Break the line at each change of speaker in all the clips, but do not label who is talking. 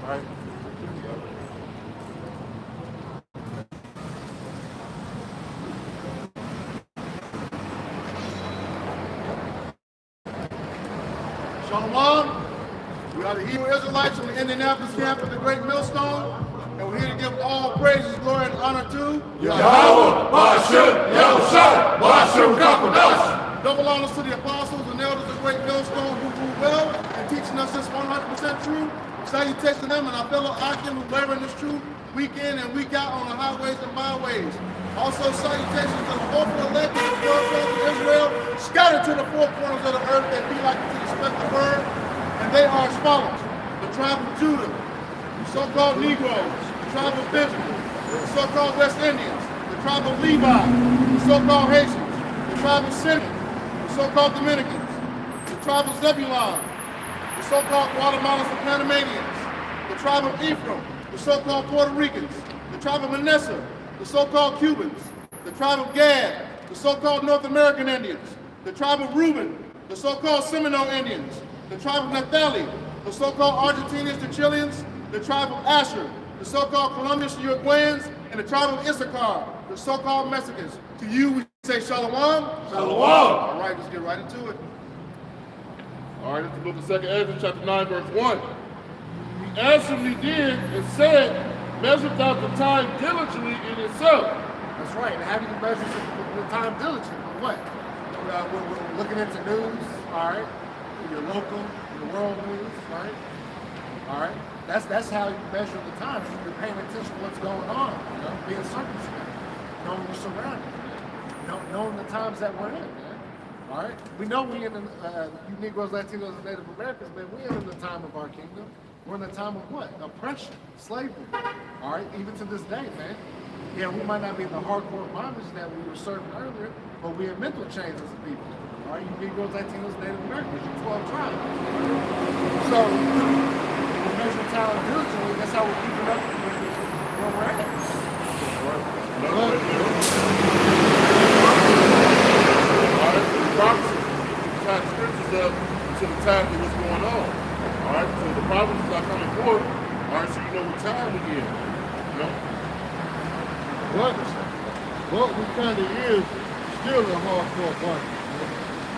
right?
Shalom. We are the Hebrew Israelites from the Indianapolis camp of the Great Millstone, and we're here to give all praises, glory, and honor to
Yahweh, Ba'ashem, Yahushua, Ba'ashem, Kakodash.
double honors to the apostles and elders of the Great Millstone who rule well and teaching us this 100% truth. Salutations to them and our fellow Akim who labor in this truth week in and week out on the highways and byways. Also salutations to the faithful elect of the 12 tribes of Israel, scattered to the four corners of the earth that be like to expect the word. And they are as follows: the tribe of Judah, the so-called Negroes, the tribe of Benjamin, the so-called West Indians, the tribe of Levi, the so-called Haitians, the tribe of Simeon, the so-called Dominicans, the tribe of Zebulon, the so-called Guatemalans and Panamanians, the tribe of Ephraim, the so-called Puerto Ricans, the tribe of Manasseh, the so-called Cubans, the tribe of Gad, the so-called North American Indians, the tribe of Reuben, the so-called Seminole Indians, the tribe of Naphtali, the so-called Argentinians, the Chileans, the tribe of Asher, the so-called Colombians, the Uruguayans, and the tribe of Issachar, the so-called Mexicans. To you, we say Shalom.
Shalom.
All right, let's get right into it.
All right, let's look at 2 Ezra chapter 9, verse 1. He answered me then and said, measure thou the time diligently in itself.
That's right. And how do you measure the time diligently? What? We're looking into news, all right? Your local, your world news, right? All right? That's how you measure the time. You're paying attention to what's going on, you know, being circumspect, knowing your surroundings, knowing the times that we're in, man. All right? We know we in the, you Negroes, Latinos, and Native Americans, man, we ain't in the time of our kingdom. We're in the time of what? Oppression, slavery. All right? Even to this day, man. Yeah, we might not be in the hardcore bondage that we were serving earlier, but we have mental changes as a people. All right, you Negroes, Latinos, Native Americans, you 12 tribes. So, we measure time diligently, that's how we're keeping up where we're at.
All right, the prophecy, tie the scriptures up to the time that what's going on. All right, so the prophecies are coming forth. All right, so you know what time we in. You know?
What we kind of is still a hardcore bondage.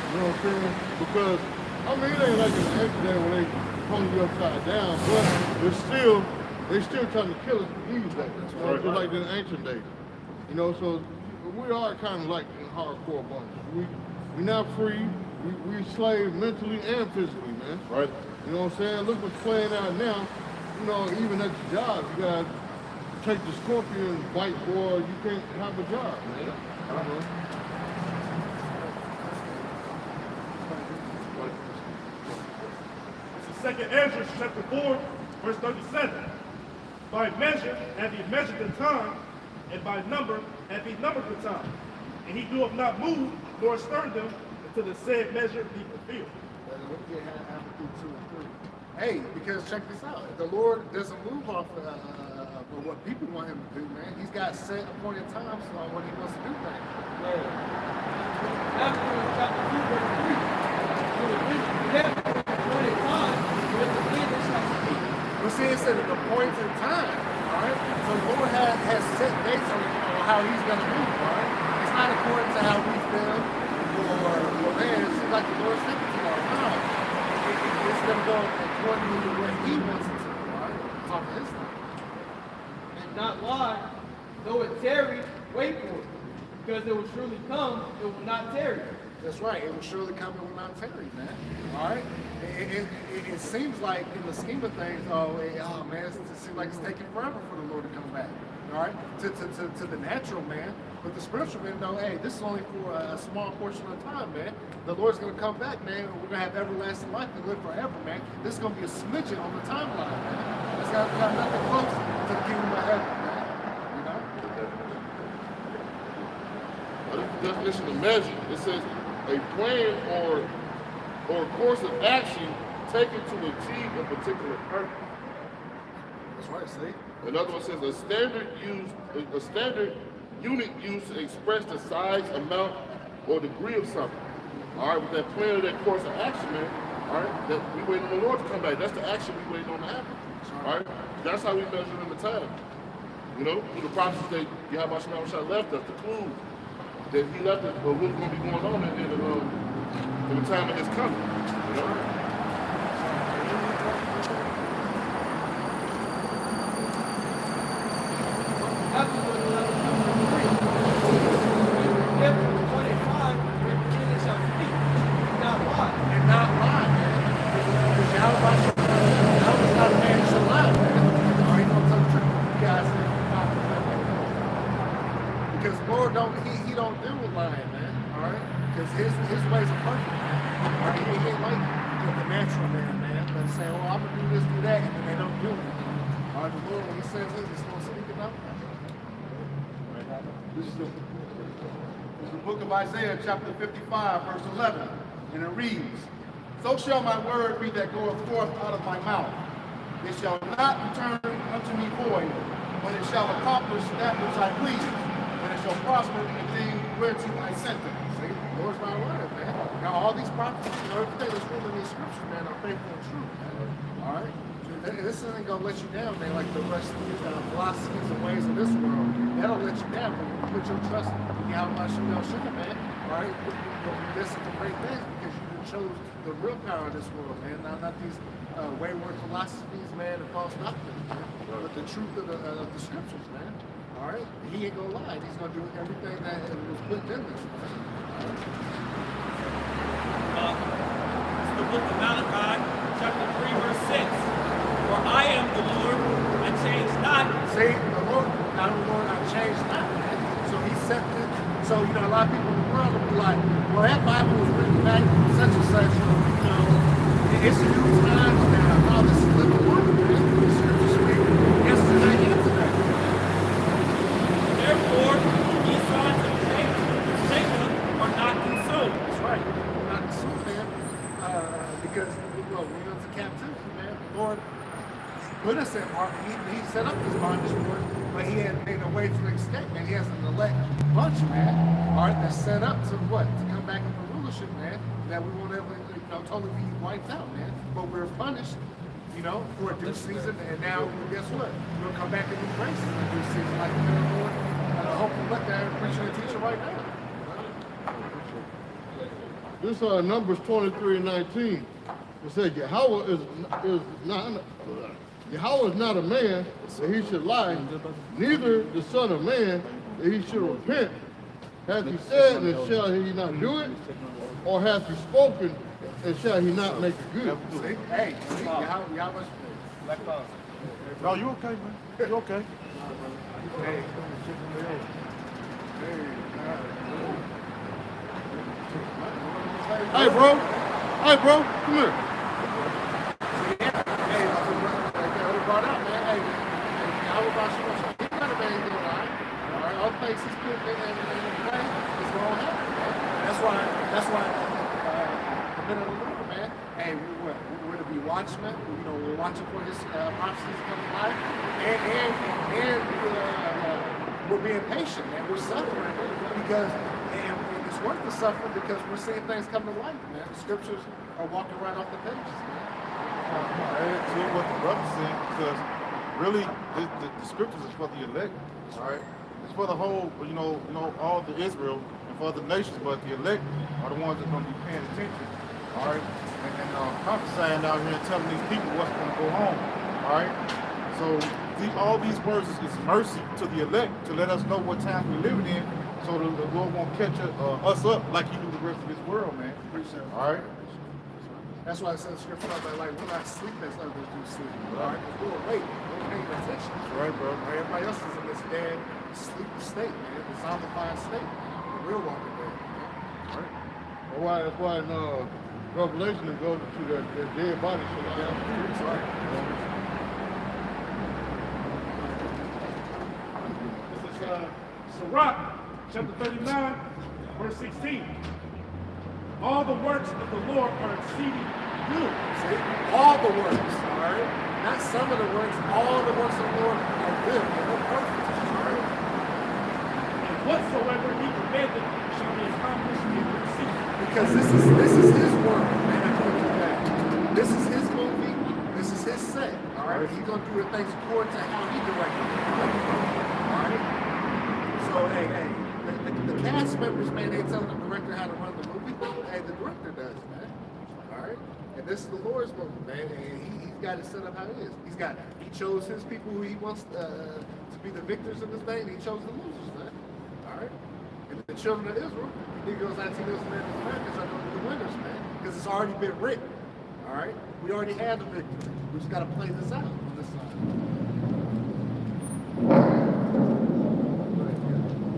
You know what I'm saying? Because, I mean, it ain't like an accident when they hung you upside down, but they still trying to kill us these days. You know, just like in ancient days. You know, so we are kind of like in hardcore bondage. We're not free. We slave mentally and physically, man.
Right.
You know what I'm saying? Look what's playing out now. You know, even at your job, you got to take the scorpion bite, or you can't have a job, man.
Second Ezra chapter 4, verse 37. By measure have he measured the time, and by number have he numbered the time. And he doeth not move, nor stir them, until the said measure be fulfilled.
Hey, because check this out. The Lord doesn't move off of what people want him to do, man. He's got set appointed times on when he wants to do things.
Chapter 2, verse 3. Appointed time, with the end it shall speak.
But see, it said an appointed time, all right? So the Lord has set dates on how he's going to move, all right? It's not according to how we feel, or man, it seems like the Lord's thinking to us. No, it's going to go according to what he wants it to, all right? Talk to his thing.
And not lie, though it tarry, wait for it. Because it will surely come, it will not tarry.
That's right. It will surely come and will not tarry, man. All right? It seems like in the scheme of things, man, it seems like it's taking forever for the Lord to come back. All right? To the natural man. But the spiritual man know, hey, this is only for a small portion of time, man. The Lord's going to come back, man. And we're going to have everlasting life and live forever, man. This is going to be a smidgen on the timeline, man. It's got nothing close to the kingdom of heaven, man. You know?
The definition of measure, it says a plan or a course of action taken to achieve a particular purpose.
That's right, see?
Another one says a standard unit used to express the size, amount, or degree of something. All right, with that plan or that course of action, man, all right, that we waiting on the Lord to come back. That's the action we waiting on to happen. All right? That's how we measure in the time. You know, through the prophecies that Yahweh Shemashah left us, the clues that he left us, but what's going to be going on in the time of his coming. You know?
Because Lord he don't deal with lying, man. All right, because his ways are perfect. All right, he ain't like the natural man that say, oh, I'm gonna do this, do that, and then they don't do it. All right, the Lord, when he says this, he's gonna speak it out.
This is the book of Isaiah, chapter 55, verse 11, and it reads, "So shall my word be that goeth forth out of my mouth. It shall not return unto me void, but it shall accomplish that which I please, and it shall prosper in the thing whereto I sent it."
See, the Lord's not lying, man. Now, all these prophecies, everything that's written in these scriptures, man, are faithful and true. All right? This isn't going to let you down, man, like the rest of these philosophies and ways of this world. That'll let you down when you put your trust in Yahweh Shemashah, man. All right? You'll listen to great things because you chose the real power of this world, man. Not these wayward philosophies, man, and false doctrines, man. But the truth of the scriptures, man. All right? He ain't going to lie. He's going to do everything that was put in this, man.
It's the book of Malachi, chapter 3, verse 6. For I am the Lord, I change not.
See, the Lord, not the Lord, I changed not, man. So he set it. So, you know, a lot of people in the world will be like, well, that Bible was written back such and such, you know, it's new times now. Oh, this is living water, man. The scriptures speak yesterday and today.
Therefore, ye sons of Jacob are not consumed.
That's right. We're not consumed, man. Because, well, we're into captivity, man. The Lord put us in market. He set up this bondage for us, but he had made a way to escape, man. He has an elect bunch, man. All right, that's set up to what? To come back into rulership, man. That we won't ever, totally be wiped out, man. But we're punished, for a due season, and now guess what? We'll come back into grace in a due season, like the Lord. Hopefully, let that preacher and teacher right now.
This Numbers 23:19. It says Yahweh is not a man that he should lie, neither the son of man that he should repent. Hath he said, and shall he not do it? Or hath he spoken, and shall he not make it good?
See? Hey, Yahweh.
No, you okay, man? You okay?
Hey.
Hey, bro, come here.
Hey, like they brought up, man. Hey, Yahweh Shemashah, he's not a man who's gonna lie. All right, all the things he's put in play is gonna happen, man. That's why, the men of the Lord, man. Hey, we're to be watchmen. We're watching for his prophecies to come to life, and we're being patient, man. We're suffering because, and it's worth the suffering because we're seeing things come to life, man. The scriptures are walking right off the pages, man.
See what the brother said, because really the scriptures is for the elect, all right? It's for the whole, all the Israel and for the nations, but the elect are the ones that are going to be paying attention, all right? And prophesying out here and telling these people what's going to go on, all right? So all these words is mercy to the elect to let us know what time we're living in, so the Lord won't catch us up like he do the rest of this world, man. All right?
That's why it says scripture like we're not sleeping as others do sleep. All right, we're awake, we're paying attention.
That's right, bro.
Everybody else is in this dead, sleepy state, man. The zombified state. We're walking dead.
All right. That's why in Revelation it goes to their dead body.
That's right.
This is Sirach, chapter 39, verse 16. All the works of the Lord are exceeding good.
See? All the works, all right? Not some of the works, all the works of the Lord are good. They're perfect, all right?
And whatsoever he commanded shall be accomplished in due season.
Because this is his work, man. I told you that. This is his movie. This is his said. All right, he's gonna do the things according to how he directed it. All right. So hey, the cast members, man, they telling the director how to run the movie. Hey, the director does, man. All right. And this is the Lord's movie, man, and he's got it set up how it is. He chose his people who he wants to be the victors in this thing, and he chose the losers, man. All right. And the children of Israel, Negroes, Latinos, and Native Americans are going to be the winners, man, because it's already been written. All right. We already had the victory. We just got to play this out on this side.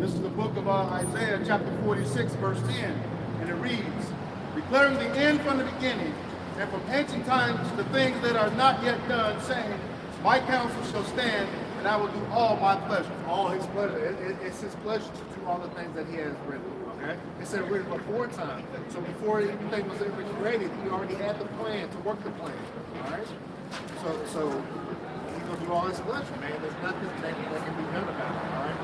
This is the book of Isaiah, chapter 46, verse 10, and it reads, declaring the end from the beginning, and from ancient times the things that are not yet done, saying, my counsel shall stand, and I will do all my pleasure.
All his pleasure. It's his pleasure to do all the things that he has written. Okay? It said written before time. So before anything was ever created, he already had the plan to work the plan. All right? So he's gonna do all his pleasure, man. There's nothing that can be done about it. All right?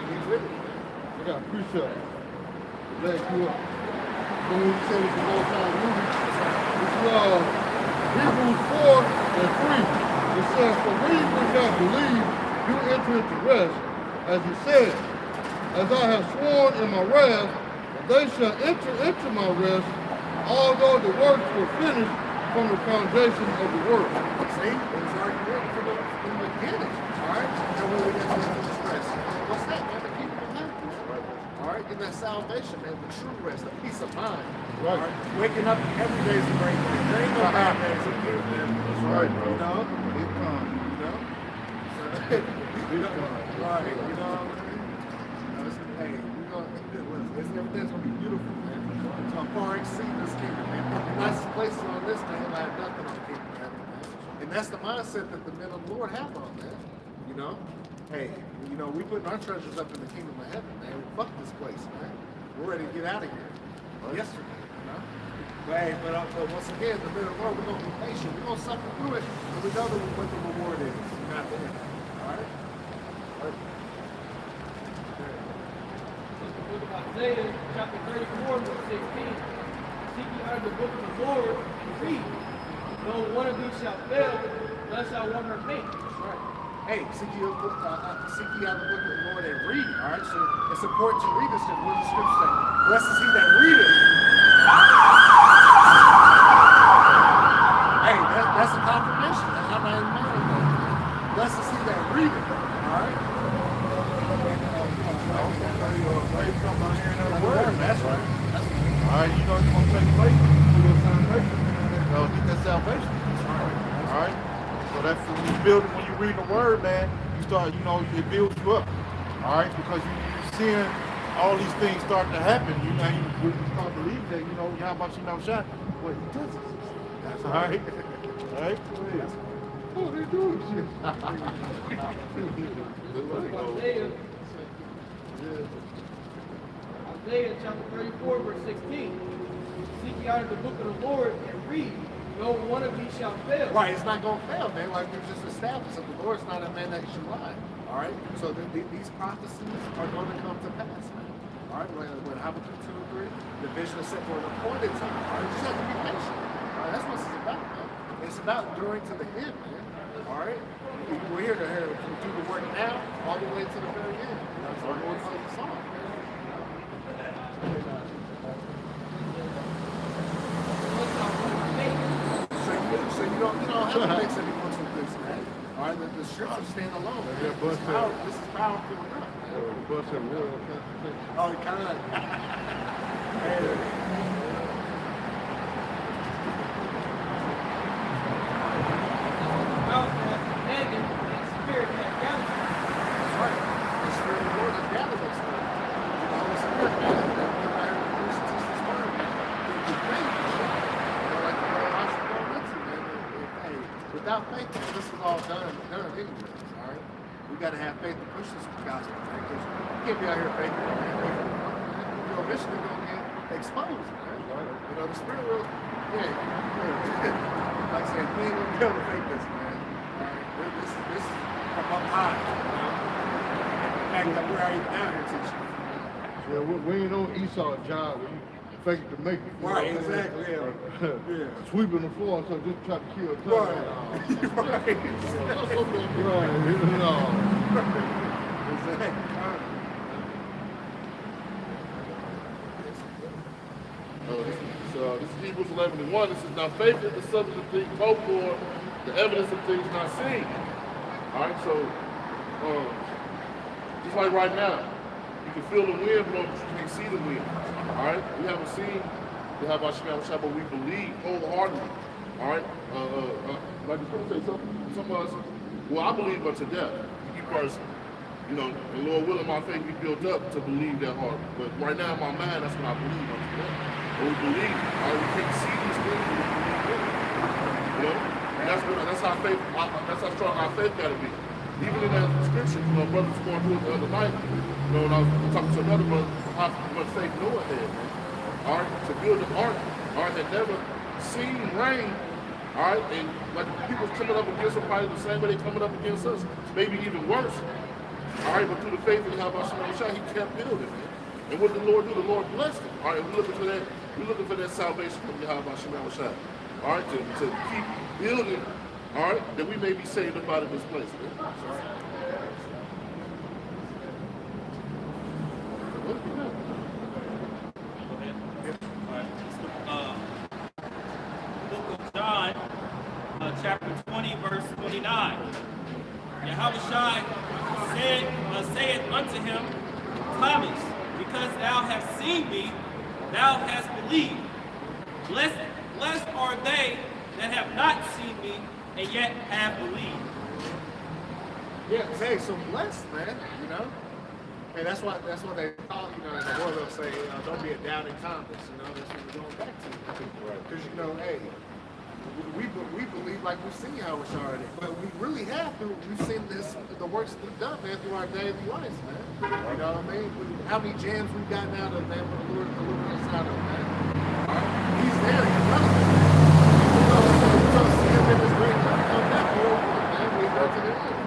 He's written.
I got a precept to back you up. When we say it's a long-time movie, it's Hebrews 4 and 3. It says, for we which have believed do enter into rest, as he said, as I have sworn in my wrath, that they shall enter into my rest, although the works were finished from the foundation of the world.
See? It's already written from the beginning. All right? And when we get into this rest, what's that, man? The kingdom of heaven. All right? Get that salvation, man, the true rest, the peace of mind.
Right.
All right? Waking up every day is a great day. There ain't no bad days in here, man.
That's right, bro.
You know?
Big time.
You know?
Big time.
Right, you know what I mean? Hey, we're gonna, everything's gonna be beautiful, man. It's gonna far exceed this kingdom, man. The nicest places on this thing will have nothing on the kingdom of heaven, man. And that's the mindset that the men of the Lord have on, man. You know? Hey, you know, we putting our treasures up in the kingdom of heaven, man. Fuck this place, man. We're ready to get out of here. Yesterday, you know? But hey, but once again, the men of the Lord, we're gonna be patient. We're gonna suffer through it, and we know what the reward is. Not there. Alright?
Book of Isaiah, chapter 34, verse 16. Seek ye out of the book of the Lord and read. Though one of these shall fail, thus shall one remain.
That's right. Hey, seek ye out of the book of the Lord and read. All right, so it's important to read this. What does the scripture say? Blessed is he that readeth. Hey, that's a confirmation. I'm not even mad at that. Blessed is he that readeth. All right.
That's right. All right, you know you're going to take faith through your salvation. Get that salvation. All right. So that's when you build it, when you read the word, man, you start, you know, it builds you up. All right, because you're seeing all these things start to happen. You know, you start believing that, you know, how much you know shot. Well, he does it. That's all right. All right. Oh, they doing shit.
Isaiah chapter 34, verse 16. Seek ye out of the book of the Lord and read. No one of these shall fail.
Right, it's not going to fail, man. Like we just established, that the Lord's not a man that he should lie. All right, so these prophecies are going to come to pass, man. All right, when Habakkuk 2 and 3, the vision is set for an appointed time. All right, you just have to be patient. All right, that's what it's about, man. It's about enduring to the end, man. All right, we're here to do the work now, all the way to the very end. That's what the Lord calls us on. So you don't have to mix anyone with this, man. All right, the scriptures stand alone.
Yeah,
This is powerful enough.
Bust that word.
Oh, it kind of.
Mouth hath Megan and spirit hath gathered.
That's right. The Spirit of the Lord has gathered us. The Holy Spirit, man, that produces this word, man. The faith, like the Lord wants to go into, man. Hey, without faith, man, this is all done anyways, all right? We got to have faith to push this gospel, man, because you can't be out here faithing, man. You're eventually going to get exposed, man. You know, the Spirit will, like I said, we ain't going to be able to fake this, man. All right? This is from up high, you know? In fact, that we're already down here teaching.
Yeah, we ain't on Esau job where you fake it to make it. You
Right,
know what I mean?
exactly, yeah. Yeah.
Sweeping the floor, so just try to kill time.
Right.
Right. No.
Exactly.
This is Hebrews 11:1. This is now faith is the substance of things hoped for, the evidence of things not seen. All right, so just like right now, you can feel the wind blowing, but you can't see the wind. All right, we haven't seen the Yahweh Shema, but we believe wholeheartedly. All right, like the Scripture say, some of us, well, I believe unto death. Me personally, you know, and Lord willing, my faith be built up to believe that hard. But right now, in my mind, that's what I believe unto death. But we believe. All right, we can't see these things, but we believe them. You know, and that's how faith. That's how strong our faith got to be. Even in that scripture, you know, brothers going through it the other night. You know, when I was talking to another brother, how much faith Noah had, man. All right, to build an ark. All right, that never seen rain. All right, and like people coming up against us, probably the same way they coming up against us, maybe even worse. All right, but through the faith of Yahweh Shema, he kept building, man. And what did the Lord do? The Lord blessed him. All right, we're looking for that. We're looking for that salvation from Yahweh Shema. All right, to keep building. All right, that we may be saved up out of this place, man.
Book of John, chapter 20, verse 29. Yahushua said unto him, Thomas, because thou hast seen me, thou hast believed. Blessed are they that have not seen me, and yet have believed.
Yeah, hey, so blessed, man, you know? And that's what they call, you know, in the world they'll say, don't be a doubting Thomas, you know, that's what we're going back to. Because, you know, hey, we believe like we've seen how it's already, but we really have to. We've seen the works we've done, man, through our daily lives, man. You know what I mean? How many jams we've gotten out of, man, for the Lord delivering us out of, man. All right? He's there, he's relevant. We don't see him in his great love come back, man. We go to the end.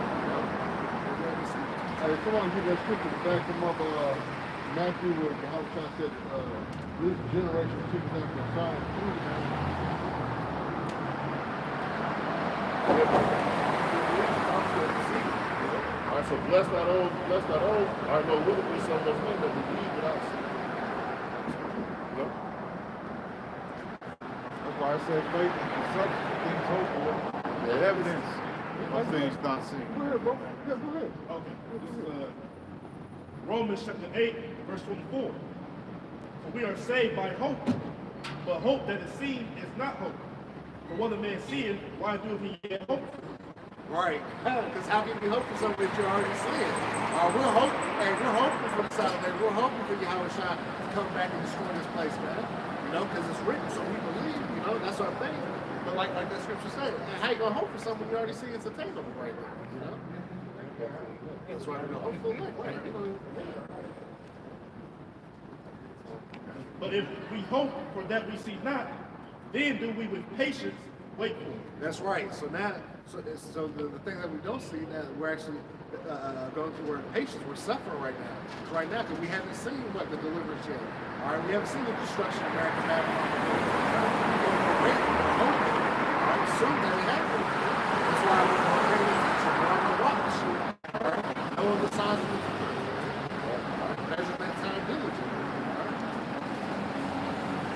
Hey, come on, get that scripture to back them up. Matthew, where the House said, this generation seeks after a sign.
All right, so bless that old. All right, no, will it be so much thing that we believe without seeing? You know?
That's why I said faith is the substance of things hoped for, the evidence of things not seen. Go ahead, bro. Yeah, go ahead.
Okay. This is Romans chapter 8, verse 24. For we are saved by hope, but hope that is seen is not hope. For what a man seeth, why doeth he yet hope?
Right. Because how can you hope for something that you're already seeing? We're hoping for the salvation. We're hoping for Yahushua to come back and destroy this place, man. You know, because it's written, so we believe, you know, that's our faith. But like that scripture said, how you gonna hope for something you already see it's attainable right there, you know? That's why we're gonna hope for it, right?
But if we hope for that we see not, then do we with patience wait for it.
That's right. So now, so the thing that we don't see, that we're actually going through, we're patience, we're suffering right now. Right now, because we haven't seen what the deliverance yet. All right, we haven't seen the destruction of American Babylon. We're waiting, we're hoping. All right, soon that it happens. That's why we're paying attention. We're on the watch. All right, knowing the signs of the future. Measure that time diligently.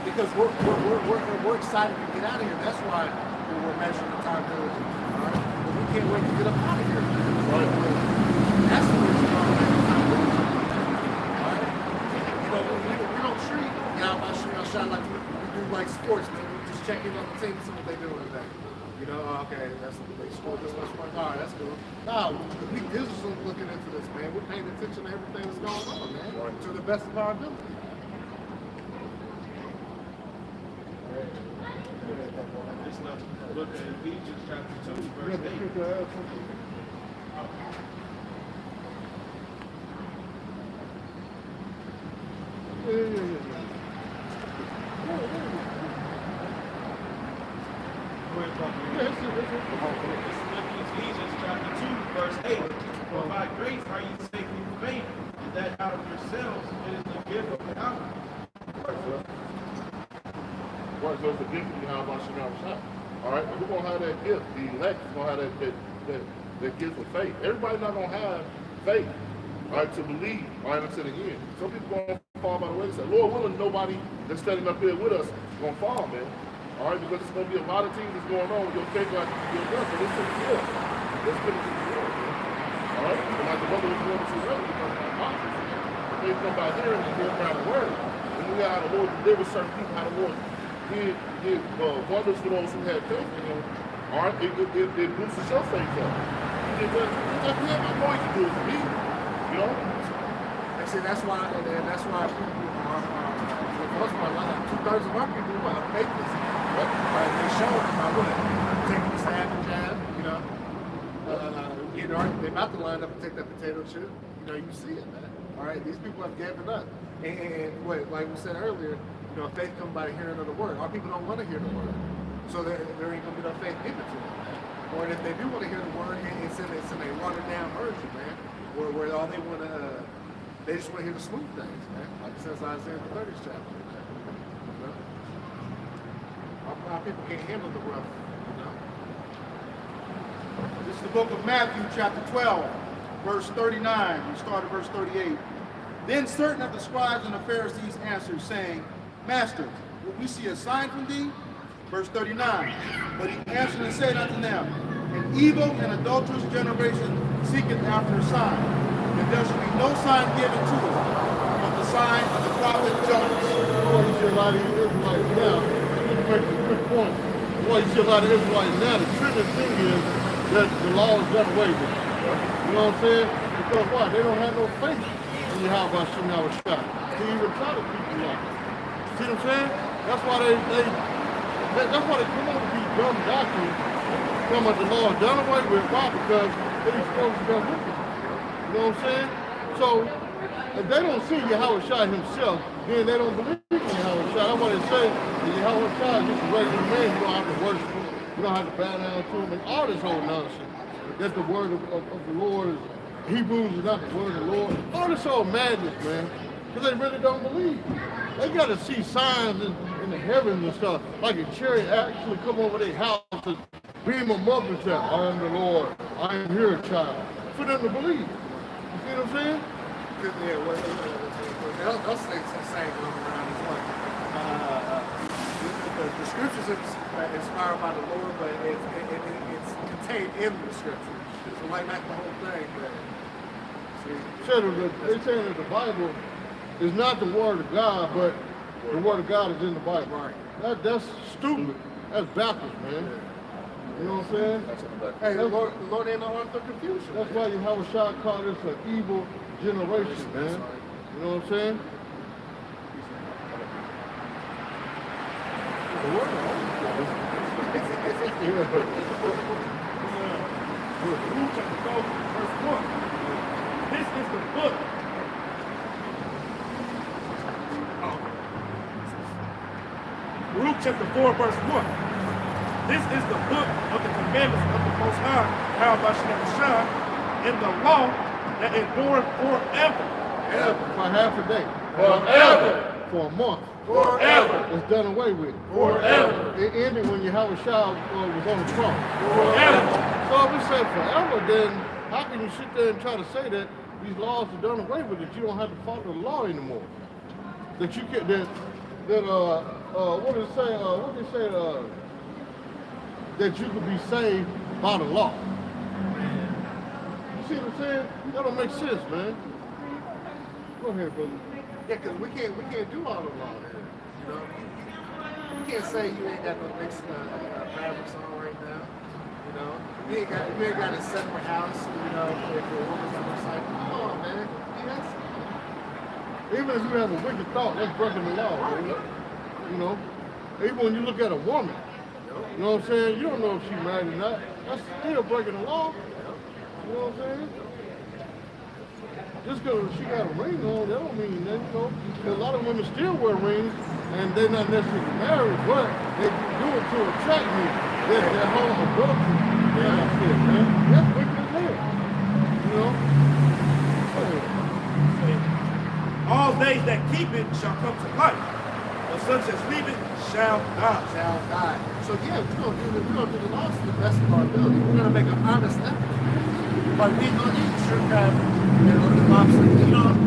Because we're excited to get out of here. That's why we're measuring the time diligently. All right, but we can't wait to get up out of here. Right? That's the reason why we're measuring time diligently. All right, you know, we don't treat Yahweh like we do like sports, man. We just check in on the team and see what they're doing today. You know, okay, they scored this much point. All right, that's cool. No, we diligently looking into this, man. We're paying attention to everything that's going on, man, to the best of our ability.
Look at Ephesians chapter 2, verse 8. Ephesians chapter 2, verse 8. For by grace are you saved through faith, and that out of yourselves it is the gift of God.
right? So it's a gift from Yahweh Shem Shah. All right? And who's going to have that gift? The elect is going to have that gift of faith. Everybody's not going to have faith, all right, to believe, all right, until the end. Some people going to fall by the wayside. Lord willing, nobody that's standing up here with us is going to fall, man. All right, because there's going to be a lot of things that's going on with your faith like your done, but it's in the field. Let's put it in the field, man. All right? And like the brother was going to earlier, because of hypocrisy, they come by hearing and hear around the word. And we got how the Lord deliver certain people, how the Lord did wonders for those who had faith in him. All right? It boosts your faith up. He did that. I know he can do it for me. You know?
And see, that's why people are, for the most part, like 2/3 of our people are faithless. Right? They show them by what? Taking the stab and jab, you know? They're about to line up and take that potato chip. You know, you see it, man. All right? These people have given up. And what, like we said earlier, you know, faith comes by hearing of the word. Our people don't want to hear the word. So there ain't going to be no faith given to them. Or if they do want to hear the word, it's in a watered down version, man. Where all they want to, they just want to hear the smooth things, man. Like it says Isaiah the 30th chapter. You know? Our people can't handle the rough, you know?
This is the book of Matthew, chapter 12, verse 39. We start at verse 38. Then certain of the scribes and the Pharisees answered, saying, Master, will we see a sign from thee? Verse 39. But he answered and said unto them, An evil and adulterous generation seeketh after a sign, and there shall be no sign given to it, but the sign of the prophet Jonas.
Boy, you see a lot of Israelites now. Just make a quick point. Boy, you see a lot of Israelites now. The tricky thing is that the law is done away with. You know what I'm saying? Because why? They don't have no faith in Yahweh Shem Shah to even try to keep the law. See what I'm saying? That's why that's why they come up with these dumb doctrines. Come up the law is done away with. Why? Because it exposes them wicked. You know what I'm saying? So if they don't see Yahweh Shah himself, then they don't believe in Yahweh Shah. That's why they say that Yahweh Shah is just a regular man. You don't have to worship him. You don't have to bow down to him. And all this whole nonsense. That the word of the Lord is, Hebrews is not the word of the Lord. All this whole madness, man. Because they really don't believe. They got to see signs in the heavens and stuff. Like a chariot actually come over their house and beam them up and say, I am the Lord. I am your child. For them to believe. You see what I'm saying?
Yeah, those things are saying going around is what the scriptures are inspired by the Lord, but it's contained in the scripture. So like not the whole thing, but see.
They're saying that the Bible is not the word of God, but the word of God is in the Bible.
Right.
That's stupid. That's backwards, man. You know what I'm saying?
Hey, the Lord ain't no author of confusion.
That's why Yahweh Shah called this an evil generation, man. You know what I'm saying?
Luke chapter 4, verse 1. This is the book. Luke chapter 4, verse 1. This is the book of the commandments of the Most High, Yahweh Shem Shah, in the law that endureth forever.
For half a day.
Forever.
For a month.
Forever.
It's done away with.
Forever.
It ended when Yahweh Shah was on the throne.
Forever.
So if we say forever, then how can you sit there and try to say that these laws are done away with, that you don't have to follow the law anymore? That you can, what did it say, that you could be saved by the law. You see what I'm saying? That don't make sense, man. Go ahead, brother.
Yeah, because we can't do all the law here, you know. You can't say you ain't got no mixed fabrics on right now, you know. You ain't got a separate house, you know, if a woman's on the side. Come on, man. Yes.
Even if you have a wicked thought, that's breaking the law, man. You know. Even when you look at a woman, you know what I'm saying? You don't know if she's married or not. That's still breaking the law. You know what I'm saying? Just because she got a ring on, that don't mean that, you know. A lot of women still wear rings, and they're not necessarily married, but they do it to attract me. They're home adultery. Yeah, that's it, man. That's wicked as hell. You know?
All days that keep it shall come to life. but such as leave it shall die.
Shall die. So yeah, we're gonna do the laws to the best of our ability. We're gonna make an honest effort. But we ain't gonna eat shrimp crab, the lobster,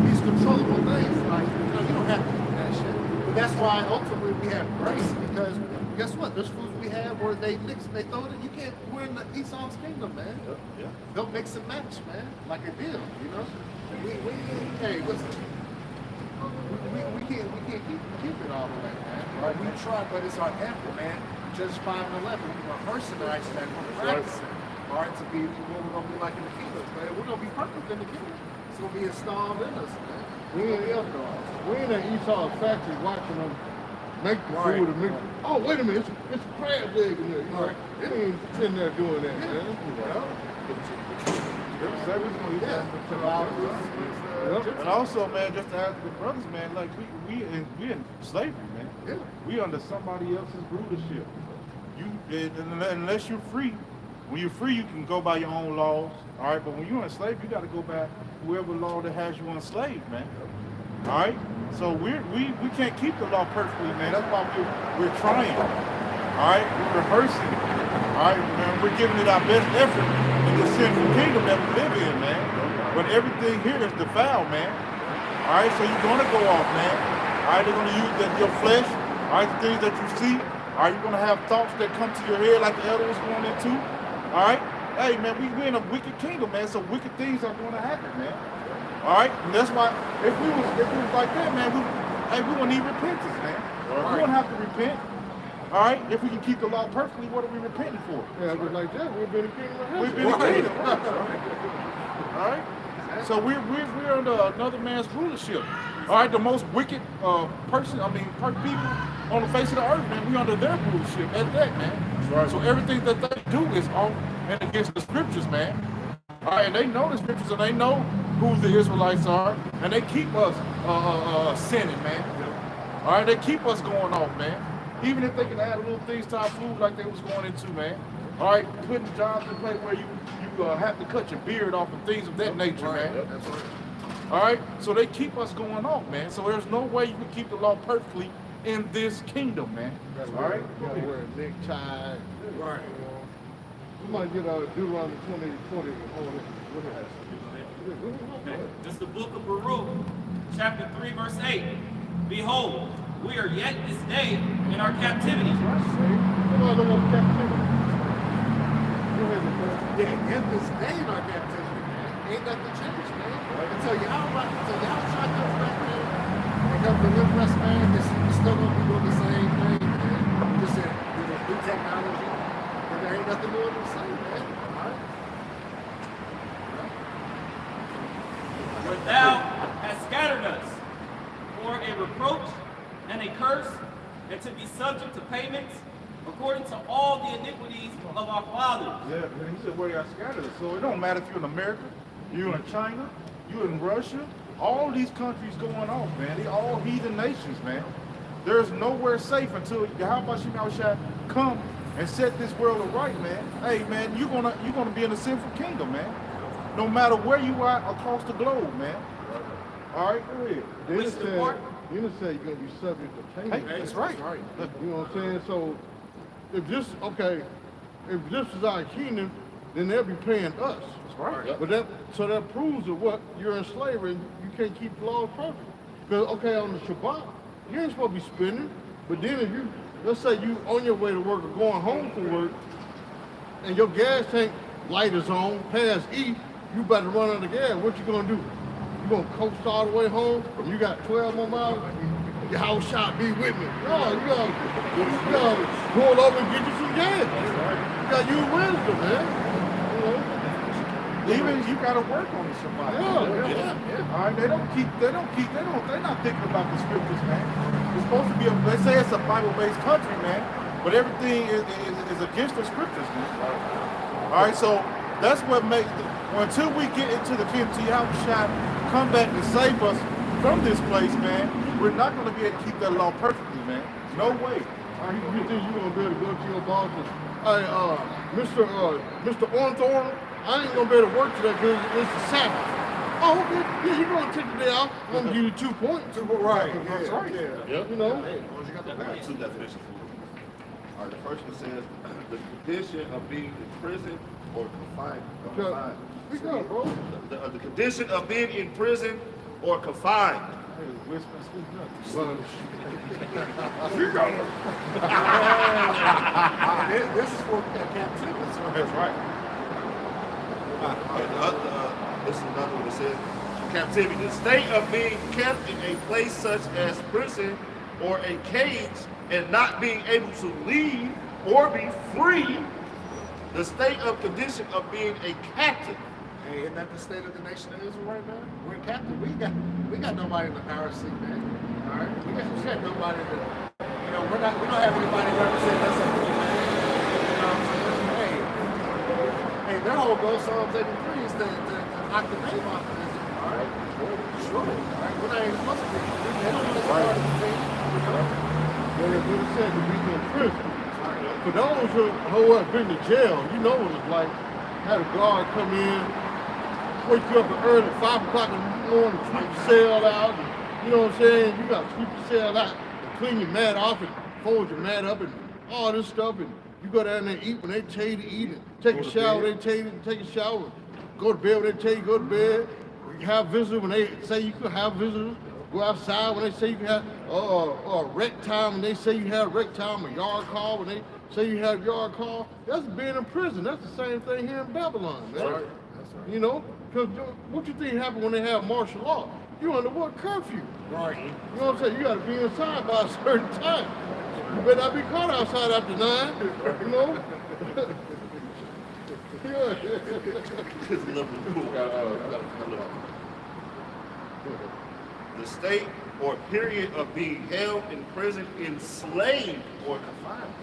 these controllable things. Like, you don't have to do that shit. But that's why ultimately we have grace, because guess what? There's foods we have where they mix, they throw it in. You can't. We're in the Esau's kingdom, man.
Yeah.
They'll mix and match, man, like a deal. Hey, listen. We can't keep it all the way, man. Right? We try, but it's our effort, man. Just 5 and 11. We're rehearsing the right step. We're practicing. All right, to be what we're gonna be like in the kingdom, man. We're gonna be perfect in the kingdom. It's gonna be installed in us, man.
We ain't at Esau's factory watching them make the food and mix. Oh, wait a minute, it's crab leg in there. You know? It ain't sitting there doing that, man.
And also, man, just to add to the brothers, man, like we in slavery, man.
Yeah.
We under somebody else's rulership. Unless you're free, when you're free, you can go by your own laws. All right, but when you're enslaved, you got to go by whoever law that has you enslaved, man. All right, so we can't keep the law perfectly, man. That's why we're trying. All right, we're rehearsing. All right, man, we're giving it our best effort in the sinful kingdom that we live in, man. But everything here is defiled, man. All right, so you're gonna go off, man. All right, they're gonna use your flesh. All right, the things that you see. All right, you're gonna have thoughts that come to your head like the elder was going into. All right, hey, man, we're in a wicked kingdom, man. So wicked things are gonna happen, man. All right, and that's why if we was like that, man, we wouldn't need repentance, man. We wouldn't have to repent. All right, if we can keep the law perfectly, what are we repenting for?
Yeah, but like that, we've been a kingdom of heaven.
We've been a kingdom. All right, so we're under another man's rulership. All right, the most wicked people on the face of the earth, man, we under their rulership at that, man. Right. So everything that they do is off and against the scriptures, man. All right, and they know the scriptures and they know who the Israelites are, and they keep us sinning, man. All right, they keep us going off, man. Even if they can add little things to our food like they was going into, man. All right, putting jobs in place where you have to cut your beard off and things of that nature, man.
That's right.
All right, so they keep us going off, man. So there's no way you can keep the law perfectly in this kingdom, man. All right?
You gotta wear a necktie. Right. You might get Deuteronomy 20 and hold it.
This is the book of Baruch, chapter 3, verse 8. Behold, we are yet this day in our captivity.
Yeah, in this day in our captivity, man. Ain't nothing changed, man. Until y'all try to come back, man, and come deliver us, man, it's still gonna be doing the same thing, man. Just in new technology, and there ain't nothing more to say, man. All right?
Where thou hast scattered us for a reproach and a curse, and to be subject to payments according to all the iniquities of our fathers.
Yeah, and he said where y'all scattered. So it don't matter if you're in America, you're in China, you're in Russia, all these countries going off, man. They all heathen nations, man. There's nowhere safe until Yahweh Shai come and set this world aright, man. Hey, man, you're gonna be in a sinful kingdom, man. No matter where you are across the globe, man. All right, go ahead.
You didn't say you're gonna be subject to payment.
Hey, that's right.
You know what I'm saying? So if this is our kingdom, then they'll be paying us.
That's right.
But that proves that what you're in slavery and you can't keep the laws perfect. Because on the Shabbat, you ain't supposed to be spending. But then if let's say you on your way to work or going home from work, and your gas tank light is on, past E, you better run out of gas. What you gonna do? You gonna coast all the way home? You got 12 more miles? Your house shot be with me. No, you gotta pull over and get you some gas. You gotta use wisdom, man. You know?
Even you gotta work on the Shabbat.
Yeah.
All right, they're not thinking about the scriptures, man. It's supposed to be they say it's a Bible-based country, man, but everything is against the scriptures, man. All right, so that's what makes until we get into the kingdom, till Yahweh come back and save us from this place, man, we're not gonna be able to keep that law perfectly, man. No way.
You think you're gonna be able to go to your boss and, hey, Mr. Ornthorne, I ain't gonna be able to work today because it's the Sabbath. oh, okay, yeah, you're going to take the day off. I'm going to give you 2 points.
Right.
That's right.
Yep.
You know?
Hey, as long as you got the
I got
points.
2 definitions for it. All right, the first one says the condition of being in prison or confined.
Speak up, bro.
The condition of being in prison or confined.
Hey, whisper, speak nothing.
This is for captivity.
That's right.
This is another one that says captivity. The state of being kept in a place such as prison or a cage and not being able to leave or be free. The state of condition of being a captive.
Hey, isn't that the state of the nation of Israel right now? We're captive. We got nobody in the power seat, man. All right, we got nobody that, you know, we don't have anybody representing us. You know what I'm saying? Hey, their whole goal, Psalm 83, is to knock the name off of this. All right, sure. All right, we're not even supposed to be. They don't want us part of the team.
But it's what it said to be in prison. For those who have been to jail, you know what it's like. Had a guard come in, wake you up at early, 5 o'clock in the morning, sweep your cell out. And, you know what I'm saying? You got to sweep your cell out and clean your mat off and fold your mat up and all this stuff. And you go down there and eat when they tell you to eat and take a shower when they tell you to take a shower. Go to bed when they tell you to go to bed. You have visitors when they say you can have visitors. Go outside when they say you can have rec time when they say you have rec time, a yard call when they say you have yard call. That's being in prison. That's the same thing here in Babylon, man.
That's right.
You know, because what you think happened when they have martial law? You under what curfew?
Right.
You know what I'm saying? You got to be inside by a certain time. You better not be caught outside after 9. You know.
The state or period of being held in prison, enslaved or confined.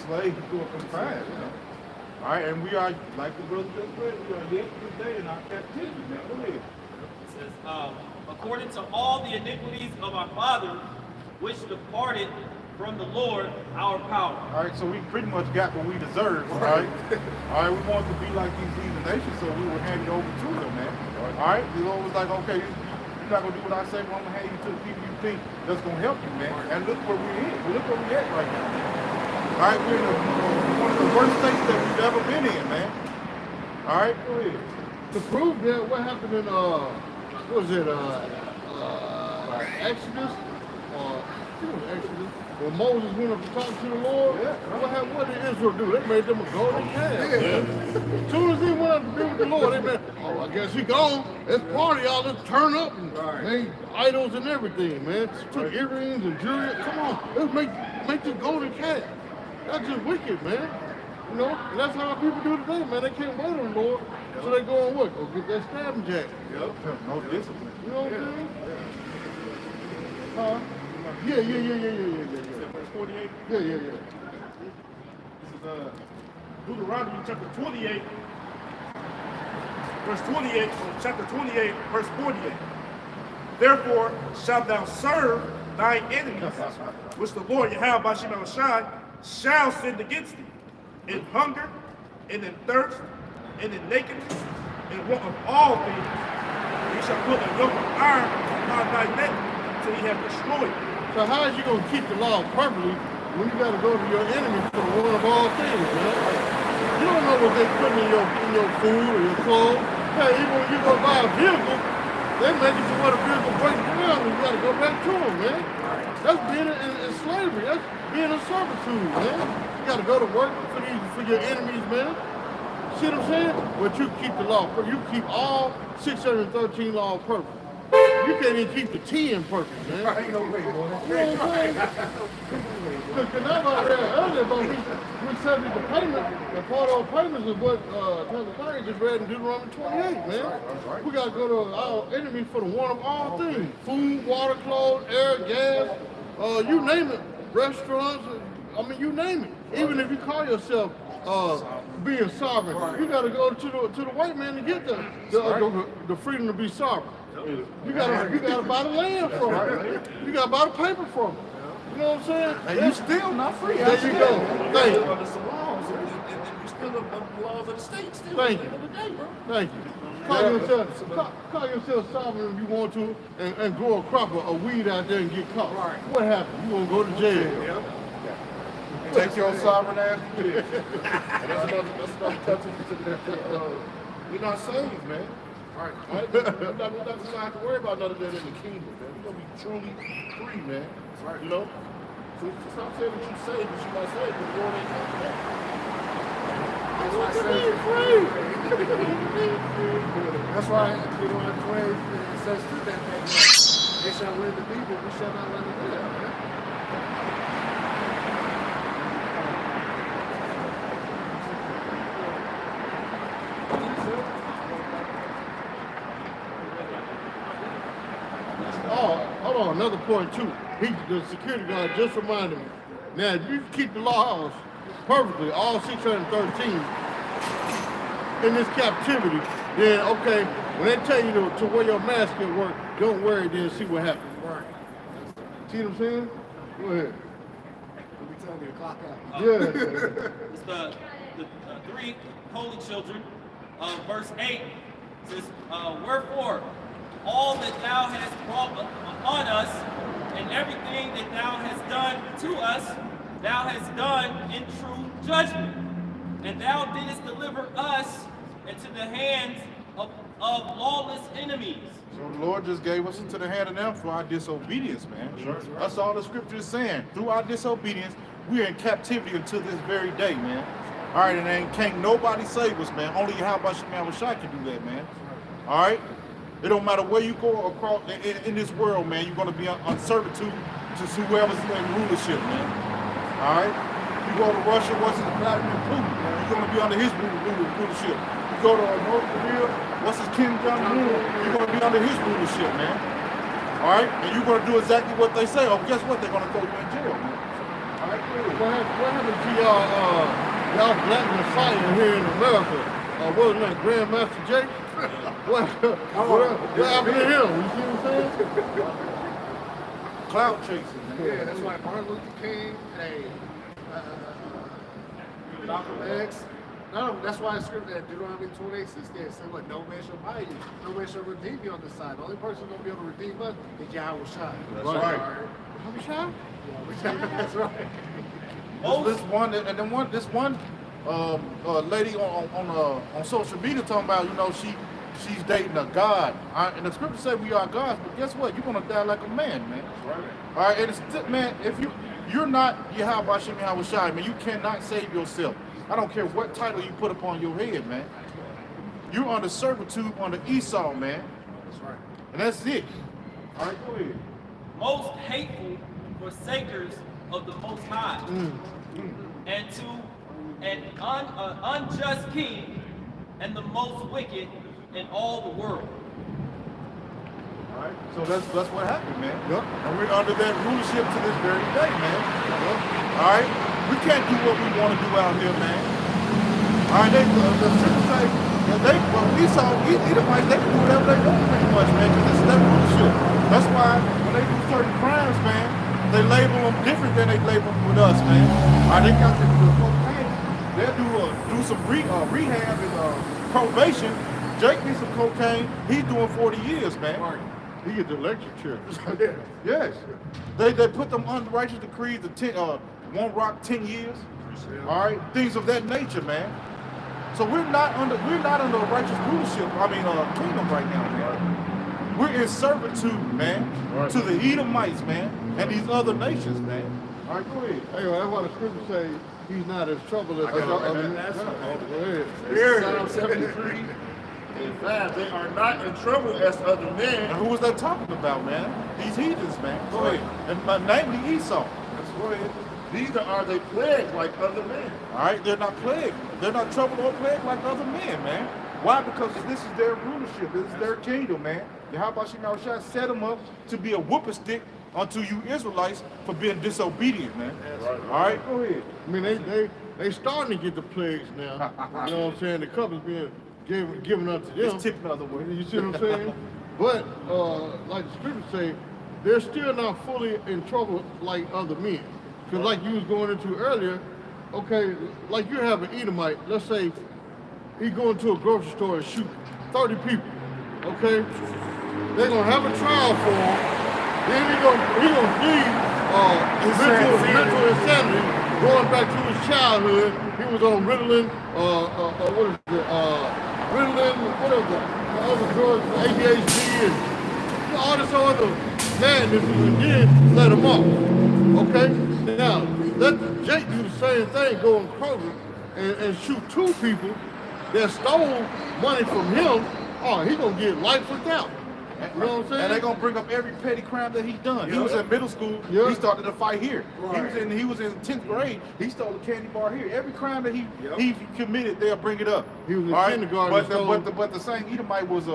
Slave to a confined. All right, and we are, like the brother just read, we are yet today in our captivity, man. Go ahead.
It says, according to all the iniquities of our fathers, which departed from the Lord our power.
All right, so we pretty much got what we deserve, all right? All right, we want to be like these heathen nations, so we will hand it over to them, man. All right, the Lord was like, okay, you're not going to do what I say, but I'm going to hand you to the people you think that's going to help you, man. And look where we're in. Look where we're at right now. All right, we're in one of the worst states that we've ever been in, man. All right, go ahead.
To prove that, what happened in what was it? Exodus. Exodus. When Moses went up to talk to the Lord, what did Israel do? They made them a golden calf. As soon as he went up to be with the Lord, they made, I guess he gone. Let's party, y'all. Let's turn up and made idols and everything, man. Took earrings and jewelry. Come on, let's make this golden calf. That's just wicked, man. You know, and that's how people do today, man. They can't wait on the Lord, so they go and what? Go get that stabbing jack.
Yep, no discipline.
You know what I'm saying? Huh? Yeah.
Verse 48.
Yeah.
This is Deuteronomy chapter 28. Verse 28, chapter 28, verse 48. Therefore shalt thou serve thine enemies, which the Lord Yahweh Bashim Shai shall send against thee, in hunger, and in thirst, and in nakedness, and want of all things. He shall put a yoke of iron upon thy neck till he have destroyed thee.
So how is you gonna keep the law perfectly when you gotta go to your enemy for the one of all things, man? You don't know what they put in your food or your clothes. Hey, even when you go buy a vehicle, they make it to where the vehicle breaks down and you gotta go back to them, man. That's being in slavery. That's being in servitude, man. You gotta go to work for your enemies, man. See what I'm saying? But you keep the law. You keep all 613 laws perfect. You can't even keep the 10 perfect, man.
Ain't no way, boy.
You know what I'm saying? Look, and I was there earlier about we subject to payment, and part of our payments is what Pastor Barry just read in Deuteronomy 28, man. We got to go to our enemy for the one of all things. Food, water, clothes, air, gas, you name it. Restaurants, I mean, you name it. Even if you call yourself being sovereign, you got to go to the white man to get the freedom to be sovereign. You gotta buy the land from him. You gotta buy the paper from him. You know what I'm saying?
And you still not free.
There you go. Thank you.
Under some laws, and you still under the laws of the state. Still
Thank
at the end of the day, bro.
Thank you. call yourself sovereign if you want to, and grow a crop of weed out there and get caught.
Right.
What happened? You gonna go to jail?
Yep.
Take your sovereign ass to jail.
And that's another touching we're not saved, man.
Right.
Right? We're not gonna have to worry about none of that in the kingdom, man. We're gonna be truly free, man.
Right.
You know? So stop saying that you saved, but you're not saved, but the Lord ain't coming back.
That's why I
What you
said
mean free?
That's why Deuteronomy 12 it says to that thing, they shall win the people, we shall not let them live.
Oh, hold on, another point too. The security guard just reminded me. Now, if you keep the laws perfectly, all 613 in this captivity, then okay, when they tell you to wear your mask at work, don't wear it, then see what happens.
Right.
See what I'm saying? Go ahead.
Let me tell you, clock out.
Yeah.
It's the three holy children. Verse 8 says, wherefore, all that thou hast brought upon us, and everything that thou hast done to us, thou hast done in true judgment. And thou didst deliver us into the hands of lawless enemies.
So the Lord just gave us into the hand of them for our disobedience, man. That's all the scripture is saying. Through our disobedience, we're in captivity until this very day, man. All right, and can't nobody save us, man. Only Yahweh Shai can do that, man. All right? It don't matter where you go across in this world, man. You're going to be on servitude to whoever's in rulership, man. All right? You go to Russia, what's his Vladimir Putin, man. You're going to be under his rulership. You go to North Korea, what's his Kim Jong-un, you're going to be under his rulership, man. All right? And you're going to do exactly what they say. Oh, guess what? They're going to throw you in jail, man. All right?
What happened to y'all black Messiah here in America? What was that, Grandmaster Jake? What happened to him? You see what I'm saying?
Cloud chasing, man.
Yeah, that's why Martin Luther King, Malcolm X. No, that's why the scripture at Deuteronomy 28:16 said, "What? No man shall buy you. No man shall redeem you on this side. The only person gonna be able to redeem us is Yahweh Shai."
That's right.
Yahweh Shai?
That's right.
This one lady on social media talking about, you know, she's dating a god. And the scripture said we are gods, but guess what? You're gonna die like a man, man.
Right.
All right, and it's, man, if you're not Yahweh Shai, man, you cannot save yourself. I don't care what title you put upon your head, man. You're under servitude under Esau, man.
That's right.
And that's it. All right, go ahead.
Most hateful forsakers of the Most High, and to an unjust king, and the most wicked in all the world.
All right, so that's what happened, man.
Yep.
And we're under that rulership to this very day, man. Yep. All right, we can't do what we want to do out here, man. All right, the scripture say Esau, Edomites, they can do whatever they want, pretty much, man, because this is their rulership. That's why when they do certain crimes, man, they label them different than they label them with us, man. All right, they got to do cocaine. They'll do some rehab and probation. Jake needs some cocaine. He's doing 40 years, man.
Right. He get the electric chair.
Yes. They put them under righteous decrees of one rock 10 years. All right, things of that nature, man. So we're not under a righteous rulership. Kingdom right now, man. We're in servitude, man,
Right.
to the Edomites, man, and these other nations, man. All right, go ahead.
Hey, that's why the scripture say he's not as troubled as
Go ahead. Psalm 73 and 5, they are not in trouble as other
And
men.
who was that talking about, man? These heathens, man. Go ahead. And namely Esau. Go ahead.
Neither are they plagued like other men.
All right, they're not plagued. They're not troubled or plagued like other men, man. Why? Because this is their rulership. This is their kingdom, man. Yahweh Shai set them up to be a whooping stick unto you Israelites for being disobedient, man.
Right.
All right, go ahead.
I mean, they starting to get the plagues now. You know what I'm saying? The cup is being given unto them.
It's tipped the other way.
You see what I'm saying? But like the scriptures say, they're still not fully in trouble like other men. Because like you was going into earlier, okay, like you have an Edomite, let's say he go into a grocery store and shoot 30 people, okay? They're gonna have a trial for him. Then he gonna plead mental insanity, going back to his childhood. He was on Ritalin, what is it? Ritalin, what is it? The other drugs, ADHD, and all this other madness, and then let him off. Okay? Now, let Jake do the same thing, go in Kroger and shoot 2 people that stole money from him. Oh, he gonna get life without. You know what I'm saying?
And they're gonna bring up every petty crime that he done. He was in middle school. He started a fight here.
Right.
He was in 10th grade. He stole a candy bar here. Every crime that he committed, they'll bring it up.
He was in kindergarten.
But the same Edomite was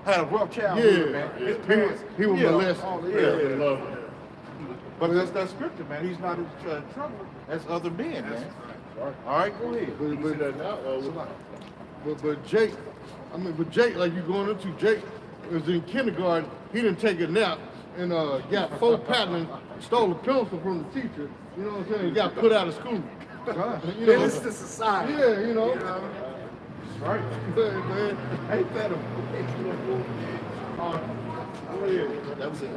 had a rough childhood, man. His parents,
he was molested.
But that's that scripture, man. He's not as trouble as other men, man. All right, go ahead.
But Jake, like you going into, Jake was in kindergarten. He didn't take a nap and got 4 paddling, stole a pencil from the teacher. You know what I'm saying? He got put out of school. You know,
It's the society.
yeah, you know.
Right.
Man,
Ain't that a
go ahead.
That was it.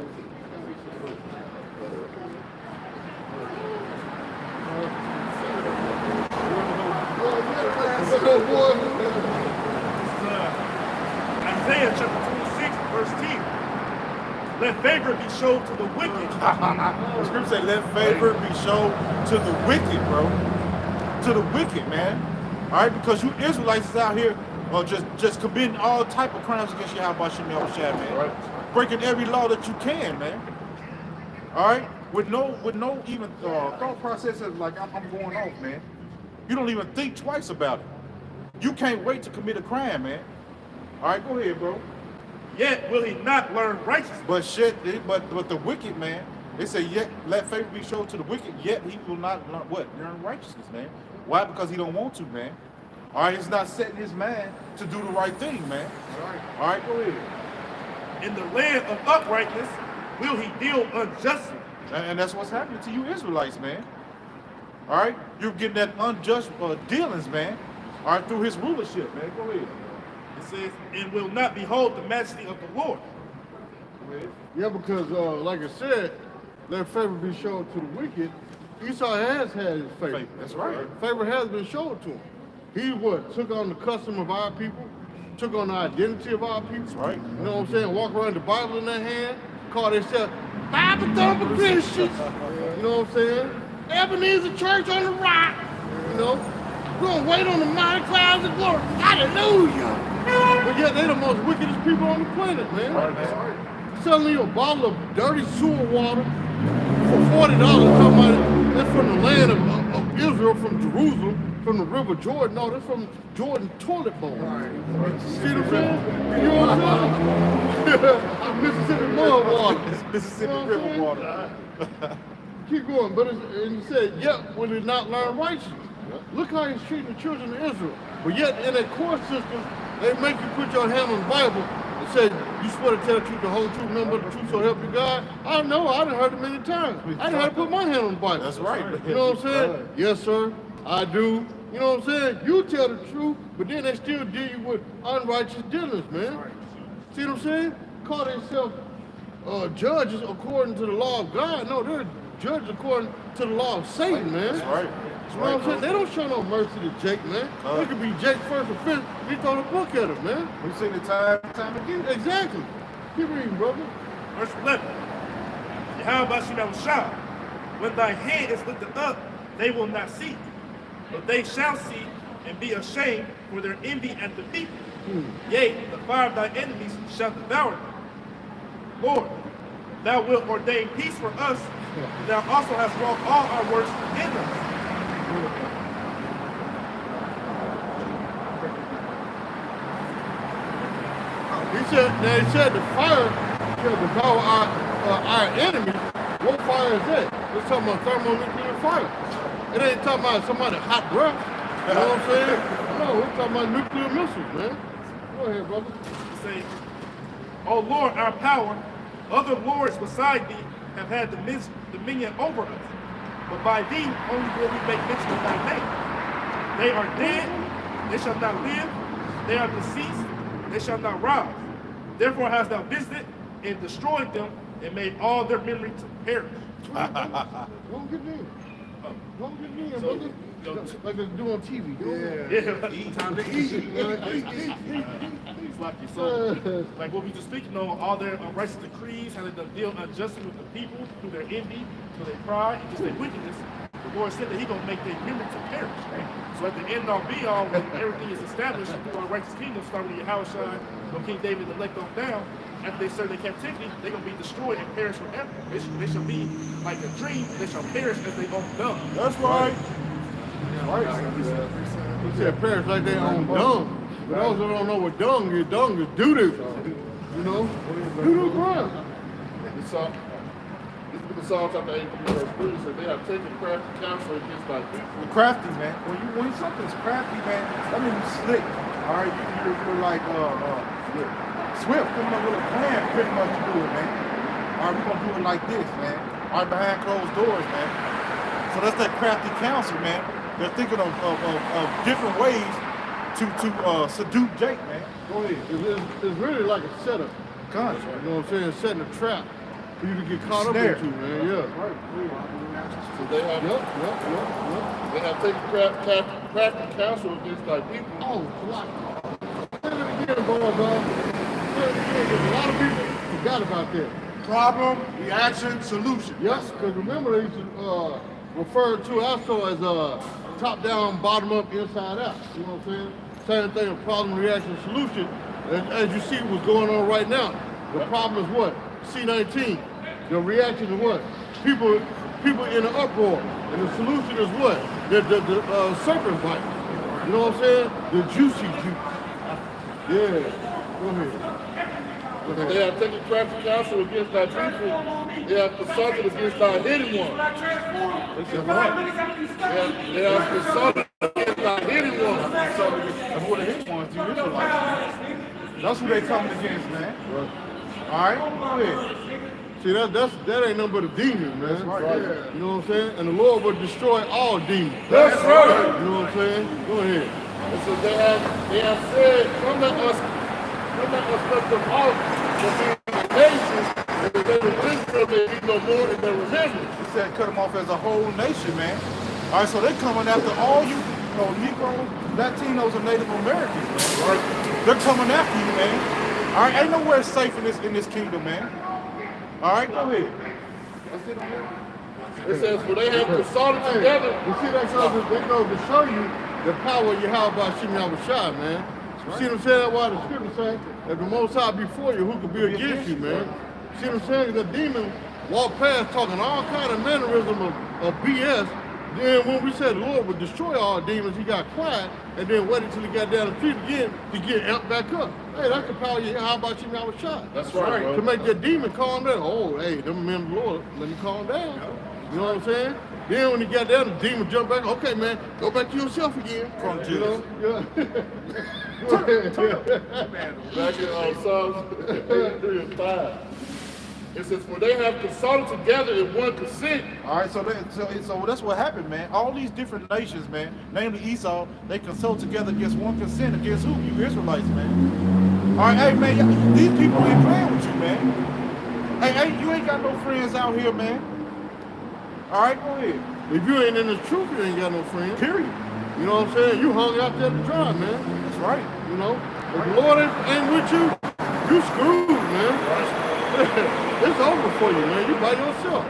Isaiah chapter 26, verse 10. Let favor be shown to the wicked.
The scripture say, let favor be shown to the wicked, bro. To the wicked, man. All right, because you Israelites is out here just committing all type of crimes against Yahweh Shai, man. Right. Breaking every law that you can, man. All right, with no even thought process of like I'm going off, man. You don't even think twice about it. You can't wait to commit a crime, man. All right, go ahead, bro.
Yet will he not learn righteousness.
But but the wicked, man, they say, yet let favor be shown to the wicked, yet he will not learn what? Learn righteousness, man. Why? Because he don't want to, man. All right, he's not setting his mind to do the right thing, man. All right, go ahead.
In the land of uprightness will he deal unjustly.
And that's what's happening to you Israelites, man. All right, you're getting that unjust dealings, man. All right, through his rulership, man. Go ahead.
It says, and will not behold the majesty of the Lord.
Yeah, because like I said, let favor be shown to the wicked. Esau has had his favor.
That's right.
Favor has been shown to him. He took on the custom of our people, took on the identity of our people.
That's right.
You know what I'm saying? Walk around with the Bible in their hand, call themselves Bible thumping Christians. You know what I'm saying? Ebenezer Church on the rock. You know? We're gonna wait on the mighty clouds of glory. Hallelujah. But yet they the most wickedest people on the planet, man. Selling you a bottle of dirty sewer water for $40, talking about it's from the land of Israel, from Jerusalem, from the River Jordan. No, that's from Jordan toilet bowl. See what I'm saying? You know what I'm saying? Mississippi mud water.
Mississippi River water.
Keep going, but and he said, yet will he not learn righteousness? Look how he's treating the children of Israel. But yet in their court system, they make you put your hand on the Bible and say, you swear to tell the truth, the whole truth, nothing but the truth, so help you God. I know, I done heard it many times. I done had to put my hand on the Bible.
That's right.
You know what I'm saying? Yes, sir, I do. You know what I'm saying? You tell the truth, but then they still deal you with unrighteous dealings, man. See what I'm saying? Call themselves judges according to the law of God. No, they're judges according to the law of Satan, man.
That's right.
You know what I'm saying? They don't show no mercy to Jake, man. It could be Jake's first offense. He throw the book at him, man.
We've seen it time again.
Exactly. Keep reading, brother.
Verse 11. Yahweh Shai, when thy hand is lifted up, they will not see. But they shall see and be ashamed for their envy at the people. Yea, the fire of thy enemies shall devour them. Lord, thou wilt ordain peace for us, and thou also hast wrought all our works in us.
He said the fire shall devour our enemies. What fire is that? We're talking about thermonuclear fire. It ain't talking about somebody hot breath. You know what I'm saying? No, we're talking about nuclear missiles, man. Go ahead, brother.
Say, O Lord, our power, other lords beside thee have had dominion over us. But by thee only will we make mention of thy name. They are dead, they shall not live. they are deceased, they shall not rise. Therefore hast thou visited and destroyed them, and made all their memory to perish.
Don't get in. Don't get in,
So,
brother.
yo,
Like they do on TV.
Yeah.
time to eat.
It's like you so, like what we just speaking on, all their unrighteous decrees, how they done deal unjustly with the people through their envy, through their pride, and just their wickedness. The Lord said that He gonna make their memory to perish. Right? So at the end all be all, when everything is established through our righteous kingdom, starting with Yahushua, from King David the elect on down, after they serve their captivity, they're gonna be destroyed and perish forever. They shall be like a dream, they shall perish as they own dung.
That's right. He said perish like they own dung. For those who don't know what dung is doo-doo. You know? Doo-doo ground.
This is the Psalm chapter 83, verse 3. It says, they have taken crafty counsel against thy people.
Crafty, man. When something's crafty, man, that means you slick. All right, you're like Swift coming up with a plan, pretty much to do it, man. All right, we're gonna do it like this, man. All right, behind closed doors, man. So that's that crafty counsel, man. They're thinking of different ways to subdue Jake, man.
Go ahead. It's really like a setup.
Guns,
You know what I'm saying? Setting a trap for you to get caught up into, man. Yeah.
So they have taken crafty counsel against thy people.
Oh, say it again, boys, Say it again, 'cause a lot of people forgot about that.
Problem, reaction, solution.
Yes, because remember they used to refer to also as top down, bottom up, inside out. You know what I'm saying? Same thing, problem, reaction, solution. As you see what's going on right now. The problem is what? C-19. The reaction is what? People in an uproar. And the solution is what? The serpent bite. You know what I'm saying? The juicy juice. Yeah. Go ahead.
They have taken crafty counsel against thy people. They have consulted against thy hidden one. They have consulted against thy hidden one.
That's what the hit ones do, Israelites. That's who they coming against, man. All right, go ahead.
See, that ain't nothing but a demon, man.
That's right.
You know what I'm saying? And the Lord will destroy all demons.
That's right.
You know what I'm saying? Go ahead.
And so they have said, come let us let them out from being nations, and the name of Israel may be no more in their remembrance.
He said cut them off as a whole nation, man. All right, so they're coming after all you Negroes, Latinos, and Native Americans, man. Right? They're coming after you, man. All right, ain't nowhere safe in this kingdom, man. All right, go ahead.
It says, for they have consulted together.
You see, that goes to show you the power you have by Shem Yahushua, man. You see what I'm saying? That's why the scripture says, if the Most High be for you, who could be against you, man? See what I'm saying? The demon walked past talking all kind of mannerism of BS. Then when we said the Lord would destroy all demons, he got quiet and then waited till he got down the street again to get amped back up. Hey, that's the power you have. How about Shem Yahushua?
That's right, bro.
To make that demon calm down. Oh, hey, them men of the Lord, let me calm down. You know what I'm saying? Then when he got down, the demon jumped back. Okay, man, go back to yourself again. You know? Yeah.
Back in Psalms 83 and 5. It says, for they have consulted together in one consent.
All right, so that's what happened, man. All these different nations, man, namely Esau, they consult together against one consent. Against who? You Israelites, man. All right, hey, man, these people ain't playing with you, man. Hey, you ain't got no friends out here, man. All right, go ahead.
If you ain't in the truth, you ain't got no friends.
Period.
You know what I'm saying? You hung out there to dry, man.
That's right.
You know? If the Lord ain't with you, you screwed, man. It's over for you, man. You by yourself.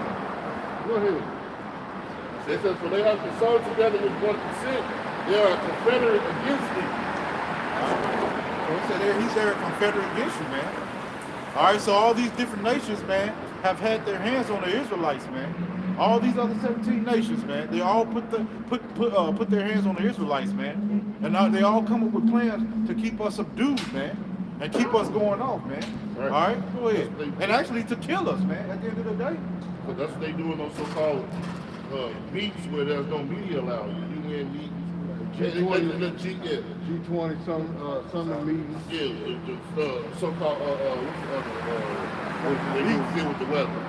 Go ahead.
It says, for they have consulted together in one consent. They are confederate against thee.
So he said he's there confederate against you, man. All right, so all these different nations, man, have had their hands on the Israelites, man. All these other 17 nations, man, they all put their hands on the Israelites, man. And now they all come up with plans to keep us subdued, man, and keep us going off, man.
Right.
All right, go ahead. And actually to kill us, man, at the end of the day.
So that's what they do in those so-called meets where there's no media allowed. You win meetings.
G20 summit meetings.
Yeah, the so-called they deal with the weather.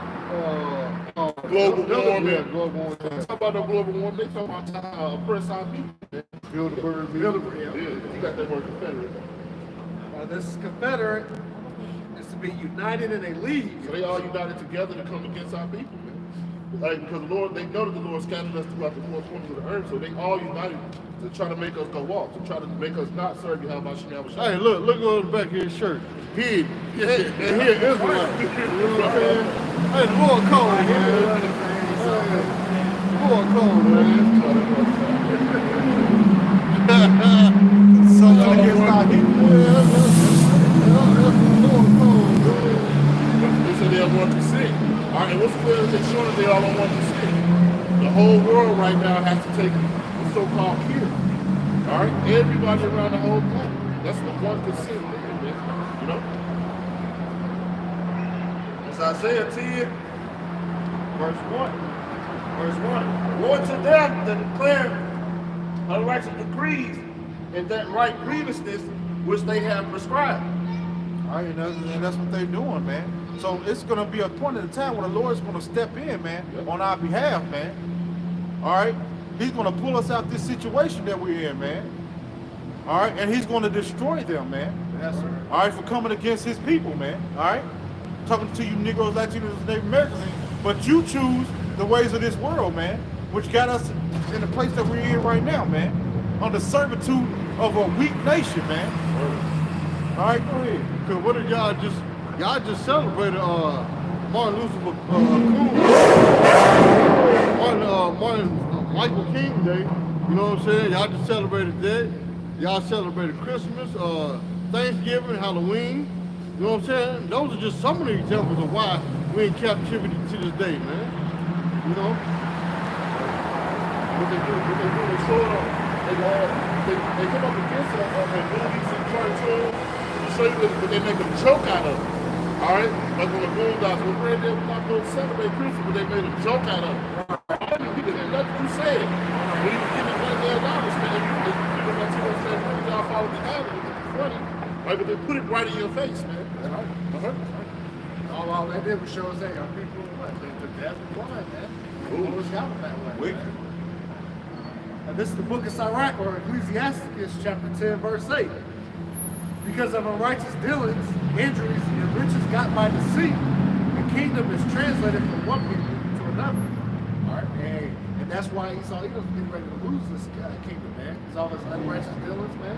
Global warming.
Yeah, global warming.
Talk about the global warming. They talk about press on people.
Bilderberg meeting.
Yeah, you got that word confederate.
This confederate is to be united in a league.
So they all united together to come against our people, man. Like, because the Lord, they know that the Lord scattered us throughout the four corners of the earth, so they all united to try to make us go walk, to try to make us not serve Yahweh Shem.
Hey, look on the back of his shirt. He and here Israelite. You know what I'm saying? Hey, the Lord called, man. The Lord called, man.
Something against our people.
They said they all want to sing. All right, and what's clear is they showing that they all don't want to sing. The whole world right now has to take the so-called cure. All right, everybody around the whole planet. That's what one can sing, you know?
It's Isaiah 10, verse 1. Verse 1. Woe to them that declare unrighteous decrees and that right grievousness which they have prescribed.
All right, and that's what they're doing, man. So it's going to be a point in time where the Lord's going to step in, man, on our behalf, man. All right? He's going to pull us out this situation that we're in, man. All right? And he's going to destroy them, man.
Yes, sir.
All right, for coming against his people, man. All right? Talking to you Negroes, Latinos, and Native Americans. But you choose the ways of this world, man, which got us in the place that we're in right now, man. Under servitude of a weak nation, man. All right, go ahead.
Because what did y'all just celebrated Martin Luther Martin Michael King Day. You know what I'm saying? Y'all just celebrated that. Y'all celebrated Christmas, Thanksgiving, Halloween. You know what I'm saying? Those are just some of the examples of why we're in captivity to this day, man. You know?
What they do, they show it on. They come up against it on their movies and cartoons to show you that they make a joke out of it. All right? Like when the Boondocks were right there, we're not going to celebrate Christmas, but they made a joke out of it. He didn't let you say it. When he was getting $1 million, man, people like you said, y'all follow behind it, it's funny. Right? But they put it right in your face, man.
All they did was show us that our people were what? The deaf and blind, man. Always got them that way. And this is the book of Sirach, or Ecclesiasticus, chapter 10, verse 8. Because of unrighteous dealings, injuries, and riches got by deceit, the kingdom is translated from one people to another. All right, and that's why Esau Edom's getting ready to lose this kingdom, man. It's all his unrighteous dealings, man.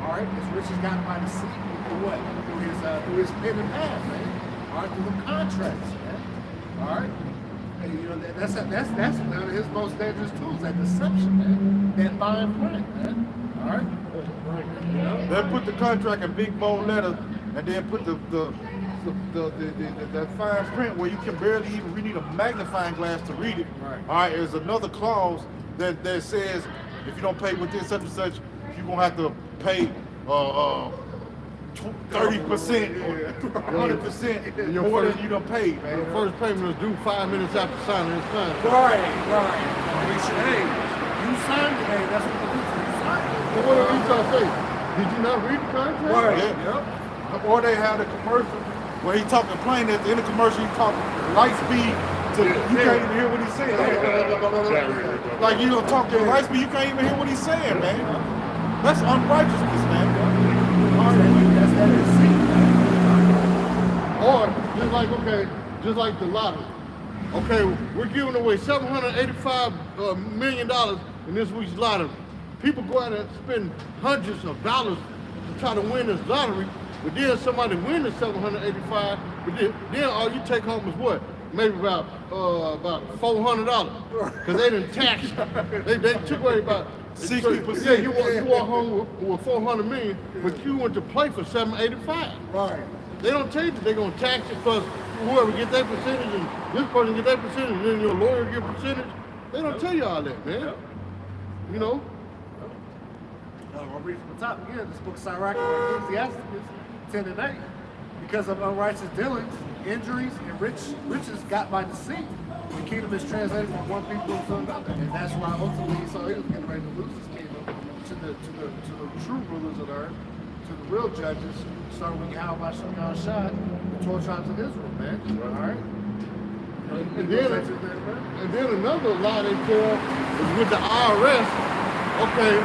All right, his riches got by deceit through what? Through his pen and pad, man. All right, through the contracts, man. All right. And, you know, that's one of his most dangerous tools, that deception, man. That fine print, man. All right.
They put the contract in big bold letters, and then put the fine print where you can barely even. We need a magnifying glass to read it.
Right.
All right. There's another clause that says if you don't pay within such and such, you're gonna have to pay 30%, 100% more than you done paid, man.
The first payment is due 5 minutes after signing his contract.
Right. Hey, you signed it. Hey, that's what the you signed it.
But what did Esau say? Did you not read the contract?
Right. Yeah. Or they have the commercial where he talking plain at the end of the commercial. He talking light speed to you can't even hear what he's saying. Like you don't talk to light speed, you can't even hear what he's saying, man. That's unrighteousness, man.
That's that deceit.
Or just like the lottery. Okay, we're giving away $785 million in this week's lottery. People go out and spend hundreds of dollars to try to win this lottery, but then somebody win the 785, but then all you take home is what? Maybe about $400, because they didn't tax you. They took away about
60%.
Yeah, you walk home with 400 million, but you went to play for 785.
Right.
They don't tell you that they're gonna tax it because whoever get their percentage and this person get their percentage and then your lawyer get percentage. They don't tell you all that, man. You know?
I'll read from the top again. This book, Sirach, or Ecclesiasticus 10 and 8. Because of unrighteous dealings, injuries, and riches got by deceit, the kingdom is translated from one people to another. And that's why ultimately Esau is getting ready to lose his kingdom to the true rulers of the earth, to the real judges, starting with Yahweh Shem Shad, the 12 tribes of Israel, man. All right?
And then another lie they tell is with the IRS. Okay,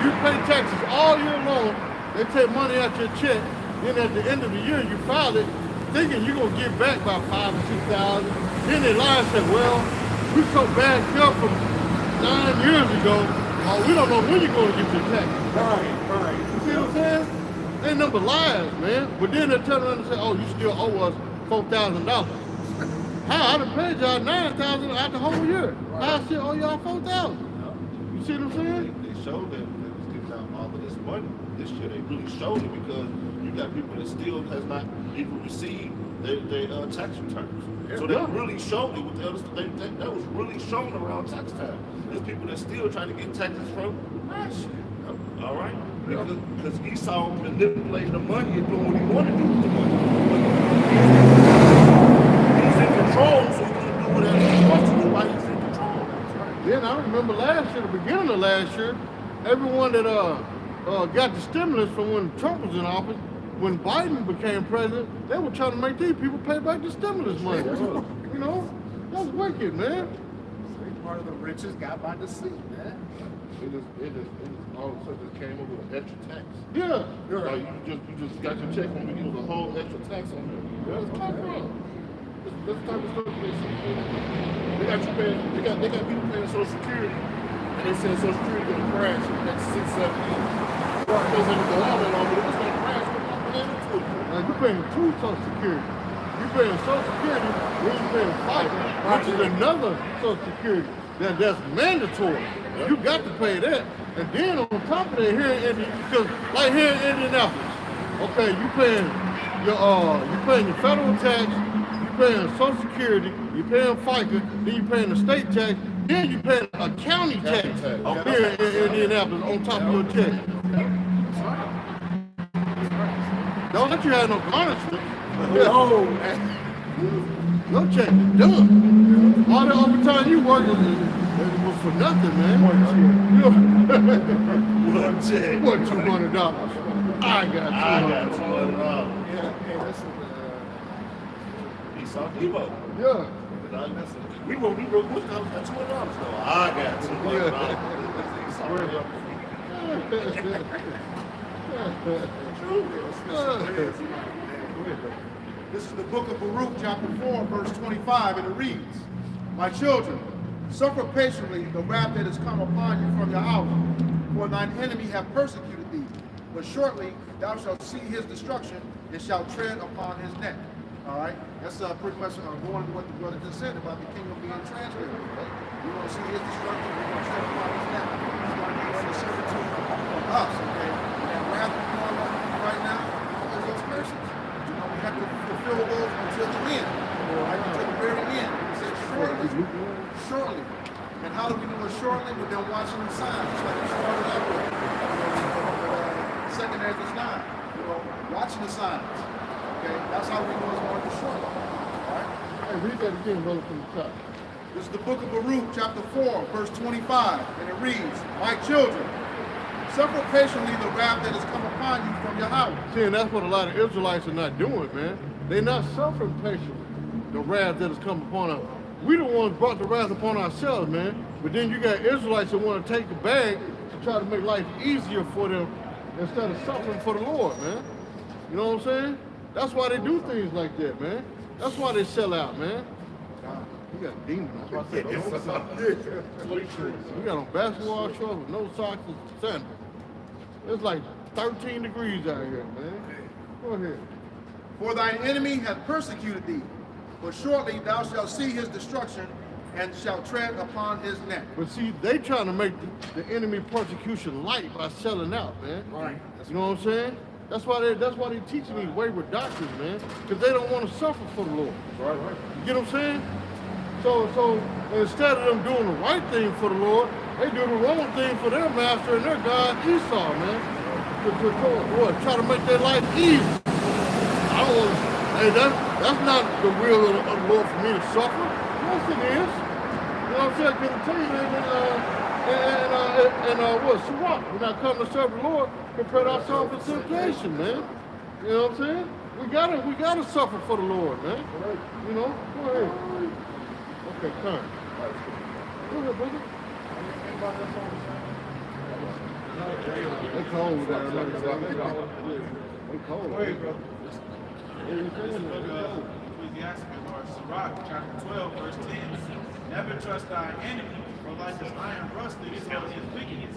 you pay taxes all year long. They take money out your check, Then at the end of the year, you file it, thinking you're gonna get back about 5 or 6,000. Then they lie and say, well, we so backed up from 9 years ago, we don't know when you're gonna get your tax.
Right.
You see what I'm saying? They number lies, man. But then they turn around and say, oh, you still owe us $4,000. How? I done paid y'all $9,000 out the whole year. How I still owe y'all $4,000? You see what I'm saying?
They showed that they was giving out all of this money. This year they really showed it because you got people that still has not even received their tax returns. So they really showed it with the others. That was really shown around tax time. There's people that still trying to get taxes from last year. All right? Because Esau manipulating the money and doing what he wanted to do with the money. He's in control, so he's going to do whatever he wants to do while he's in control.
Then I remember last year, the beginning of last year, everyone that got the stimulus from when Trump was in office, when Biden became president, they were trying to make these people pay back the stimulus money. You know, that's wicked, man.
Part of the riches got by deceit, man.
It is all of a sudden just came up with an extra tax.
Yeah.
Like you just got your check and it was a whole extra tax on there. Where does it come from? This type of stuff they see. They got you paying. They got people paying Social Security, and they said Social Security gonna crash in the next 6-7 years. It doesn't go on that long, but it was gonna crash.
Now you're paying two Social Security. You're paying Social Security, then you're paying FICA, which is another Social Security that's mandatory. You got to pay that. And then on top of that, here in because like here in Indianapolis, okay, you paying your federal tax, you paying Social Security, you paying FICA, then you paying the state tax, then you paying a county tax here in Indianapolis on top of your check. Don't let you have no garnishment. Your check is done. All the overtime you work was for nothing, man.
One check.
What, $200? I got $200.
Yeah, hey, listen, Esau Debo.
Yeah.
We wrote what's that $200 though? I got $200.
This is the book of Baruch, chapter 4, verse 25, and it reads, My children, suffer patiently the wrath that has come upon you from your house, for thine enemy have persecuted thee. But shortly thou shalt see his destruction, and shalt tread upon his neck. All right? That's pretty much going to what the brother just said about the kingdom being transferred. Right? We're going to see his destruction, we're going to tread upon his neck. It's going to be under servitude of us, okay? And that wrath we're going on right now is those persons. You know, we have to fulfill those until the end, right? Until the very end. It says shortly. And how do we know it's shortly? We've been watching the signs, just like we started out with. Second Ezra 9, watching the signs. Okay, that's how we know it's going to be shortly. All right?
Hey, read that again, brother, from the top.
This is the book of Baruch, chapter 4, verse 25, and it reads, My children, suffer patiently the wrath that has come upon you from your house.
See, and that's what a lot of Israelites are not doing, man. They're not suffering patiently the wrath that has come upon us. We the ones brought the wrath upon ourselves, man. But then you got Israelites that want to take a bag to try to make life easier for them instead of suffering for the Lord, man. You know what I'm saying? That's why they do things like that, man. That's why they sell out, man. We got demons. That's why I said we got on basketball shorts with no socks and sandals. It's like 13 degrees out here, man. Go ahead.
For thine enemy hath persecuted thee, but shortly thou shalt see his destruction, and shalt tread upon his neck.
But see, they trying to make the enemy persecution light by selling out, man.
Right.
You know what I'm saying? That's why they teaching these wayward doctrines, man, because they don't want to suffer for the Lord.
Right.
You get what I'm saying? So instead of them doing the right thing for the Lord, they do the wrong thing for their master and their God, Esau, man. To try to make their life easy. I don't want to, hey, that's not the will of the Lord for me to suffer. Yes, it is. You know what I'm saying? I can tell you that what, Sirach, we're not coming to serve the Lord, prepare ourselves for temptation, man. You know what I'm saying? We gotta suffer for the Lord, man. You know? Go ahead. Okay, turn. Go ahead, brother. It's cold down there. They cold.
Go ahead, brother.
They
This
saying
is
that.
book of Ecclesiastes or Sirach, chapter 12, verse 10. Never trust thy enemy, for like as iron rusted, so is wickedness.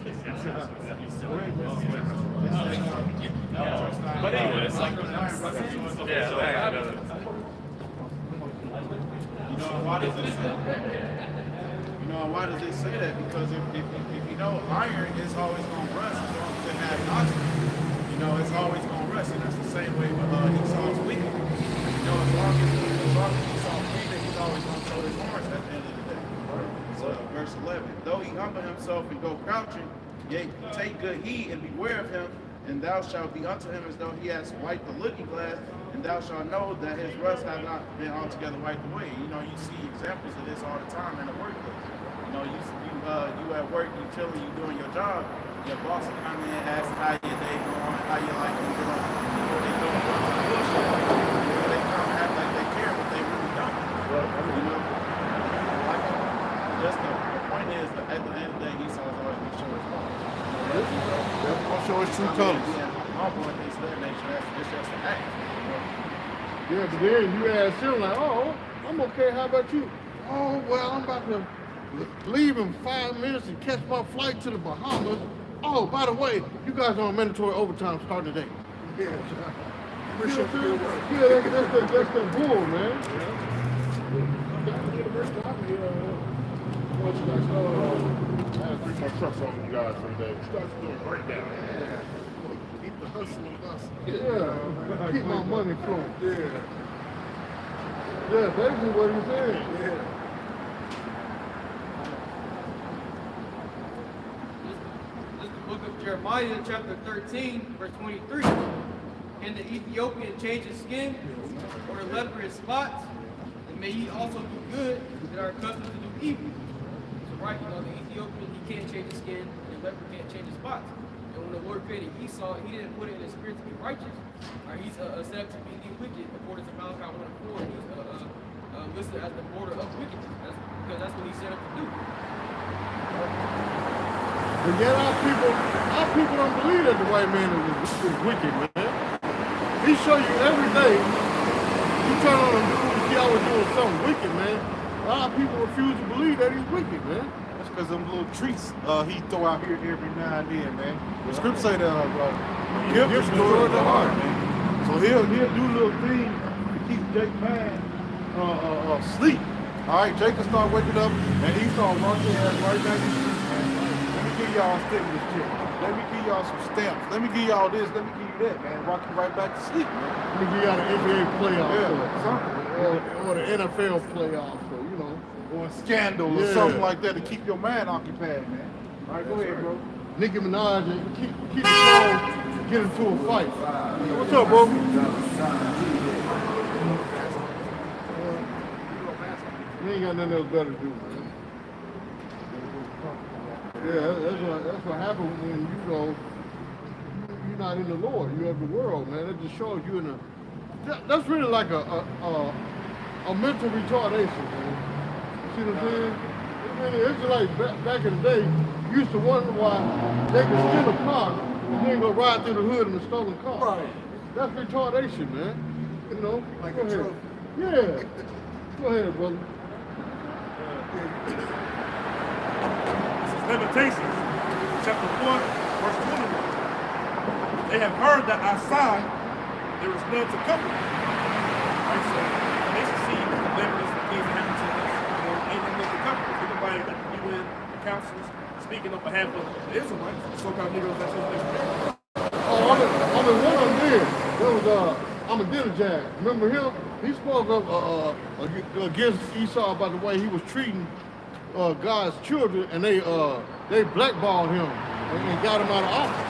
But anyway, it's like,
You know, why does it say that? Because if you know iron is always gonna rust, it's going to have oxygen. You know, it's always gonna rust, and that's the same way with Esau's wicked. You know, as long as Esau's wicked, he's always gonna show his horns at the end of the day. So, verse 11. Though he humble himself and go crouching, yet take good heed and beware of him, and thou shalt be unto him as though he has wiped the looking glass, and thou shalt know that his rust have not been altogether wiped away. You know, you see examples of this all the time in the workplace. You know, you at work, you chilling, you doing your job, your boss will come in and ask how your day going, how you like you doing. They doing a bunch of bullshit. You know, they come and act like they care, but they really don't. You know, just the point is that at the end of the day, Esau's always gonna show his fault.
That's gonna show his true colors.
Humble and things of that nature, it's just an act.
Yeah, but then you ask him like, oh, I'm okay, how about you? Oh, well, I'm about to leave in 5 minutes and catch my flight to the Bahamas. Oh, by the way, you guys are on mandatory overtime starting today. Yeah, that's the bull, man.
I had to bring my trucks off you guys someday. Starts doing breakdown.
Keep the hustle and bustle.
Yeah, keep my money flowing. Yeah, basically what he's saying.
This is the book of Jeremiah, chapter 13, verse 23. Can the Ethiopian change his skin, or the leper his spots? And may he also do good that are accustomed to do evil. So right, you know, the Ethiopian, he can't change his skin, and the leper can't change his spots. And when the Lord created Esau, he didn't put it in his spirit to be righteous. He's set up to be the wicked, according to Malachi 1:4. He's listed as the border of wickedness, because that's what he's set up to do.
But yet our people don't believe that the white man is wicked, man. He show you every day. You turn on the news, he always doing something wicked, man. A lot of people refuse to believe that he's wicked, man.
That's because them little treats he throw out here every now and then, man. The script say that gift destroys the heart, man. So he'll do little things to keep Jake man sleep. All right, Jake will start waking up and he start walking ass right back to sleep, man. Let me give y'all a stimulus check. Let me give y'all some stamps. Let me give y'all this. Let me give you that, man. Rock you right back to sleep, man.
Let me give y'all the NBA playoff
Yeah,
or the NFL playoff, so you know.
or a scandal or something like that to keep your mind occupied, man. All right, go ahead, bro.
Nicki Minaj and keep the song, get into a fight. What's up, bro? You ain't got nothing else better to do, man. Yeah, that's what happens when you're not in the Lord. You're of the world, man. That just shows you in a. That's really like a mental retardation, man. See what I'm saying? It's like back in the day, you used to wonder why they could steal a car and then go ride through the hood in a stolen car.
Right.
That's retardation, man. You know?
Like
go
a
ahead.
trophy.
Yeah. Go ahead, brother.
This is Lamentations, chapter 1, verse 21. They have heard that outside there is none to comfort. Right, so they should see lepers and things that happen to us. Ain't no one to comfort us. Anybody that you in the councils speaking on behalf of the Israelites, the so-called Negroes that's supposed to
Oh, I mean, one of them did. There was Ahmadinejad. Remember him? He spoke up against Esau about the way he was treating God's children, and they blackballed him and got him out of office.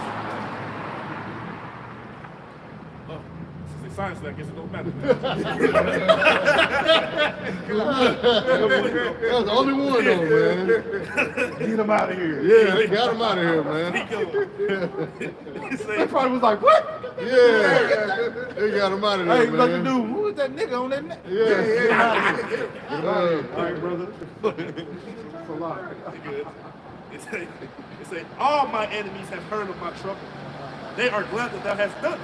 Since it's science, I guess it don't matter.
That was the only one, though, man.
Get him out of here.
Yeah, they got him out of here, man.
They probably was like, what?
Yeah, they got him out of
Hey,
there,
like the
man.
dude, who is that nigga on that neck?
Yeah.
Get him out of here. All right, brother. That's a lot.
Good. It say, all my enemies have heard of my trouble. They are glad that thou hast done it.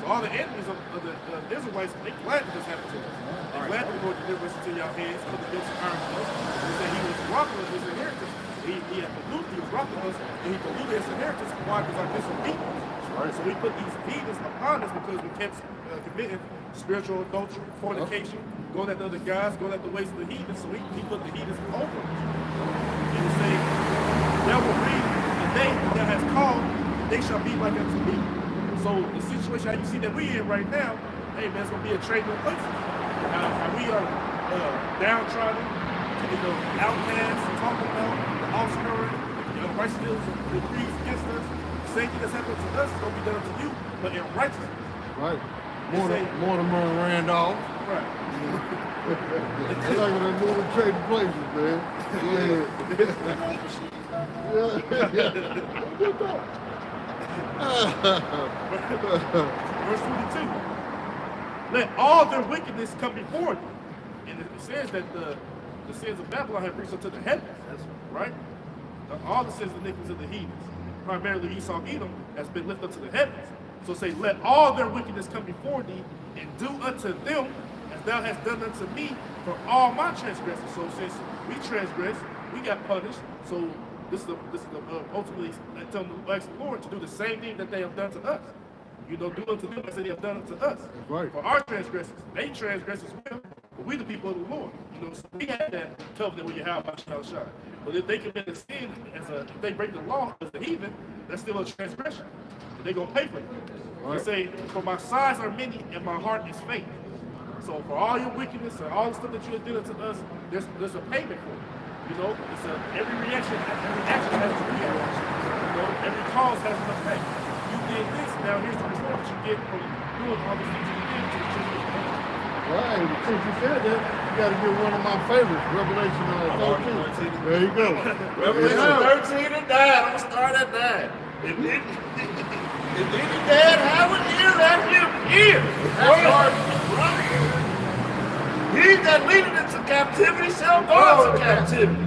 So all the enemies of the Israelites, they glad that this happened to us. They're glad that the Lord delivered us into your hands, put the gifts of iron to us. He said he was robbing us his inheritance. He had polluted, he was robbing us, and he polluted his inheritance. Why? Because our disobedience. Right? So we put these heathens upon us because we kept committing spiritual adultery, fornication, going after other guys, going after the ways of the heathens. So he put the heathens over us. And he said, "There will be the day that has called, they shall be like unto me." So the situation how you see that we in right now, hey man, it's gonna be a trading of places. How we are downtrodden, outcasts, talking about the offspring, Christ still decrees against us. The same thing that's happened to us is gonna be done to you, but in righteousness.
Right. Mortimer and Randolph.
Right.
It's like when they move and trading places, man.
Verse 22. Let all their wickedness come before you. And it says that the sins of Babylon have reached unto the heavens. That's right. All the sins and iniquities of the heathens, primarily Esau, Edom, has been lifted up to the heavens. So say, let all their wickedness come before thee, and do unto them as thou hast done unto me for all my transgressions. So since we transgressed, we got punished. So this is ultimately telling the Lord to do the same thing that they have done to us. Do unto them as they have done unto us.
That's right.
For our transgressions, they transgress as well, but we the people of the Lord. So we have that covenant with Yahweh shall shine. But if they commit a sin, if they break the law as a heathen, that's still a transgression. They're going to pay for it. Right. They say, for my signs are many and my heart is faith. So for all your wickedness and all the stuff that you have done to us, there's a payment for it. Every reaction has a reaction. Every cause has an effect. You did this, now here's the result that you get from doing all the things you did to the children of God.
Right, since you said that, you got to get one of my favorites, Revelation 13. There you go.
Revelation 13 and 9. I'm going to start at 9. If any dad have an ear, let him hear. Right. He that leadeth into captivity shall go into captivity.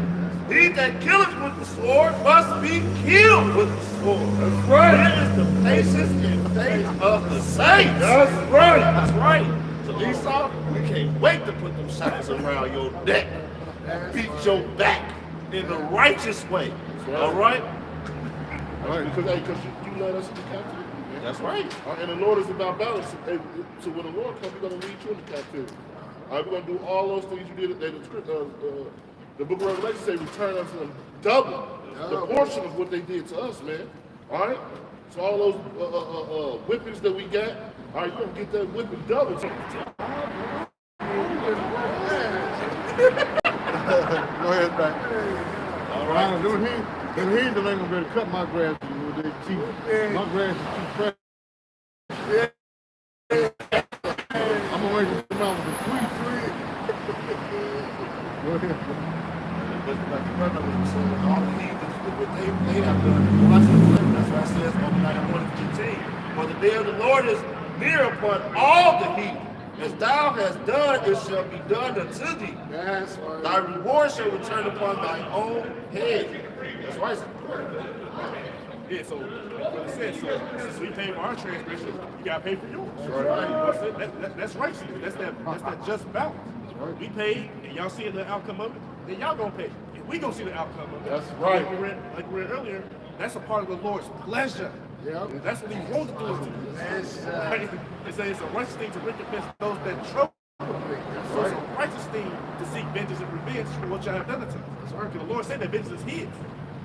He that killeth with the sword must be killed with the sword. That's right. That is the patience and faith of the saints. That's right. That's right. So Esau, we can't wait to put them shots around your neck and beat your back in the righteous way.
Right.
All right?
Right. Because you led us into captivity. Man.
That's right.
And the Lord is about balance. So when the Lord comes, we're going to lead you into captivity. All right, we're going to do all those things you did. The book of Revelation say return unto them double the portion of what they did to us, man. All right? So all those whippings that we got, all right, you're going to get that whipping double.
Go ahead, back. All right. Them heathens ain't gonna be able to cut my grass with their teeth. My grass is too fresh. I'm gonna make them come out with a sweet twig. Go ahead.
But like the brother was saying, all the heathens, what they have done, watch the that's why I said something like I wanted to continue. For the day of the Lord is near upon all the heathen. As thou hast done, it shall be done unto thee.
That's right.
Thy reward shall return upon thy own head. That's right.
Yeah, so what it says, so since we pay for our transgressions, you gotta pay for yours.
Right.
That's righteous. That's that just balance.
Right.
We paid, and y'all see the outcome of it, then y'all gonna pay. And we gonna see the outcome of it.
That's right.
Like we read earlier, that's a part of the Lord's pleasure.
Yeah.
That's what He wants to do it to. Right? It says it's a righteous thing to recompense those that trouble. So it's a righteous thing to seek vengeance and revenge for what y'all have done to us. Because the Lord said that vengeance is His.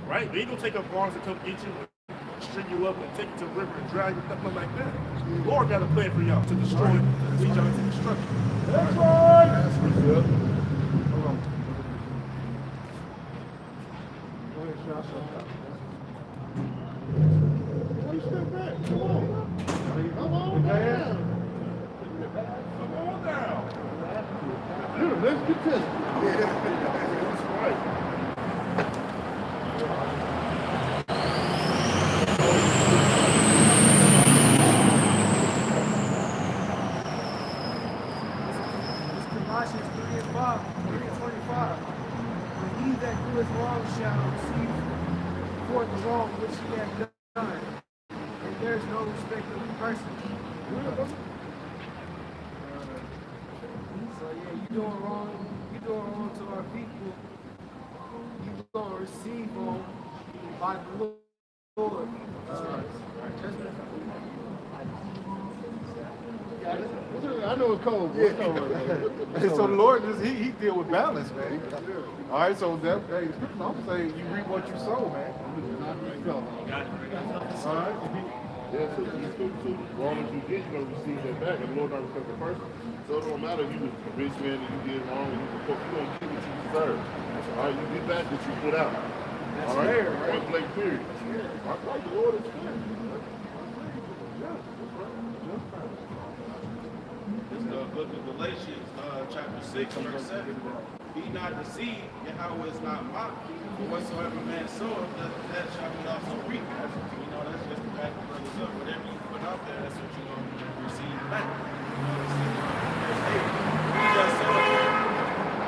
Right? He ain't gonna take up arms and come get you and string you up and take you to the river and drag you, nothing like that. The Lord got a plan for y'all to destroy, to lead y'all into destruction.
That's right. That's pretty good.
Hold on. Go ahead, Sean. Why you step back? Come on. Come on down.
Come on down.
Dude, let's get tested.
That's right.
Colossians 3 and 25. For he that doeth wrong shall receive for the wrong which he hath done. And there is no respect of persons. So yeah, you doing wrong to our people. You gonna receive them by the Lord.
I know it's cold. But it's cold right now.
So the Lord just he deal with balance, man. All right, so that hey, I'm saying you reap what you sow, man. All right.
Yeah, so as long as you get, you're going to receive that back. And the Lord not respect the person. So it don't matter if you was a rich man and you did wrong and you going to get what you deserve. All right, you get back what you put out.
That's
all right?
fair, right?
Point blank period. That's right, the Lord is fair.
It's the book of Galatians, chapter 6, verse 7. Be not deceived, Yahweh is not mocked. For whatsoever man soweth, that shall he also reap. You know, that's just the back of brothers up. Whatever you put out there, that's what you're going to receive back.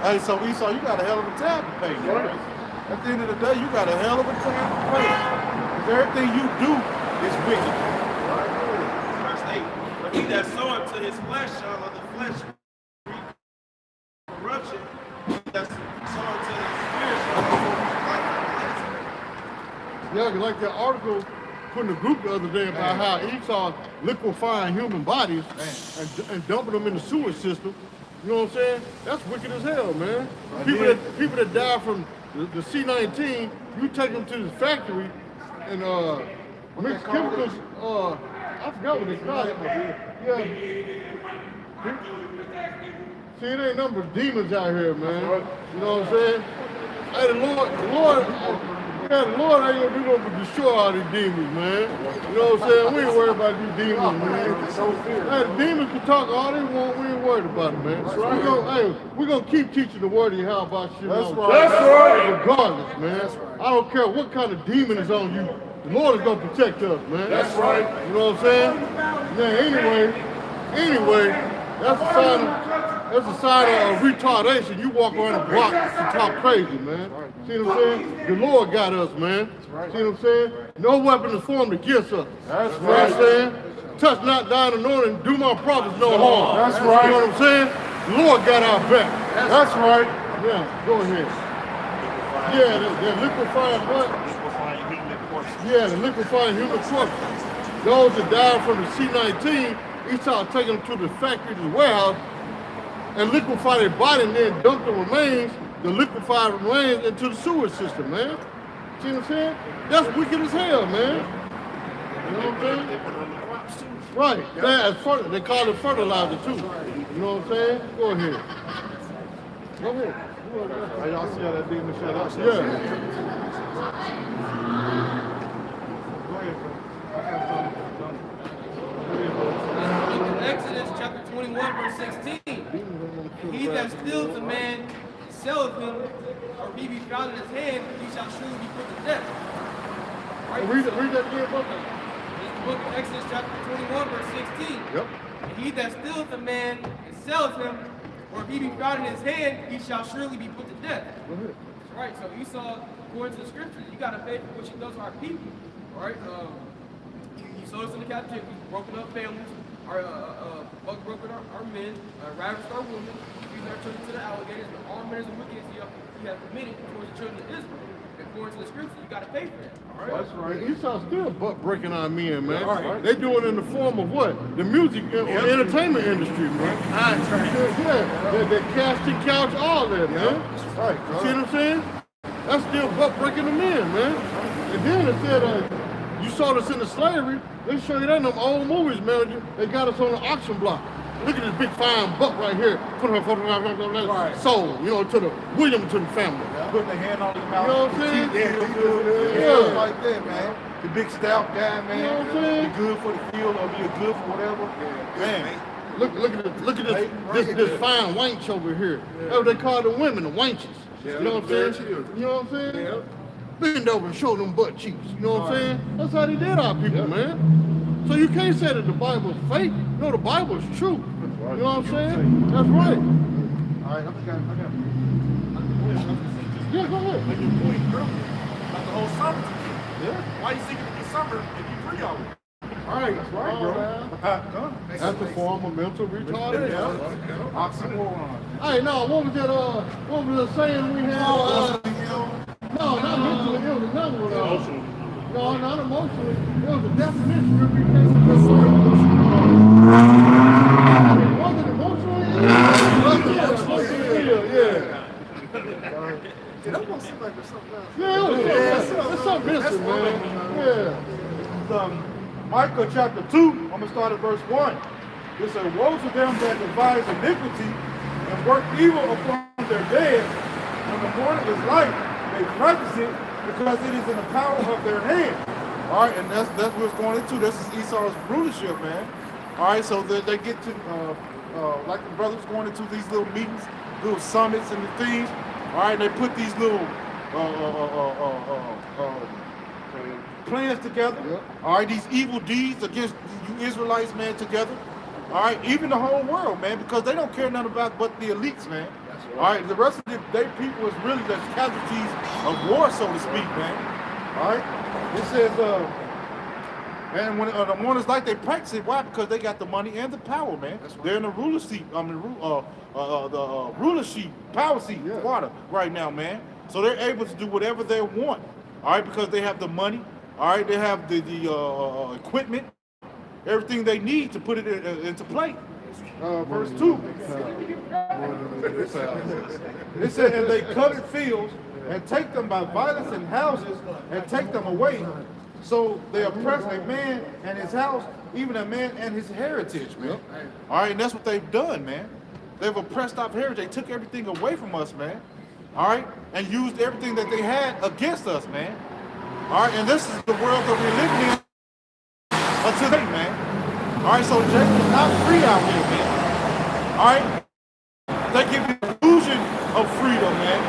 Hey, so Esau, you got a hell of a tab to pay, right? At the end of the day, you got a hell of a tab to pay. Because everything you do is wicked.
Verse 8. But he that soweth to his flesh shall of the flesh reap corruption. He that soweth to his spirit shall reap life everlasting.
Yeah, like that article put in the group the other day about how Esau liquefying human bodies and dumping them in the sewage system. You know what I'm saying? That's wicked as hell, man. People that die from the C-19, you take them to the factory and mix chemicals. I forgot what they call it. Yeah. See, it ain't number of demons out here, man. You know what I'm saying? Hey, the Lord ain't gonna do nothing but destroy all these demons, man. You know what I'm saying? We ain't worried about these demons, man. Hey, the demons can talk all they want. We ain't worried about them, man. We're gonna keep teaching the word of how about shit. That's right. Regardless, man. I don't care what kind of demon is on you. The Lord is gonna protect us, man. That's right. You know what I'm saying? Yeah. Anyway, that's a sign of retardation. You walk around a block and talk crazy, man. See what I'm saying? The Lord got us, man. See what I'm saying? No weapon is formed against us. That's right. You know what I'm saying? Touch not thine anointing and do my prophets no harm. That's right. You know what I'm saying? The Lord got our back. That's right. Yeah, go ahead. Yeah, they're liquefying what? Yeah, the liquefying human corpses. Those that died from the C-19, Esau taking them to the factory, to the warehouse, and liquefy their body and then dump the remains, the liquefied remains, into the sewage system, man. See what I'm saying? That's wicked as hell, man. You know what I'm saying?
They put it on the crops too.
Right. They call it fertilizer too. You know what I'm saying? Go ahead. Go ahead.
Hey, y'all see how that demon shut up?
Yeah.
Go ahead, bro.
Exodus chapter 21, verse 16. He that steals a man and selleth him, or he be found in his hand, he shall surely be put to death. Right?
Read that again, bro.
This is the book of Exodus chapter 21, verse 16.
Yep.
And he that stealeth a man and selleth him, or if he be found in his hand, he shall surely be put to death.
Go ahead.
Right, so Esau, according to the scriptures, you got to pay for what you does to our people. Right? He sold us into captivity, broken up families, broken our men, ravished our women, feeding our children to the alligators, and all manners of wickedness you have committed towards the children of Israel. According to the scripture, you got to pay for that. All right?
That's right. Esau's still butt breaking our men, man. Right. They do it in the form of what? The music or entertainment industry, man. Yeah, the casting couch, all that, man. That's right. See what I'm saying? That's still butt breaking the men, man. And then it said, you sold us into slavery. They show you that in them old movies, man. They got us on the auction block. Look at this big fine buck right here. Put her sold, you know, to the Williamson family.
Putting their hand on his mouth.
You know what I'm saying?
Yeah, like that, man. The big stout guy, man.
You know what I'm saying?
Be good for the field or be good for whatever. Man.
Look at this fine wench over here. That's what they call the women, the wenches. You know what I'm saying? You know what I'm saying? Yeah. Bend over and show them butt cheeks. You know what I'm saying? That's how they did our people, man. So you can't say that the Bible's fake. No, the Bible's true. You know what I'm saying? That's right.
All right, I got
Yeah, go ahead.
Like your point earlier, about the whole summer.
Yeah.
Why you think it would be summer if you free already?
Right, that's right, bro.
That's a form of mental retardation.
Oxymoron.
Hey, no, what was the saying we had? No, not mentally ill, another one.
Emotional.
No, not emotionally. It was a definition that we came up with. Was it emotionally ill? Yeah.
It almost seems like there's something else.
Yeah, it's something missing, man. Yeah.
Micah chapter 2, I'm going to start at verse 1. It says, woe to them that devise iniquity and work evil upon their dead. When the morning is light, they practice it because it is in the power of their hand. All right, and that's what it's going into. This is Esau's rulership, man. All right, so they get to, like the brothers going into these little meetings, little summits and the things. All right, they put these little plans together. Yep. All right, these evil deeds against you Israelites, man, together. All right, even the whole world, man, because they don't care nothing about but the elites, man. That's right. All right, the rest of their people is really the casualties of war, so to speak, man. All right, it says, and when the morning's light, they practice it. Why? Because they got the money and the power, man. That's right. They're in the ruler seat. I mean, the ruler seat, power seat, water right now, man. So they're able to do whatever they want. All right, because they have the money. All right, they have the equipment, everything they need to put it into play. Verse 2. It said, and they covet fields and take them by violence and houses and take them away. So they oppress a man and his house, even a man and his heritage, man. All right, and that's what they've done, man. They've oppressed our heritage. They took everything away from us, man. All right, and used everything that they had against us, man. All right, and this is the world that we're living in until today, man. All right, so Jacob's not free out here, man. All right, they give you the illusion of freedom, man.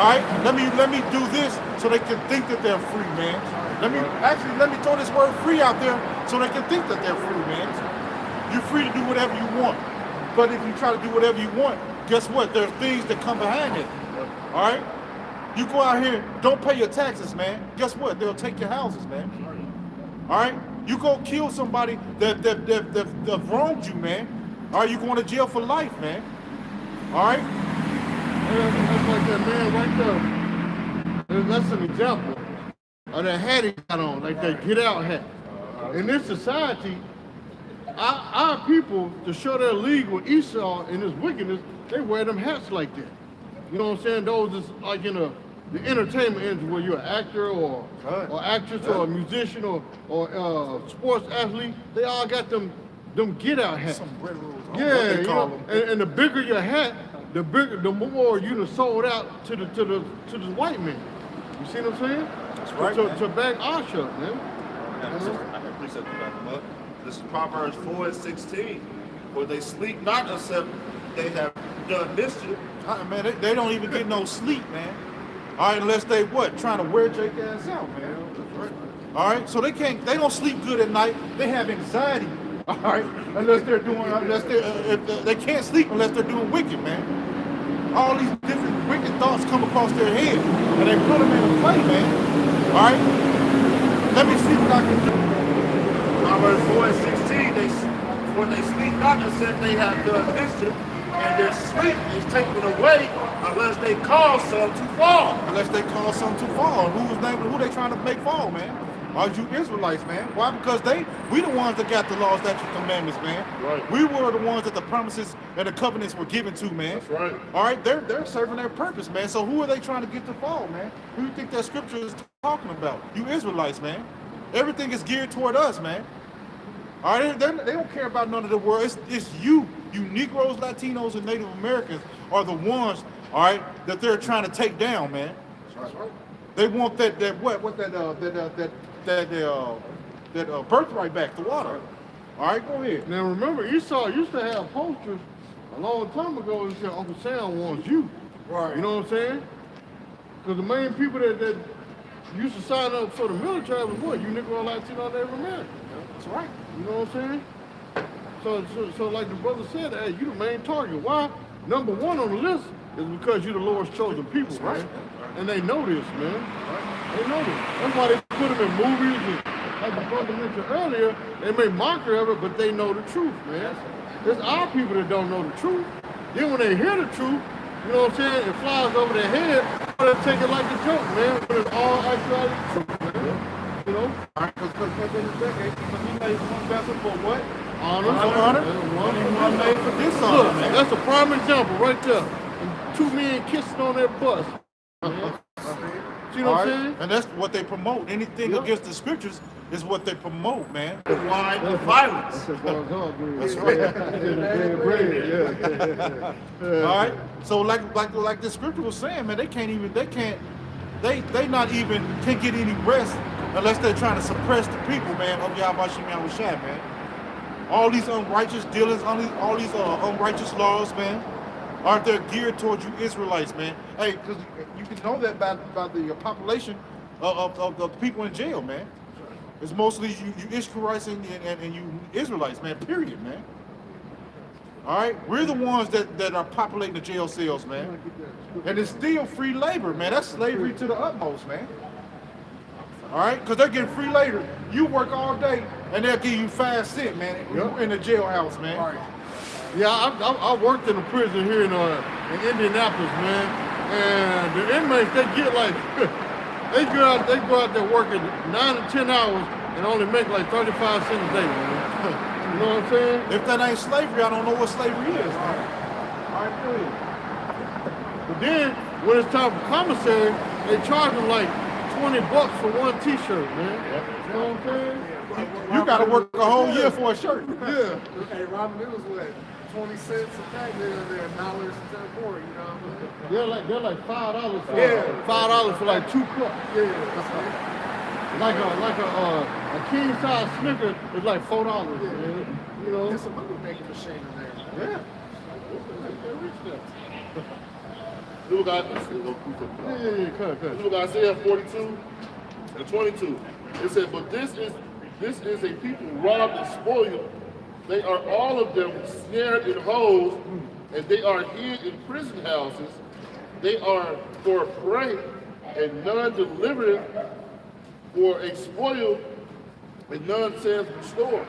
All right, let me do this so they can think that they're free, man. Let me throw this word free out there so they can think that they're free, man. You're free to do whatever you want, but if you try to do whatever you want, guess what? There's things that come behind it. All right. You go out here, don't pay your taxes, man. Guess what? They'll take your houses, man. All right? You go kill somebody that wronged you, man. All right, you going to jail for life, man. All right?
That's like that man right there. That's an example of that hat he got on, like that get out hat. In this society, our people, to show their league with Esau and his wickedness, they wear them hats like that. You know what I'm saying? Those is like in the entertainment industry where you're an actor or actress or a musician or sports athlete. They all got them get out hats. Yeah, you know, and the bigger your hat, the more you done sold out to the white man. You see what I'm saying?
That's right.
To back our shop, man.
I can precept to back them up. This is Proverbs 4:16. For they sleep not except they have done mischief.
Man, they don't even get no sleep, man. All right, unless they trying to wear Jake ass out, man. All right, so they don't sleep good at night. They have anxiety. All right, they can't sleep unless they're doing wicked, man. All these different wicked thoughts come across their head, and they put them into play, man. All right, let me see what I can do.
Proverbs 4:16. For they sleep not except they have done mischief. And their sleep is taken away unless they cause some to fall.
Unless they cause some to fall. Who they trying to make fall, man? Are you Israelites, man? Why? Because we the ones that got the laws, statutes, commandments, man.
Right.
We were the ones that the promises and the covenants were given to, man.
That's right.
All right, they're serving their purpose, man. So who are they trying to get to fall, man? Who do you think that scripture is talking about? You Israelites, man. Everything is geared toward us, man. All right, they don't care about none of the world. It's you Negroes, Latinos, and Native Americans are the ones, all right, that they're trying to take down, man. That's right. They want that birthright back, the water. All right, go ahead.
Now remember, Esau used to have posters a long time ago that said Uncle Sam wants you.
Right.
You know what I'm saying? Because the main people that used to sign up for the military was what? You Negro, Latino, Native American.
That's right.
You know what I'm saying? So like the brother said, hey, you the main target. Why? Number one on the list is because you're the Lord's chosen people, right? And they know this, man. Right. They know this. That's why they put them in movies like the brother mentioned earlier, they make mockery of it, but they know the truth, man. It's our people that don't know the truth. Then when they hear the truth, you know what I'm saying, it flies over their head, they take it like a joke, man, but it's all actually true, man. You know?
All right, because he made one vessel for what?
Honor.
One made for this honor,
Look,
man.
that's a prime example right there. Two men kissing on their bus. See what I'm saying?
And that's what they promote. Anything against the scriptures is what they promote, man.
Why the violence?
That's right. All right. So like the scripture was saying, man, they not even can get any rest unless they're trying to suppress the people, man, of Yahweh Shai, man. All these unrighteous dealings, all these unrighteous laws, man, are they geared towards you Israelites, man? Hey, because you can know that by the population of the people in jail, man. It's mostly you Ishmaelites and you Israelites, man, period, man. All right? We're the ones that are populating the jail cells, man. And it's still free labor, man. That's slavery to the utmost, man. All right? Because they're getting free labor. You work all day, and they'll give you 5 cents, man, in the jailhouse, man.
Right. Yeah, I worked in a prison here in Indianapolis, man. And the inmates, they get like, they go out there working 9 to 10 hours and only make like 35 cents a day, man. You know what I'm saying?
If that ain't slavery, I don't know what slavery is, man. All right, go ahead.
But then, when it's time for commissary, they charge them like $20 for one T-shirt, man. You know what I'm saying?
You got to work a whole year for a shirt.
Yeah.
Hey, Robin, it was what, 20 cents a pack? They're $1 more, you know what I mean?
They're like $5 for $5 for like 2 cups.
Yeah.
Like a king size Snicker is like $4, man. You know?
There's a money making machine in there.
Yeah.
Look at Isaiah 42 and 22. It said, but this is a people robbed and spoiled. They are all of them snared in holes, and they are hid in prison houses. They are for prey, and none delivered, for a spoil, and none says restore.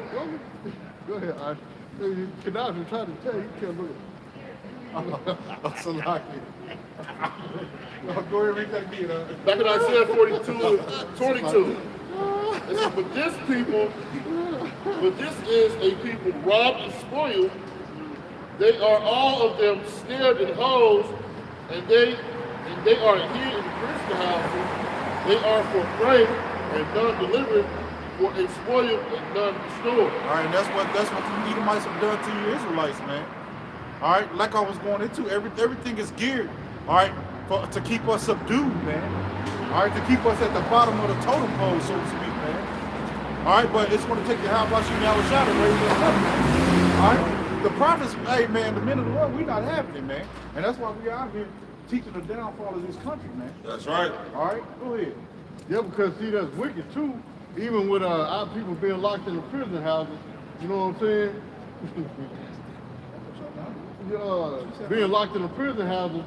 Go ahead, Gaddafi tried to tell you, you can't look
That's a lie. Go ahead and read that again.
Back in Isaiah 42 and 22. It says, but this is a people robbed and spoiled. They are all of them snared in holes, and they are hid in prison houses. They are for prey, and none delivered, for a spoil, and none restored.
All right, that's what the Edomites have done to you Israelites, man. All right, like I was going into, everything is geared, all right, to keep us subdued, man. All right, to keep us at the bottom of the totem pole, so to speak, man. All right, but it's going to take the Habashim Yahushua to raise us up, man. All right, the prophets, hey, man, the men of the Lord, we not having it, man. And that's why we out here teaching the downfall of this country, man.
That's right.
All right, go ahead.
Yeah, because see, that's wicked too. Even with our people being locked in the prison houses, you know what I'm saying? Being locked in the prison houses.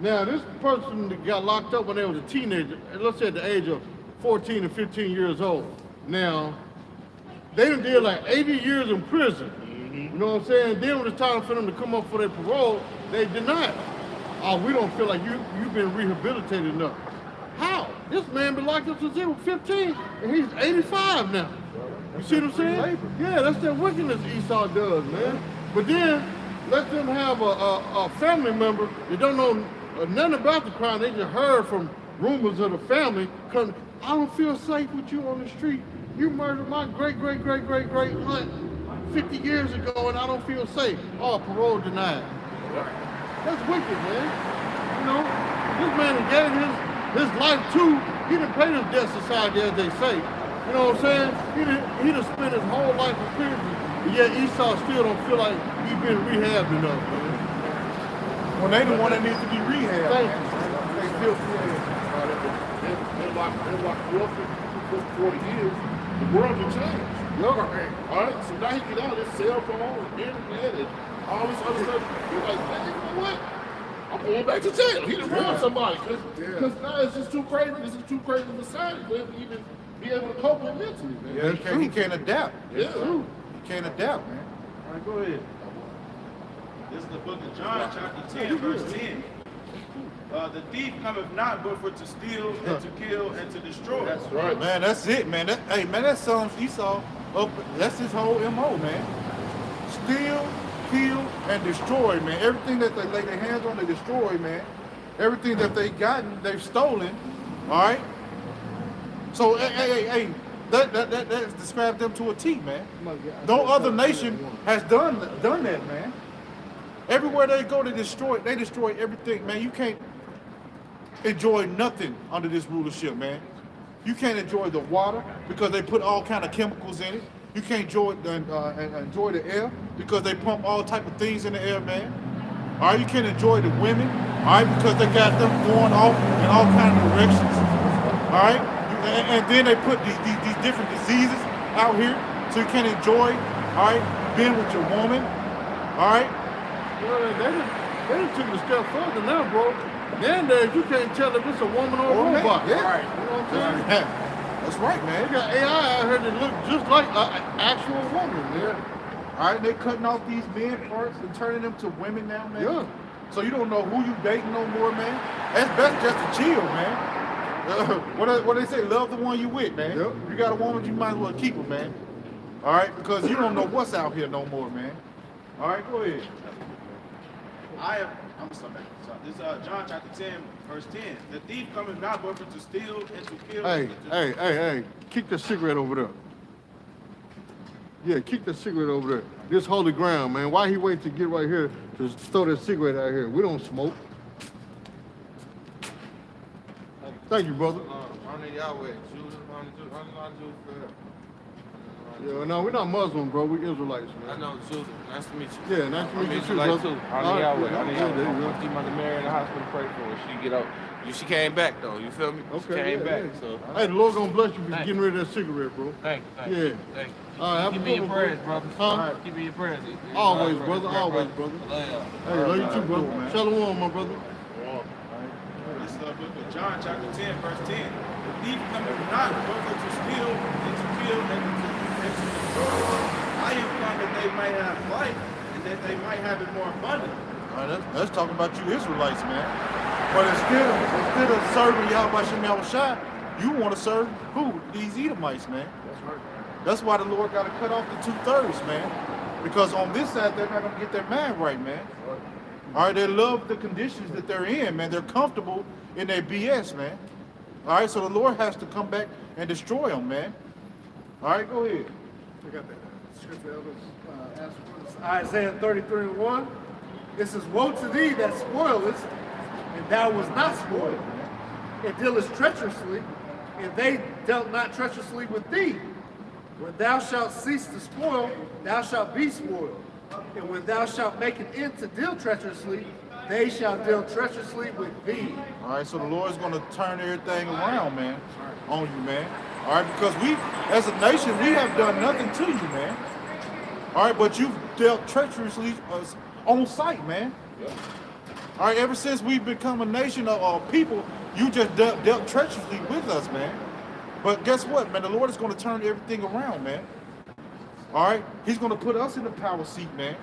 Now, this person that got locked up when they was a teenager, let's say at the age of 14 or 15 years old. Now, they done did like 80 years in prison. You know what I'm saying? Then when it's time for them to come up for their parole, they deny it. Oh, we don't feel like you've been rehabilitated enough. How? This man been locked up since he was 15, and he's 85 now. You see what I'm saying? Yeah, that's that wickedness Esau does, man. But then, let them have a family member that don't know nothing about the crime. They just heard from rumors of the family. Cause I don't feel safe with you on the street. You murdered my great aunt 50 years ago, and I don't feel safe. Oh, parole denied. That's wicked, man. You know, this man gave his life too. He didn't pay his debt society, as they say. You know what I'm saying? He done spent his whole life in prison, and yet Esau still don't feel like he's been rehabbed enough, man.
When they the one that needs to be rehabbed.
Thank you.
They still feel
They're locked you up for 40 years. The world can change. All right, so now he get out of his cell phone and internet and all this other stuff. He's like, man, you know what? I'm going back to jail. He done robbed somebody. Because now it's just too crazy. This is too crazy of a society for him to even be able to cope with mentally, man.
Yeah, he can't adapt.
Yeah.
He can't adapt, man.
All right, go ahead. This is the book of John, chapter 10, verse 10. The thief cometh not but for to steal and to kill and to destroy.
That's right.
Man, that's it, man. Hey, man, that sums Esau up. That's his whole MO, man. Steal, kill, and destroy, man. Everything that they lay their hands on, they destroy, man. Everything that they gotten, they've stolen. All right. So, hey, that describes them to a T, man. No other nation has done that, man. Everywhere they go, they destroy everything, man. You can't enjoy nothing under this rulership, man. You can't enjoy the water because they put all kind of chemicals in it. You can't enjoy the air because they pump all type of things in the air, man. All right, you can't enjoy the women, all right, because they got them going off in all kind of directions. All right, and then they put these different diseases out here, so you can't enjoy, all right, being with your woman, all right.
Well, they done took it a step further now, bro. Nowadays, you can't tell if it's a woman or a robot.
Yeah.
Right. You know what I'm saying?
That's right,
They
man.
got AI out here that look just like an actual woman, man.
All right, they cutting off these men parts and turning them to women now, man.
Yeah.
So you don't know who you dating no more, man. That's best just to chill, man. What they say, love the one you with, man.
Yep.
You got a woman, you might as well keep her, man. All right, because you don't know what's out here no more, man. All right, go ahead.
I'm sorry. This is John chapter 10, verse 10. The thief cometh not but for to steal and to kill.
Hey, kick the cigarette over there. Yeah, kick the cigarette over there. This holy ground, man. Why he wait to get right here to throw that cigarette out here? We don't smoke. Thank you, brother. Yeah, no, we're not Muslim, bro. We Israelites, man.
I know, Judah. Nice to meet you.
Yeah, nice to meet you too,
Israelite
brother.
too. I need Yahweh. I need
there you
Yahweh.
go.
I keep Mother Mary in the hospital, pray for her. She get out. She came back though. You feel me? She
Okay,
came
yeah,
back.
yeah.
So
Hey, the Lord gonna bless you for
Thank
getting rid of that cigarette, bro.
thank you.
Yeah.
Thank you.
All right, have
Keep
a
me in
good one,
prayers,
bro.
brother.
Huh?
Keep me in prayers.
Always,
Right,
brother.
right,
Always,
right.
brother.
Love y'all.
Hey, love you too, brother.
man.
Shalom, my brother.
This is the book of John chapter 10, verse 10. The thief cometh not but for to steal and to kill and to destroy. I am come that they might have life and that they might have it more abundant.
All right, that's talking about you Israelites, man. But instead of serving Yahweh Shem Yahushua, you want to serve who? These Edomites, man. That's right. That's why the Lord got to cut off the 2/3, man. Because on this side, they're not going to get their mind right, man. All right, they love the conditions that they're in, man. They're comfortable in their BS, man. All right, so the Lord has to come back and destroy them, man. All right, go ahead.
We got that scripture elders Isaiah 33:1. It says, woe to thee that spoilest, and thou was not spoiled, and dealest treacherously, and they dealt not treacherously with thee. When thou shalt cease to spoil, thou shalt be spoiled. And when thou shalt make an end to deal treacherously, they shall deal treacherously with thee.
All right, so the Lord's going to turn everything around, man, on you, man. All right, because we, as a nation, we have done nothing to you, man. All right, but you've dealt treacherously on sight, man. All right, ever since we've become a nation of people, you just dealt treacherously with us, man. But guess what, man? The Lord is going to turn everything around, man. All right? He's going to put us in the power seat, man.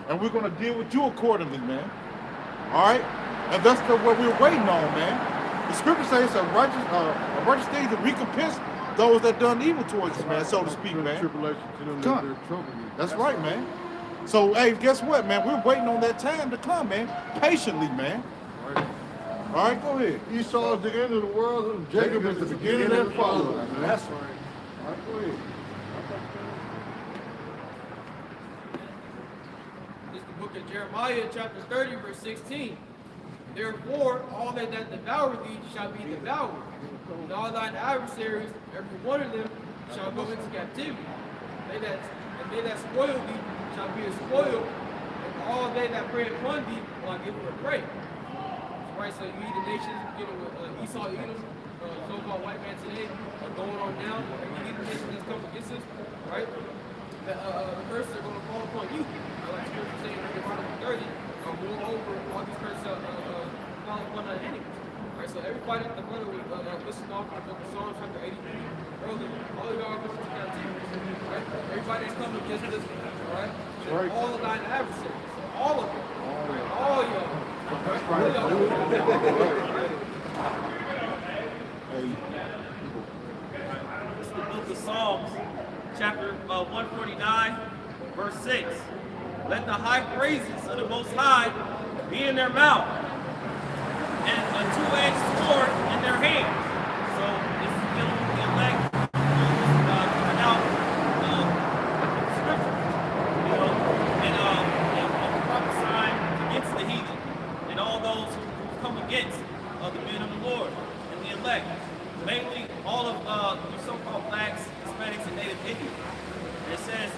And we're going to deal with you accordingly, man. All right? And that's what we're waiting on, man. The scripture says it's a righteous thing to recompense those that done evil towards us, man, so to speak, man.
Tribulation to them
Come.
that they're trouble you.
That's right, man. So, hey, guess what, man? We're waiting on that time to come, man. Patiently, man. All right, go ahead.
Esau is the end of the world, and Jacob is the beginning of the fall.
That's right.
All right, go ahead.
This is the book of Jeremiah, chapter 30, verse 16. Therefore, all that devour thee shall be devoured, and all thine adversaries, every one of them, shall go into captivity. They that spoil thee shall be spoiled, and all they that prey upon thee will I give for a prey. Right, so you eat the nations, with Esau, Edom, so-called white man today, are going on now. You eat the nations that's come against us, right? The curses are going to fall upon you. Like Scripture saying in Deuteronomy 30, moreover, all these curses fall upon our enemies. Right, so everybody, the brother was listening off of Psalm chapter 83 earlier. All of y'all are going to captivity, right? Everybody that's coming against this, right?
Right.
All of thine adversaries, all of them, all y'all.
That's
All
right.
y'all.
This is the book of Psalms, chapter 149, verse 6. Let the high praises of the Most High be in their mouth, and a two-edged sword in their hand. So this is dealing with the elect coming out scripture, you know, and prophesying against the heathen and all those who come against the men of the Lord and the elect, mainly all of the so-called blacks, Hispanics, and Native Indians. And it says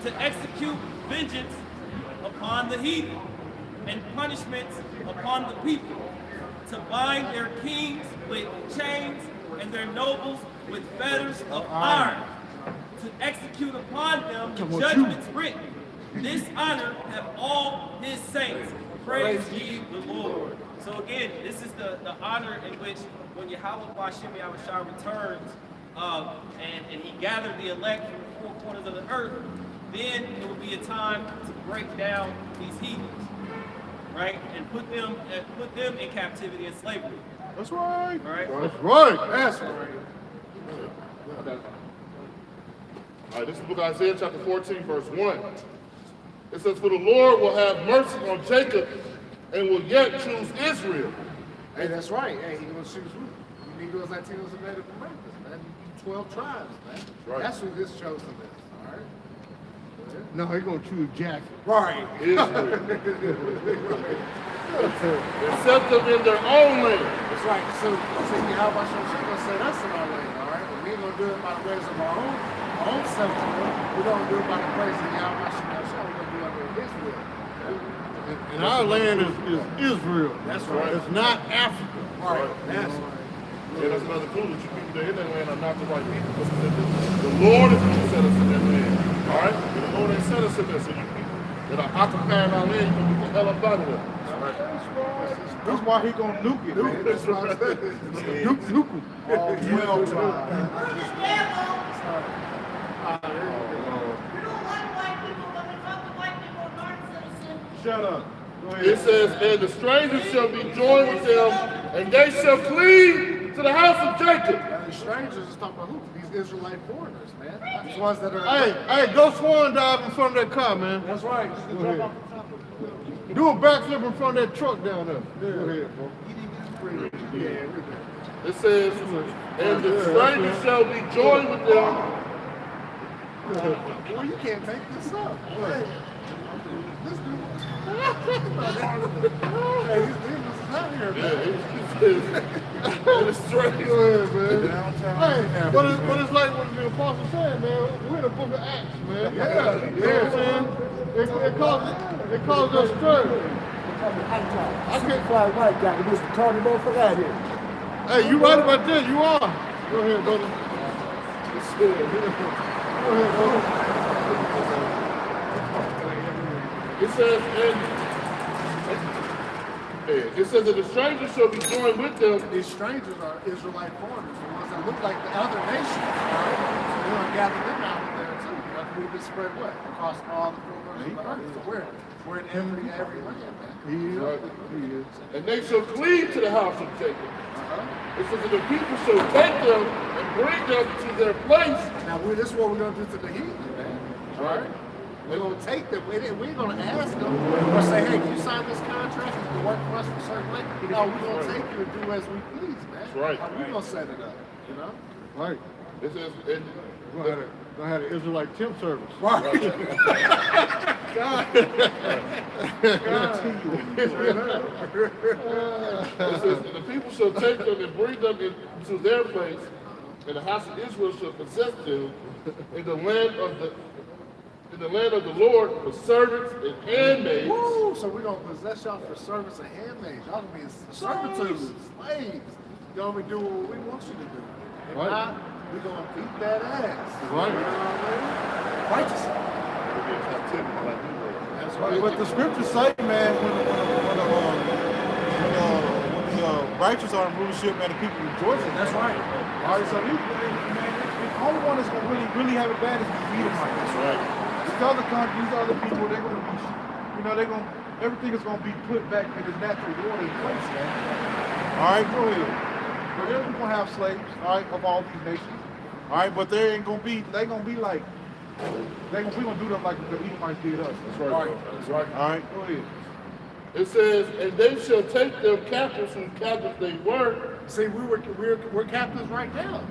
to execute vengeance upon the heathen and punishments upon the people, to bind their kings with chains and their nobles with fetters of iron, to execute upon them the judgments written. This honor have all his saints. Praise ye the Lord. So again, this is the honor in which when Yahweh Bashem Yahushua returns and he gathered the elect from the four corners of the earth, then it will be a time to break down these heathens, right? And put them in captivity and slavery.
That's right.
All right?
That's right.
That's right.
All right, this is the book of Isaiah chapter 14, verse 1. It says, for the Lord will have mercy on Jacob and will yet choose Israel.
Hey, that's right. Hey, he's going to choose who? You Negroes, Latinos, and Native Americans, man. You 12 tribes, man.
Right.
That's who this chosen is, all right?
No, he's gonna choose Jackson.
Right.
Israel. Accept them in their own land.
That's right. So how about you going to set us in our lane, all right? But we ain't going to do it by the ways of our own self-will. We're going to do it by the ways of Yahweh Shemashah. We're going to do it under his will.
And our land is Israel.
That's right.
It's not Africa.
Right. That's right.
Yeah, that's another clue that you people that in that land are not the right people. The Lord is going to set us in that land. All right? And the Lord ain't set us in there. So you people that are occupying our land, you're going to get the hell up out of there. All right?
That's why he gonna nuke it, man.
That's what I said.
Nuke him.
All 12 tribes.
Shut up. Go ahead.
It says, and the strangers shall be joined with them, and they shall cleave to the house of Jacob.
Now, the strangers is talking about who? These Israelite foreigners, man. These ones that are.
Hey, go swan dive in front of that car, man.
That's right. Just
Go
jump
ahead.
off the top of the
Do a backflip in front of that truck down there. Go ahead, bro.
Yeah, everything.
It says, and the strangers shall be joined with them.
Boy, you can't make this up. Hey, this dude. Hey, these demons is out here,
Yeah,
man.
and the strangers.
Go ahead, man. Hey, but it's like what the apostle said, man. We're in the book of Acts, man.
Yeah.
You know what I'm saying? It calls us stirred.
I can't fly white guy. Mr. Tony Moffitt out here.
Hey, you right about that. You are. Go ahead, brother. Go ahead, brother.
It says, it says that the strangers shall be joined with them.
These strangers are Israelite foreigners, the ones that look like the other nations. Right? So we're going to gather them out of there too. But we've been spread what? Across all the corners of the earth. So we're in every land, man.
He is.
And they shall cleave to the house of Jacob. It says that the people shall take them and bring them to their place.
Now, this is what we're going to do to the heathen, man. All right? We're going to take them. We ain't going to ask them or say, hey, can you sign this contract? You can work for us for a certain way. No, we're going to take you and do as we please, man.
That's right.
How we going to set it up, you know?
Right.
It says, and
We're going to have an Israelite temp service.
Right.
it says, and the people shall take them and bring them into their place, and the house of Israel shall possess them in the land of the Lord for servants and handmaids.
Woo! So we're going to possess y'all for servants and handmaids. Y'all going to be servitude, slaves. Y'all going to do what we want you to do. If
Right.
not, we're going to beat that ass.
Right.
You know what I mean? Righteously. That's right.
But the scriptures say, man, when the righteous are in rulership, man, the people rejoicing.
That's right.
All right, so these, man, the only one that's gonna really have it bad is the Edomites.
That's right.
These other countries, these other people, they're gonna be, everything is gonna be put back in its natural order and place, man. All right, go ahead. But they're gonna have slaves, all right, of all these nations. All right, but they ain't gonna be. They gonna be like. We gonna do them like the Edomites did us.
That's right. That's right.
All right, go ahead.
It says, and they shall take them captives whose captives they were.
See, we're captives right now.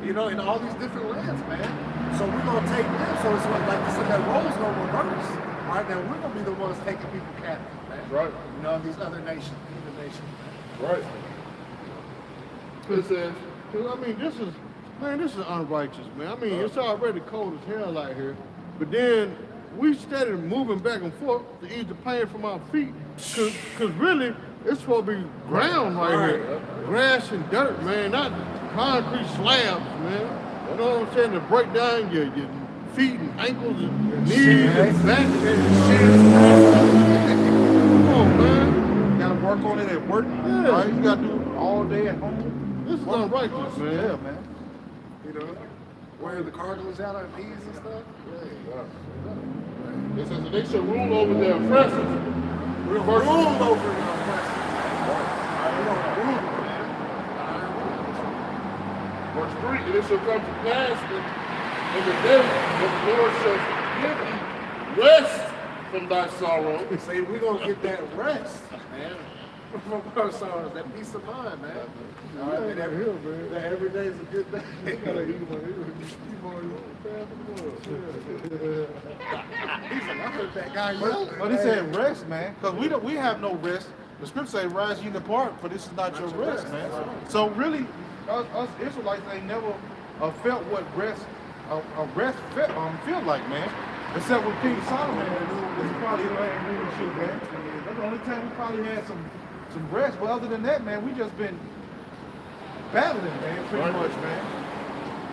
You know, in all these different lands, man. So we're gonna take them. So it's like this, that role's gonna reverse. All right, now we're gonna be the ones taking people captive, man.
Right.
You know, these other nations, heathen nations.
Right. It says,
I mean, this is unrighteous, man. I mean, it's already cold as hell out here. But then we started moving back and forth to ease the pain from our feet. Cause really, it's supposed to be ground right here. Grass and dirt, man, not concrete slabs, man. You know what I'm saying? To break down your feet and ankles and knees and back and shit. Come on, man.
You gotta work on it at work.
Yeah.
All right, you gotta do it all day at home.
This is unrighteous, man.
Yeah, man.
You know, wearing the cartilage out on knees and stuff.
it says, they shall rule over their oppressors.
We'll rule over the oppressors. We're gonna rule them, man.
Verse 3, and it shall come to pass in the day that the Lord shall give thee rest from thy sorrow.
See, we're gonna get that rest, man. From our sorrows, that peace of mind, man. All right, man, every day is a good day.
But he said rest, man, because we have no rest. The scripture says, "Rise ye and depart, for this is not your rest, man." So really, us Israelites ain't never felt what rest feel like, man. Except with King Solomon, it's probably like rulership, man. That's the only time we probably had some rest. But other than that, man, we just been battling, man, pretty much, man.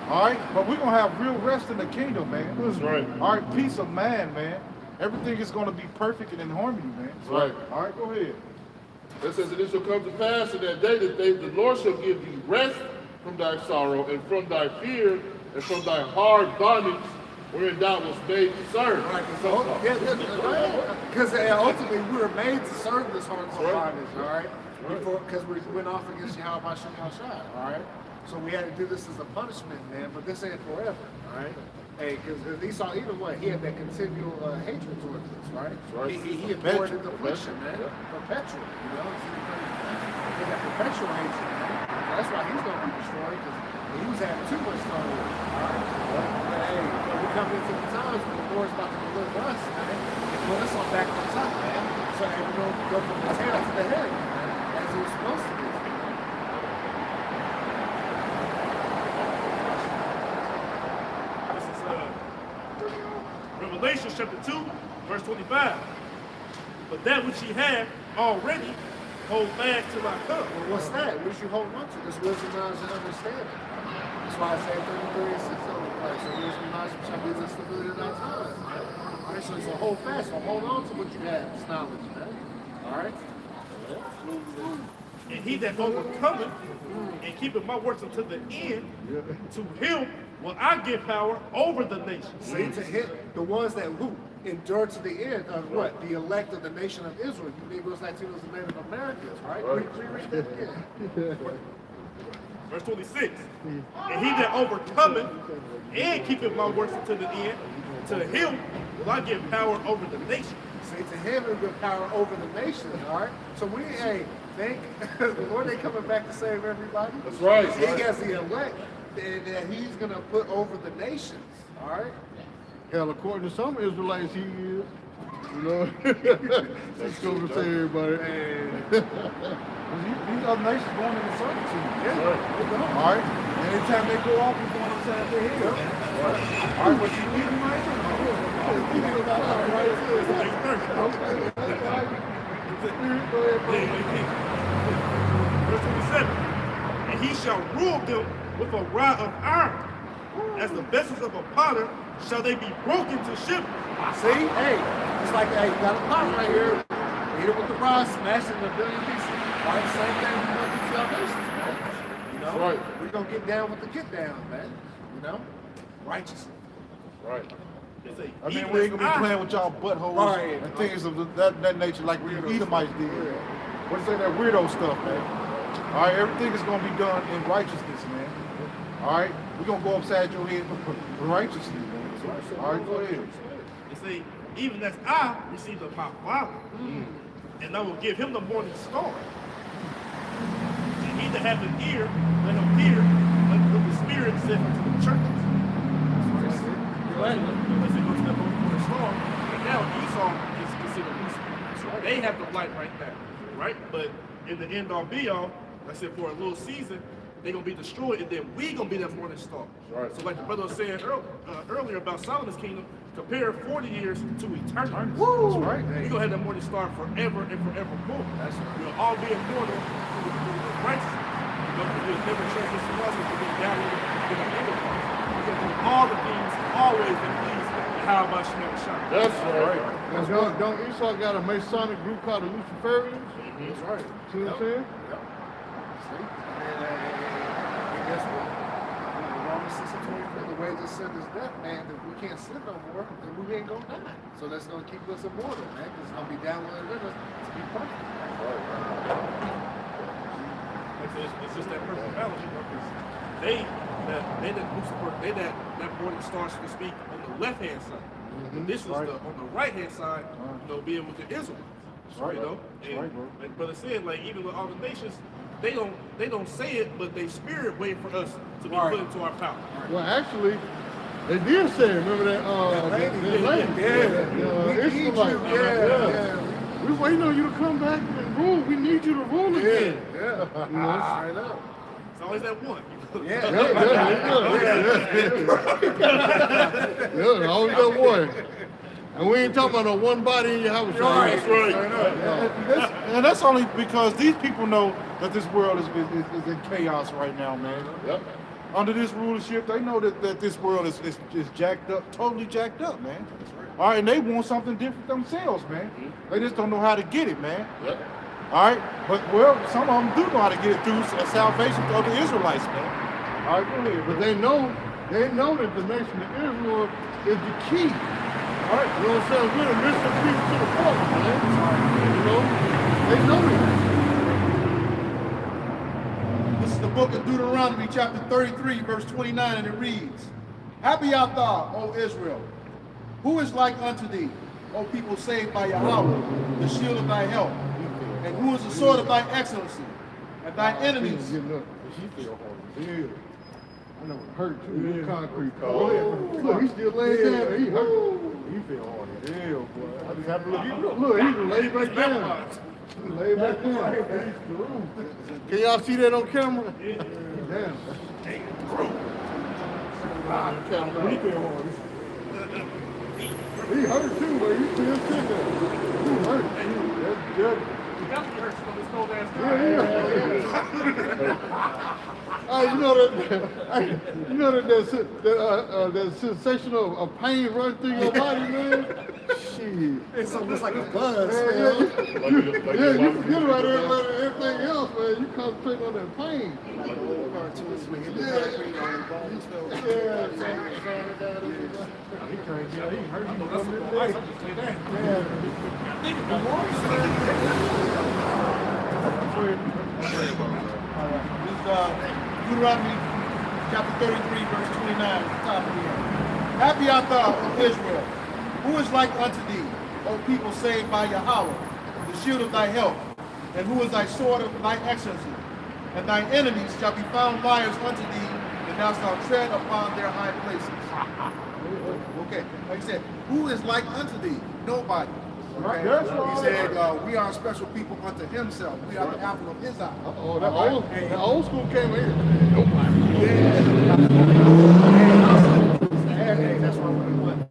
All right, but we're gonna have real rest in the kingdom, man.
That's right.
All right, peace of mind, man. Everything is gonna be perfect and in harmony, man.
Right.
All right, go ahead.
It says, and it shall come to pass in that day that the Lord shall give thee rest from thy sorrow and from thy fear and from thy hard bondage wherein thou was made to serve.
Right, because ultimately we were made to serve this hard bondage, all right? Because we went off against Yahweh Shem Yahshai, all right? So we had to do this as a punishment, man, but this ain't forever, all right? Hey, because Esau, either way, he had that continual hatred towards us, right? He endured the affliction, man, perpetual, you know? He got perpetual hatred, man. So that's why he's going to be destroyed, because he was having too much fun with it, all right? But hey, we come into the times when the Lord's about to deliver us, man, and put us on back on top, man. So that we're going to go from the tail to the head, man, as he was supposed to be.
Revelation chapter 2, verse 25. But that which ye have already, hold fast till I come.
Well, what's that? What you holding on to? This wisdom, knowledge, and understanding. That's why I say 33 and 6 over the place. So wisdom, knowledge, shall be the stability of thy time. All right, so hold fast. So hold on to what you have. This knowledge, man. All right?
And he that overcometh and keepeth my works unto the end, to him will I give power over the nations.
See, to him, the ones that who endure to the end of what? The elect of the nation of Israel. You Negroes, Latinos, and Native Americans, right? Read that again.
Verse 26. And he that overcometh and keepeth my works unto the end, to him will I give power over the nations.
See, to him will give power over the nations, all right? So we, hey, think the Lord ain't coming back to save everybody.
That's right.
He has the elect that he's going to put over the nations, all right?
Hell, according to some Israelites, he is. You know? That's going to say everybody.
These other nations going into servitude. Yeah. All right. Anytime they go off, we're going upside their head. All right, what you need,
Verse 27. And he shall rule them with a rod of iron. As the vessels of a potter shall they be broken to shivers.
See, hey, it's like, hey, you got a pot right here. Hit it with the rod, smash it in a billion pieces. All right, same thing we're going to do salvation, man. You know,
Right.
we're gonna get down with the get down, man. You know, righteousness.
Right.
They say,
I mean,
even
we ain't
as
gonna be
I-
playing with y'all buttholes
Right.
and things of that nature like we Edomites did. What's that weirdo stuff, man? All right, everything is gonna be done in righteousness, man. All right, we're gonna go upside your head righteously, man. All right, go ahead.
They say, even as I received of my Father, and I will give him the morning star. And he that hath an ear, let him hear what the Spirit saith unto the churches. Unless they go to that morning star, and now Esau is considered Lucifer. They have the light right now, right? But in the end all be all, like I said, for a little season, they're gonna be destroyed, and then we gonna be that morning star.
Right.
So like the brother was saying earlier about Solomon's kingdom, compare 40 years to eternity.
Woo! That's right.
We're gonna have that morning star forever and forevermore.
That's right.
We'll all be immortal through the righteousness. We'll never transgress the laws, we'll be down in the enterprise. We're gonna do all the things always that please how about Shemel.
That's right.
And don't Esau got a Masonic group called the Luciferians?
That's right.
See what I'm saying?
See? And guess what? Romans 6:24, the wages of sin is death, man. If we can't sin no more, then we ain't gonna die. So that's gonna keep us immortal, man. Because it's gonna be downward in us to be perfect.
It's just that perfect balance, you know, because they that Lucifer, they that morning star, so to speak, on the left hand side. And this was on the right hand side, you know, being with the Israelites.
Right.
You know, and
Right, bro.
like brother said, like even with all the nations, they don't say it, but they spirit wait for us to be put into our power.
Well, actually, they did say it. Remember that lady? Israelite.
Yeah.
We waiting on you to come back and rule. We need you to rule again.
Yeah.
You know?
I know.
It's always that one.
Yeah, always that one. And we ain't talking about no one body in your house.
That's right.
And that's only because these people know that this world is in chaos right now, man.
Yep.
Under this rulership, they know that this world is jacked up, totally jacked up, man. All right, and they want something different themselves, man. They just don't know how to get it, man.
Yep.
All right, but some of them do know how to get it through salvation to other Israelites, man. All right, go ahead.
But they know that the nation of Israel is the key. All right, you know what I'm saying? We're the missing piece to the puzzle, man. You know, they know that.
This is the book of Deuteronomy, chapter 33, verse 29, and it reads, Happy art thou, O Israel, who is like unto thee, O people saved by Yahweh, the shield of thy help, and who is the sword of thy excellency, and thy enemies.
She feel hard. Yeah. I know it hurt too. Concrete. Look, he's still laying down. He hurt.
You feel hard as hell, boy.
I just have to look, he can lay back down. Lay back down. Can y'all see that on camera? Damn. He feel hard. He hurt too, but he still sitting there. He hurt. That's good. You know that sensation of pain running through your body, man. Shit.
It's almost like a buzz,
Yeah,
man.
you forget about everything else, man. You concentrate on that pain.
This is Deuteronomy chapter 33, verse 29, at the top of the end. Happy art thou, O Israel, who is like unto thee, O people saved by Yahweh, the shield of thy help, and who is thy sword of thy excellency. And thine enemies shall be found liars unto thee, and thou shalt tread upon their high places. Okay, like I said, who is like unto thee? Nobody. Okay? He said, we are a special people unto himself. We are the apple of his eye.
Oh, the old school came in.
That's why we want.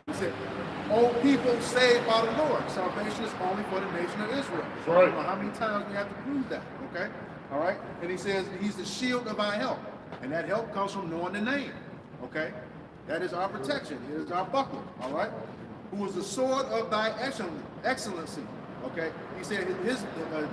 He said, "O people saved by the Lord." Salvation is only for the nation of Israel. So I don't know how many times we have to prove that. Okay, all right. And he says he's the shield of our help, and that help comes from knowing the name. Okay, that is our protection. It is our buckler. All right. Who is the sword of thy excellency, Okay, he said his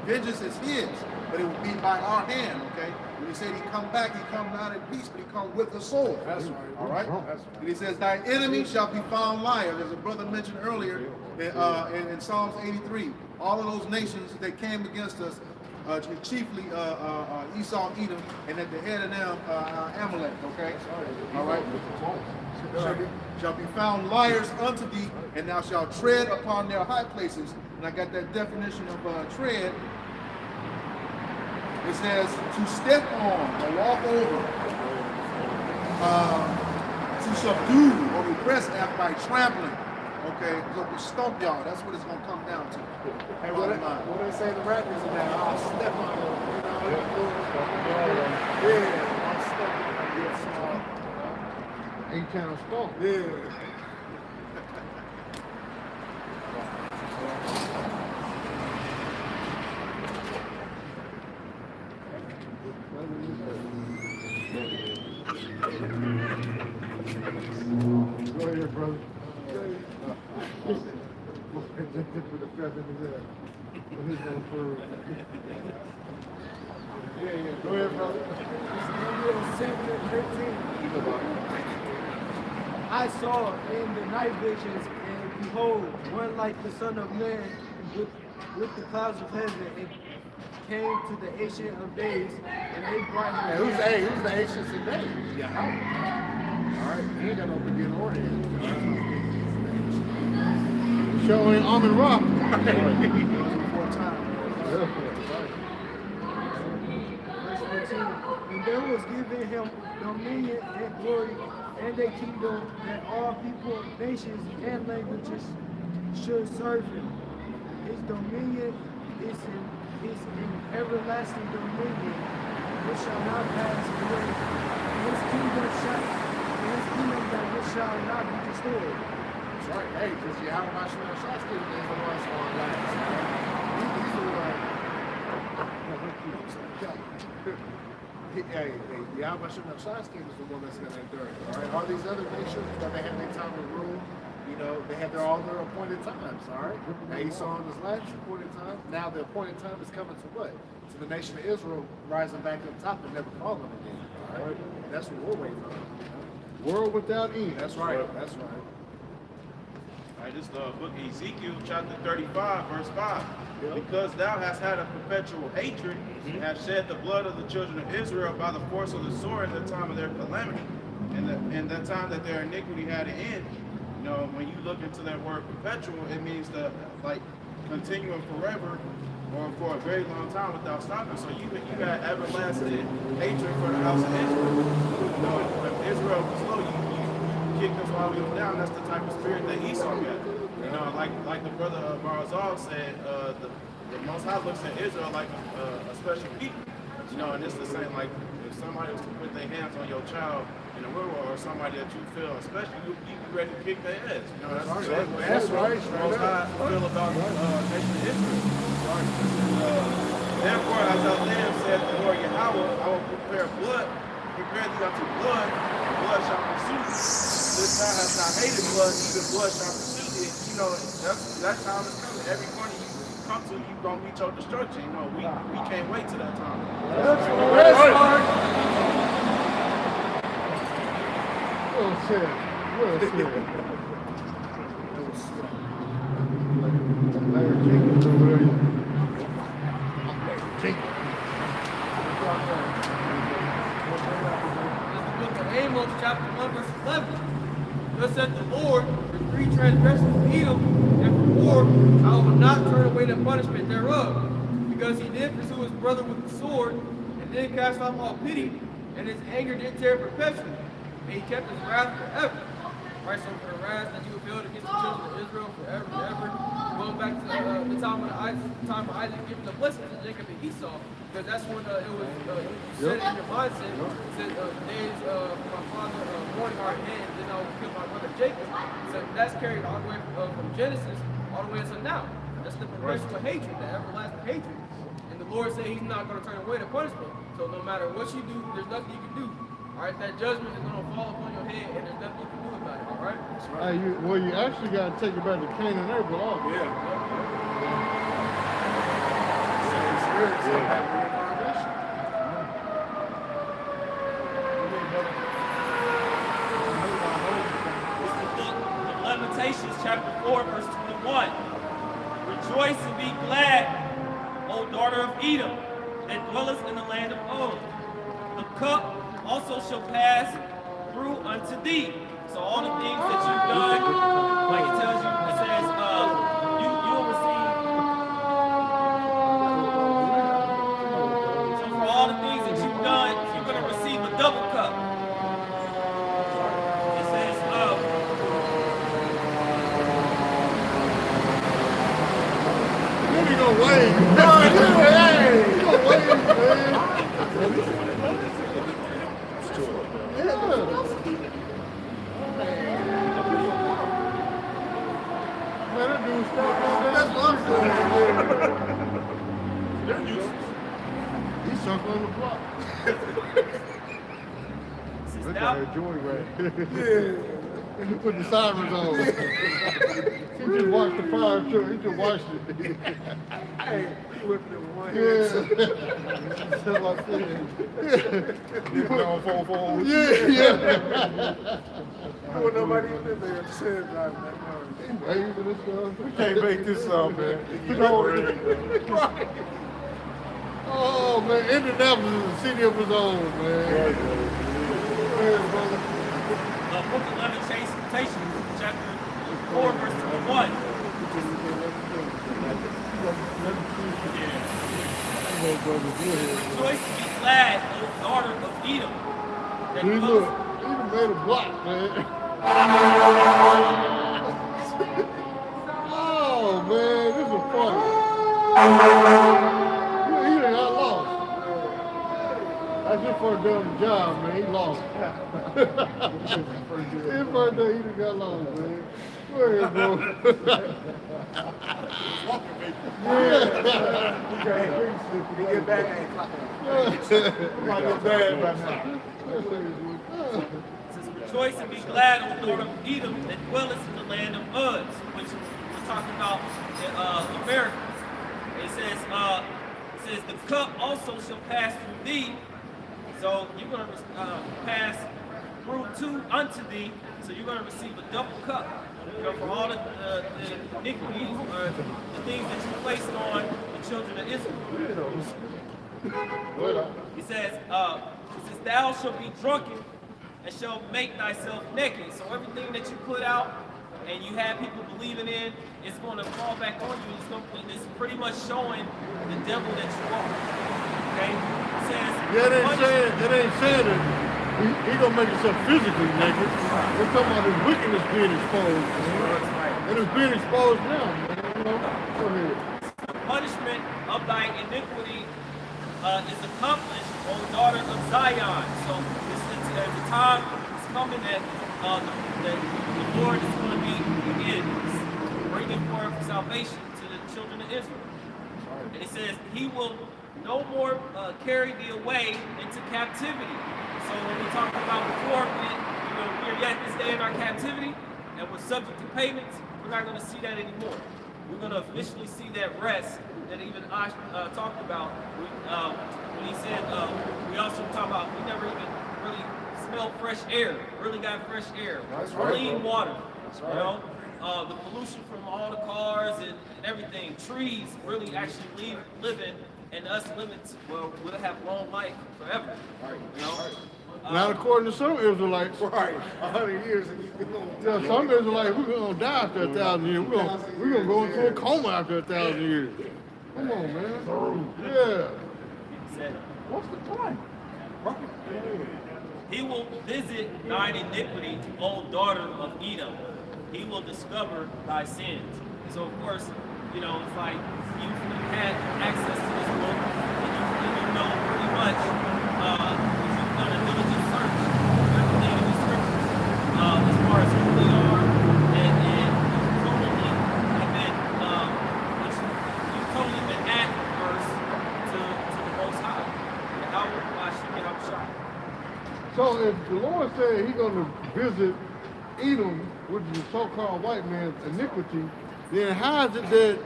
vengeance is his, but it will be by our hand. Okay, when he said he come back, he come not in peace, but he come with the sword.
That's right.
All right.
That's right.
And he says, "Thy enemy shall be found liar." As a brother mentioned earlier in Psalms 83, all of those nations that came against us, chiefly Esau, Edom, and at the head of them Amalek. Okay. All right. Shall be found liars unto thee, and thou shalt tread upon their high places. And I got that definition of tread. It says to step on or walk over, to subdue or repress after by trampling. Okay, so we stomp y'all. That's what it's gonna come down to.
Hey, what they say the rappers are now? I'll step on them. Yeah, I'll step on them. Get small.
8-town stomp.
Yeah.
Go ahead, brother. With the feather in his head. When he's gonna prove.
Yeah. Go ahead, brother.
Ezekiel 7:13. I saw in the night visions, and behold, one like the Son of Man with the clouds of heaven, and came to the Ancient of Days, and they brought him.
Who's the Ancients of Days? Yeah. All right. He ain't got no beginning or end.
Show ain't Armin Rock.
Before time.
Verse 14. And there was given him dominion and glory and a kingdom that all people, nations, and languages should serve him. His dominion is an everlasting dominion which shall not pass away. His kingdom that which shall not be destroyed.
That's right. Hey, because Yahweh Mashal Shasky is the ones on last. He's the one. Hey, Yahweh Mashal Shasky is the one that's going to endure. All right. All these other nations that they have their time to rule, you know, they have all their appointed times. All right. Now Esau on his last appointed time. Now the appointed time is coming to what? To the nation of Israel rising back up top and never falling again. All right. And that's what we're waiting on.
World without end.
That's right. That's right.
All right, this is the book of Ezekiel, chapter 35, verse 5.
Yep.
Because thou hast had a perpetual hatred, and hast shed the blood of the children of Israel by the force of the sword in the time of their calamity, and the time that their iniquity had an end. You know, when you look into that word perpetual, it means to like continuing forever or for a very long time without stopping. So you got everlasting hatred for the house of Israel. You know, if Israel was slow, you kicked us while we were down. That's the type of spirit that Esau got. You know, like the brother Barazal said, the Most High looks at Israel like a special people. You know, and it's the same, like if somebody was to put their hands on your child in a river or somebody that you feel especially, you be ready to kick their ass. You know, that's right. Most High feel about the nation of Israel. Therefore, as I live, said the Lord Yahweh, I will prepare thee unto blood, and blood shall pursue thee. This thou hast not hated blood, even blood shall pursue thee. You know, that time is coming. Every corner you come to, you gonna meet your destruction. You know, we can't wait till that time.
Well said. Well said. Larry Jenkins over there. Jenkins.
Amos chapter 1 verse 11. Thus said the Lord, for 3 transgressions of Edom, and for 4, I will not turn away the punishment thereof, because he did pursue his brother with the sword, and did cast off all pity, and his anger did tear perpetually, and he kept his wrath forever. Right, so for the wrath that you have held against the children of Israel forever and ever, going back to the time of Isaac giving the blessings to Jacob and Esau, because that's when it was set in your mindset. It said, days my father mourning our hand, then I will kill my brother Jacob. So that's carried all the way from Genesis all the way until now. That's the perpetual hatred, the everlasting hatred. And the Lord said he's not going to turn away the punishment. So no matter what you do, there's nothing you can do. All right, that judgment is going to fall upon your head, and there's nothing you can do about it. All right?
You actually got to take it back to Cain and Abel.
Yeah.
Lamentations chapter 4, verse 21. Rejoice and be glad, O daughter of Edom, that dwellest in the land of Og. The cup also shall pass through unto thee. So all the things that you've done, like it tells you, it says, you will receive. So for all the things that you've done, you're going to receive a double cup. It says,
He gonna wave. Hey, he gonna wave, man. Man, that dude stuck on that. That's what I'm saying. He's stuck on the block. Look at that joy right. Yeah. He put the sirens on. He just watched the fire truck. He just watched it.
Hey, he whipping it with one hand.
Yeah. That's what I said. Yeah.
There wasn't nobody in there at the same time.
We can't make this up, man. Oh, man. Indianapolis is a city of its own, man.
Book of Lamentations, chapter 4, verse 21. Rejoice and be glad, O daughter of Edom. That
Look,
dwelleth-
he done made a block, man. Oh, man, this is funny. He done got lost. That's his first day on the job, man. He lost. His first day, he done got lost, man. Go ahead, bro.
He get back and
Might get bad by now.
says, rejoice and be glad, O daughter of Edom, that dwellest in the land of Uz, which we're talking about America. It says, the cup also shall pass through thee. So you're going to pass through unto thee. So you're going to receive a double cup. You know, for all the iniquities or the things that you placed on the children of Israel. He says, thou shalt be drunken and shalt make thyself naked. So everything that you put out and you have people believing in, it's going to fall back on you. It's pretty much showing the devil that you are. Okay? It says,
It ain't saying that he gonna make himself physically naked. We're talking about his wickedness being exposed. Man. And it's being exposed now, man. You know? Go ahead.
the punishment of thy iniquity is accomplished, O daughter of Zion. So the time is coming that the Lord is going to be again bringing forth salvation to the children of Israel. And it says, he will no more carry thee away into captivity. So when we talked about before, we're yet to stay in our captivity and we're subject to payments, we're not going to see that anymore. We're going to officially see that rest that even I talked about when he said, we also talk about we never even really smelled fresh air, really got fresh air, clean water, you know, the pollution from all the cars and everything, trees really actually living, and us living, well, we'll have long life forever, you know.
Now, according to some Israelites,
right, 100 years and you can
yeah, some Israelites, we're gonna die after 1,000 years. We're gonna go into a coma after 1,000 years. Come on, man. Yeah.
What's the point?
He will visit thine iniquity, O daughter of Edom. He will discover thy sins. So of course, you know, it's like you've had access to this book, and you know pretty much, you've done a diligent search of everything in the scriptures, as far as who they are, and you've totally been adverse to the Most High.
So if the Lord said he's gonna visit Edom, which is the so-called white man's iniquity, then how is it that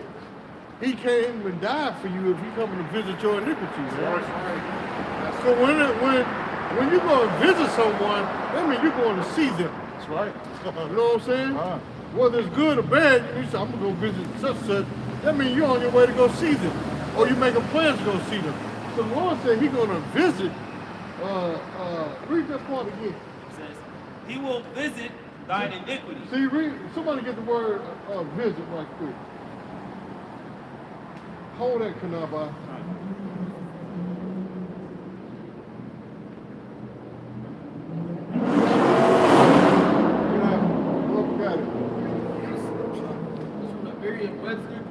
he came and died for you if he coming to visit your iniquities. Right? So when you go and visit someone, that means you're going to see them.
That's right.
You know what I'm saying? Whether it's good or bad, you say, I'm going to go visit such and such. That means you're on your way to go see them. Or you're making plans to go see them. So the Lord said he's going to visit. Read that part again.
It says, he will visit thine iniquity.
See, somebody get the word visit right quick. Hold that, Kanaba. Got it.
This is from the Merriam-Webster.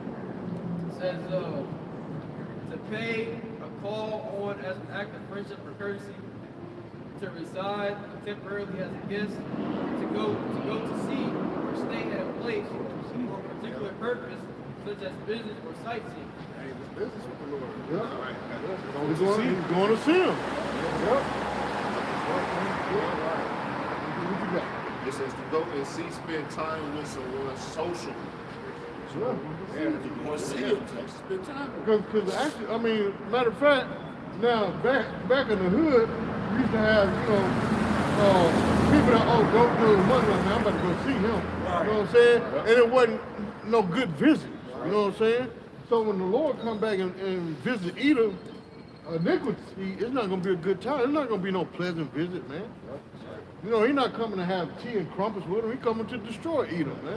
It says, to pay a call on as an act of friendship or courtesy, to reside temporarily as a guest, to go to see or stay at a place for a particular purpose, such as business or sightseeing.
Hey, it's business with the Lord.
Yeah. He's going to see him. Yep. What you got?
It says to go and see, spend time with someone social.
Sure.
And if you want to see him, spend time with him.
Because actually, I mean, matter of fact, now back in the hood, we used to have, people that, don't do the money, like, man, I'm about to go see him. You know what I'm saying? And it wasn't no good visit. You know what I'm saying? So when the Lord come back and visit Edom, iniquity, it's not going to be a good time. It's not going to be no pleasant visit, man. You know, he's not coming to have tea and crumpets with him. He's coming to destroy Edom, man.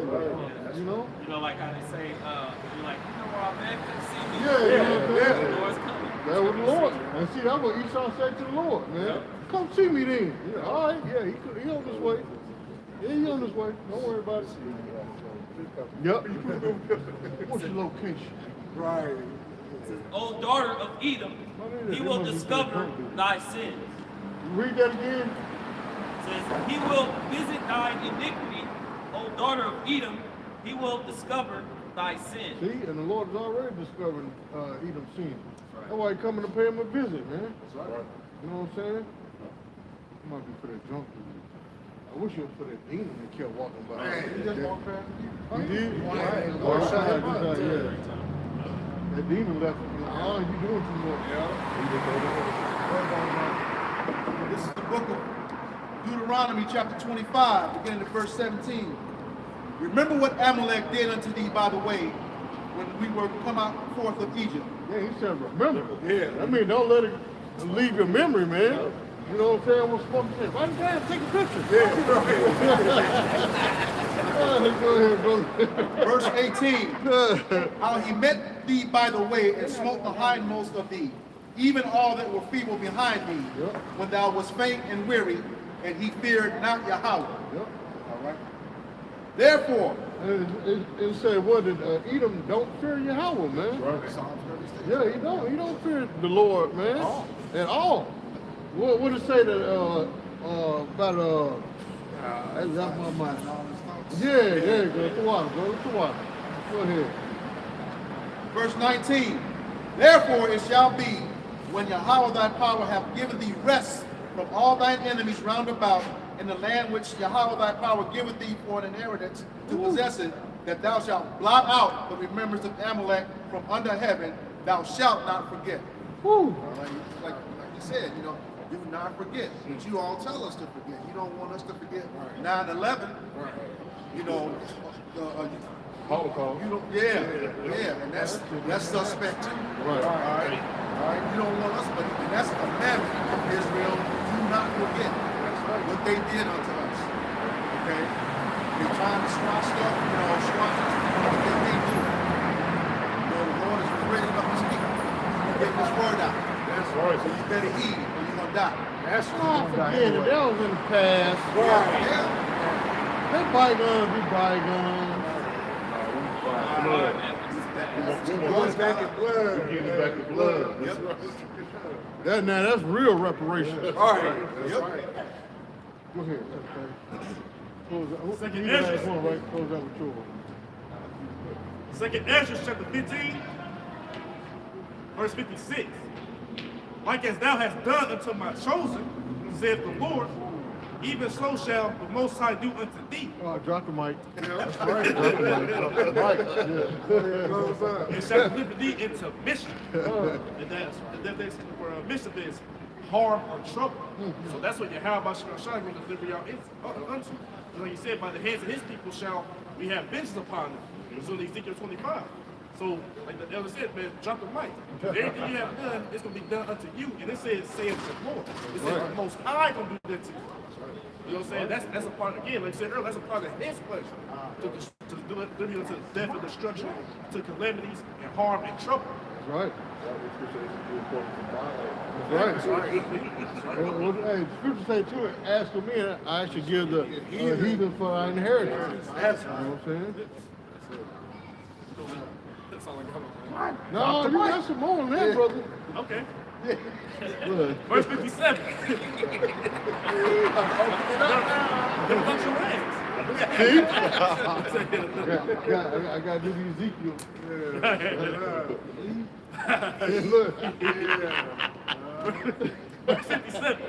You know?
You know, like how they say, you're like, where I'm at, come see me.
Yeah.
The Lord's coming.
That was the Lord. And see, that's what Esau said to the Lord, man. Come see me then. Yeah, all right, yeah, he on his way. Yeah, he on his way. Don't worry about it. Yep. What's your location?
Right.
It says, O daughter of Edom, he will discover thy sins.
Read that again.
It says, he will visit thine iniquity, O daughter of Edom, he will discover thy sin.
See, and the Lord is already discovering Edom's sin. That's why he coming to pay him a visit, man.
That's right.
You know what I'm saying? It might be for that junk food. I wish it was for that demon that kept walking by.
He just walked past you.
He did?
Right.
Oh,
Lord
I
shut
had
him up.
this out, yeah. That demon left him. Oh, you doing too much.
This is the book of Deuteronomy chapter 25, beginning at verse 17. Remember what Amalek did unto thee by the way when we were come out forth of Egypt.
Yeah, he said remember. Yeah. I mean, don't let it leave your memory, man. You know what I'm saying? What's supposed to say? Why did you take a picture? Yeah. Go ahead.
Verse 18. How he met thee by the way and smote the hindmost of thee, even all that were feeble behind thee, when thou wast faint and weary, and he feared not Yahweh.
Yep.
All right. Therefore,
it said, what did Edom don't fear Yahweh, man?
Right. Psalms 36.
Yeah, he don't fear the Lord, man, at all. What did it say that about that's out my mind. Yeah, there you go. The water, bro. The water. Go ahead.
verse 19. Therefore it shall be, when Yahweh thy power hath given thee rest from all thine enemies round about, in the land which Yahweh thy power giveth thee for an inheritance to possess it, that thou shalt blot out the remembrance of Amalek from under heaven, thou shalt not forget.
Woo.
Like you said, do not forget. But you all tell us to forget. You don't want us to forget 9/11.
Holocaust.
And that's suspect too.
Right.
All right. You don't want us, but that's a commandment of Israel. Do not forget what they did unto us. Okay. They're trying to squash stuff. Squash what they can't do. The Lord is raising up his people. He's getting this word out.
That's right.
So you better heed or you're gonna die.
That's not forget it. That was in the past.
Right. Yeah.
They bygones be bygones.
Going back in blood.
Getting back in blood.
Yep.
That's real reparations.
All right. Yep.
Go ahead. Close out.
Second
You last
Ezra.
one, right? Close out with yours.
Second Ezra chapter 15, verse 56. Like as thou hast done unto my chosen, saith the Lord, even so shall the Most High do unto thee.
Oh, drop the mic. That's right. Drop the mic. Yeah.
And shall deliver thee into mischief. And that's for mischief is harm or trouble. So that's what Yahweh shall deliver y'all unto. And like you said, by the hands of his people shall we have vengeance upon them. It's in Ezekiel 25. So, like the elder said, man, drop the mic. Everything you have done, it's going to be done unto you. And it says, saith the Lord. It says, the Most High going to do that to you. You know what I'm saying? That's a part, again, like I said earlier, that's a part of his pleasure. To deliver you into death and destruction, to calamities and harm and trouble.
That's right. That's right. Well, hey, scripture say too, ask of me, and I should give the heathen for our inheritance. That's right. You know what I'm saying?
That's all I got.
No, you got some more on that, brother.
Okay.
Look.
Verse 57.
See? I got to do the Ezekiel. Look.
Verse 57.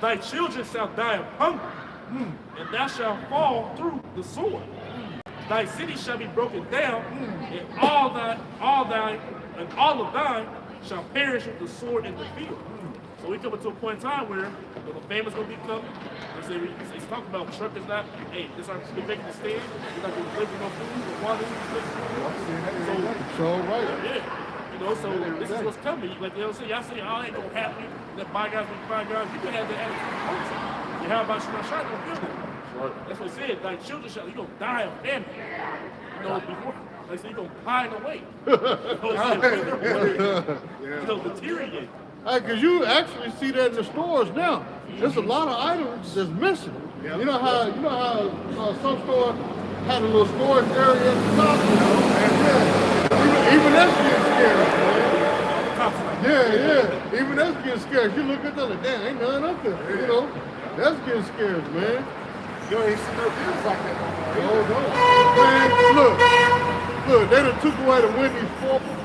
Thy children shall die of hunger, and thou shalt fall through the sword. Thy city shall be broken down, and all of thine shall perish with the sword in the field. So we come to a point in time where the famine's going to be coming. He's talking about truckers not, hey, this are making the stand. We're not going to deliver no food or water.
So right.
Yeah. You know, so this is what's coming. Like they'll say, y'all say, oh, ain't going to happen. That bygones will be bygones. You can have that attitude. You have about you, shot, don't feel that. That's what it said. Like children shall, you're going to die of famine. You know, before. Like I said, you're going to pine away. You know, deteriorate.
Hey, because you actually see that in the stores now. There's a lot of items that's missing. You know how some stores had a little storage area at the top? Yeah. Even that's getting scary, man. Yeah. Even that's getting scared. You look at that like, damn, ain't nothing up there. You know, that's getting scary, man.
You ain't see no deals like that.
No. Man, look, they done took away the Wendy's 4 for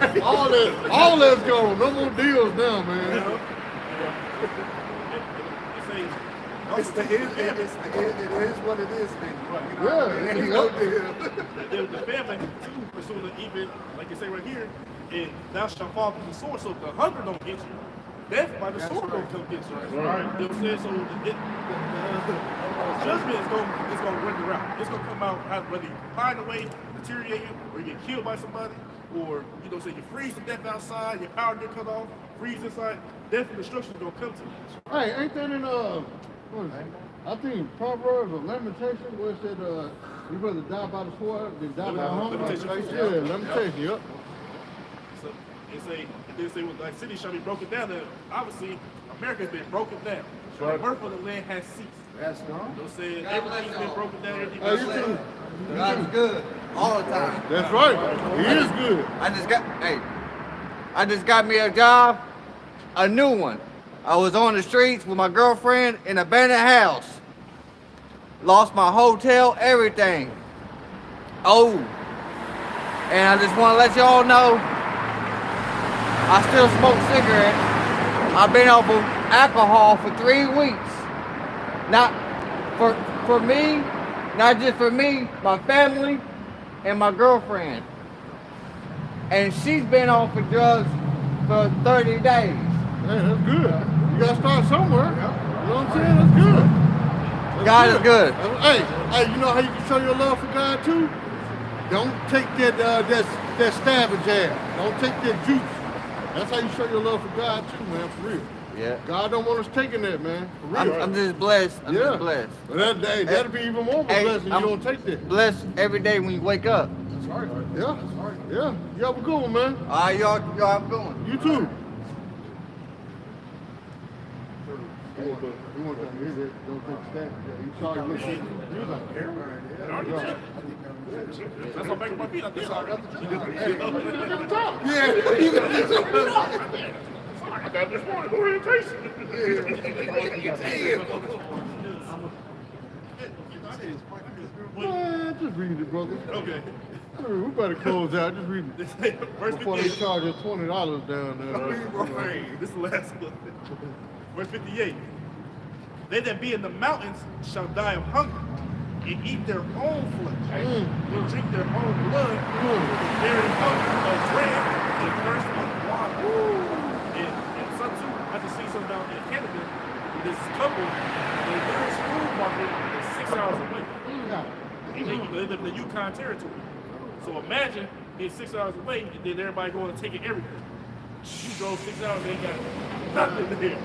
4. All that's gone. No more deals now, man.
It is what it is, man. You know, ain't no deal.
The family too, pursuing even like you say right here, and thou shalt fall through the sword. So if the hunger don't get you, death by the sword don't come get you. Right. You know what I'm saying? So the judgment is going to render out. It's going to come out whether you pine away, deteriorate, or you get killed by somebody, or you know, say you freeze to death outside, your power get cut off, freeze inside. Death and destruction is going to come to you.
Hey, ain't that in what is it? I think Proverbs or Lamentation where it said you rather die by the sword than die by hunger. Yeah, Lamentation, yep.
So they say like cities shall be broken down. And obviously, America has been broken down. The birth of the land has ceased.
That's gone.
They'll say everything's been broken down.
God's good all the time.
That's right. He is good.
I just got me a job, a new one. I was on the streets with my girlfriend in an abandoned house. Lost my hotel, everything. Oh, and I just want to let y'all know, I still smoke cigarettes. I've been off of alcohol for 3 weeks. Not for me, not just for me, my family and my girlfriend. And she's been off of drugs for 30 days.
Hey, that's good. You gotta start somewhere. You know what I'm saying? That's good. That's
God is good.
Hey, you know how you can show your love for God too? Don't take that stab and jab. Don't take that juice. That's how you show your love for God too, man, for real.
Yeah.
God don't want us taking that, man. For real.
I'm just blessed. I'm just blessed.
But that'll be even more of a blessing. You don't take that.
Blessed every day when you wake up.
That's right. Yeah. Yeah. You have a good one, man.
All right, y'all have a good one.
You too. You want to hear that? Don't take a stand. You saw you look. You was like, here.
That's what makes my feet up there. I got this morning orientation.
Man, just read it, brother.
Okay.
We better close out. Just read it. Before they charge us $20 down there.
Right. This is the last one. Verse 58. They that be in the mountains shall die of hunger and eat their own flesh, and drink their own blood, there is hunger of bread and thirst of water. And some too, I just see some down in Canada, this couple, the nearest food market is 6 hours away. They live in the Yukon territory. So imagine being 6 hours away and then everybody going to take it everything. You drove 6 hours, they ain't got nothing there.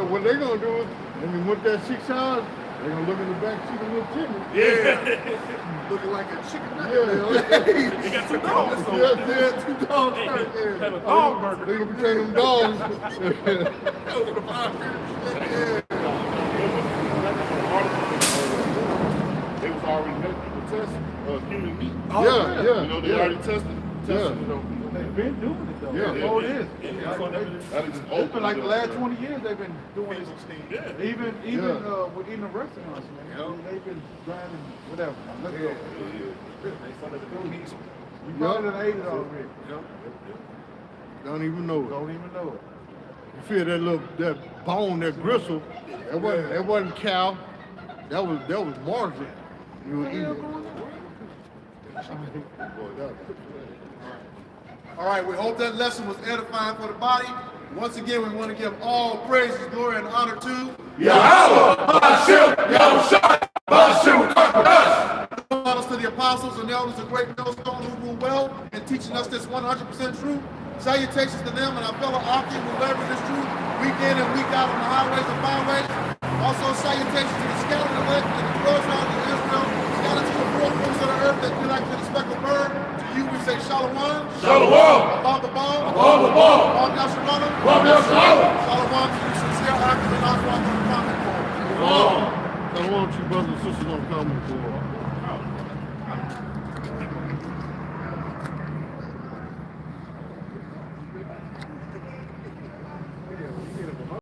What they're gonna do is, when they went that 6 hours, they're gonna look in the back seat of the chicken.
Yeah.
Looking like a chicken
Yeah.
nugget.
They got 2 dogs. So
Yeah, 2 dogs.
hey, have a dog burger.
They gonna be turning them dogs.
They was already making people test human meat.
Yeah.
You know, they already tested, you know.
They've been doing it though.
Yeah.
Oh, it is.
That is
It's been like the last 20 years they've been doing it.
Yeah.
Even with even restaurants, man. They've been driving whatever. Let's go. You probably done ate it already.
Don't even know it.
Don't even know it.
You feel that bone, that gristle. That wasn't cow. That was margin. You were eating.
All right, we hope that lesson was edifying for the body. Once again, we want to give all praises, glory, and honor to
Yahweh, Hashem, Yahushua, Hashem,
honors to the apostles and elders of Great Millstone who rule well in teaching us this 100% truth. Salutations to them and our fellow Aki who leverage this truth week in and week out on the highways and byways. Also, salutations to the scattered elect and the 12 tribes of Israel, scattered to the four corners of the earth that we like to the speckled bird. To you, we say Shalom.
Shalom.
Above the ball.
Above the ball.
Above Yasharana.
Above Yasharana.
Shalom to you, sincere active and not to the comment board.
Shalom. Shalom to you brothers and sisters on comment board.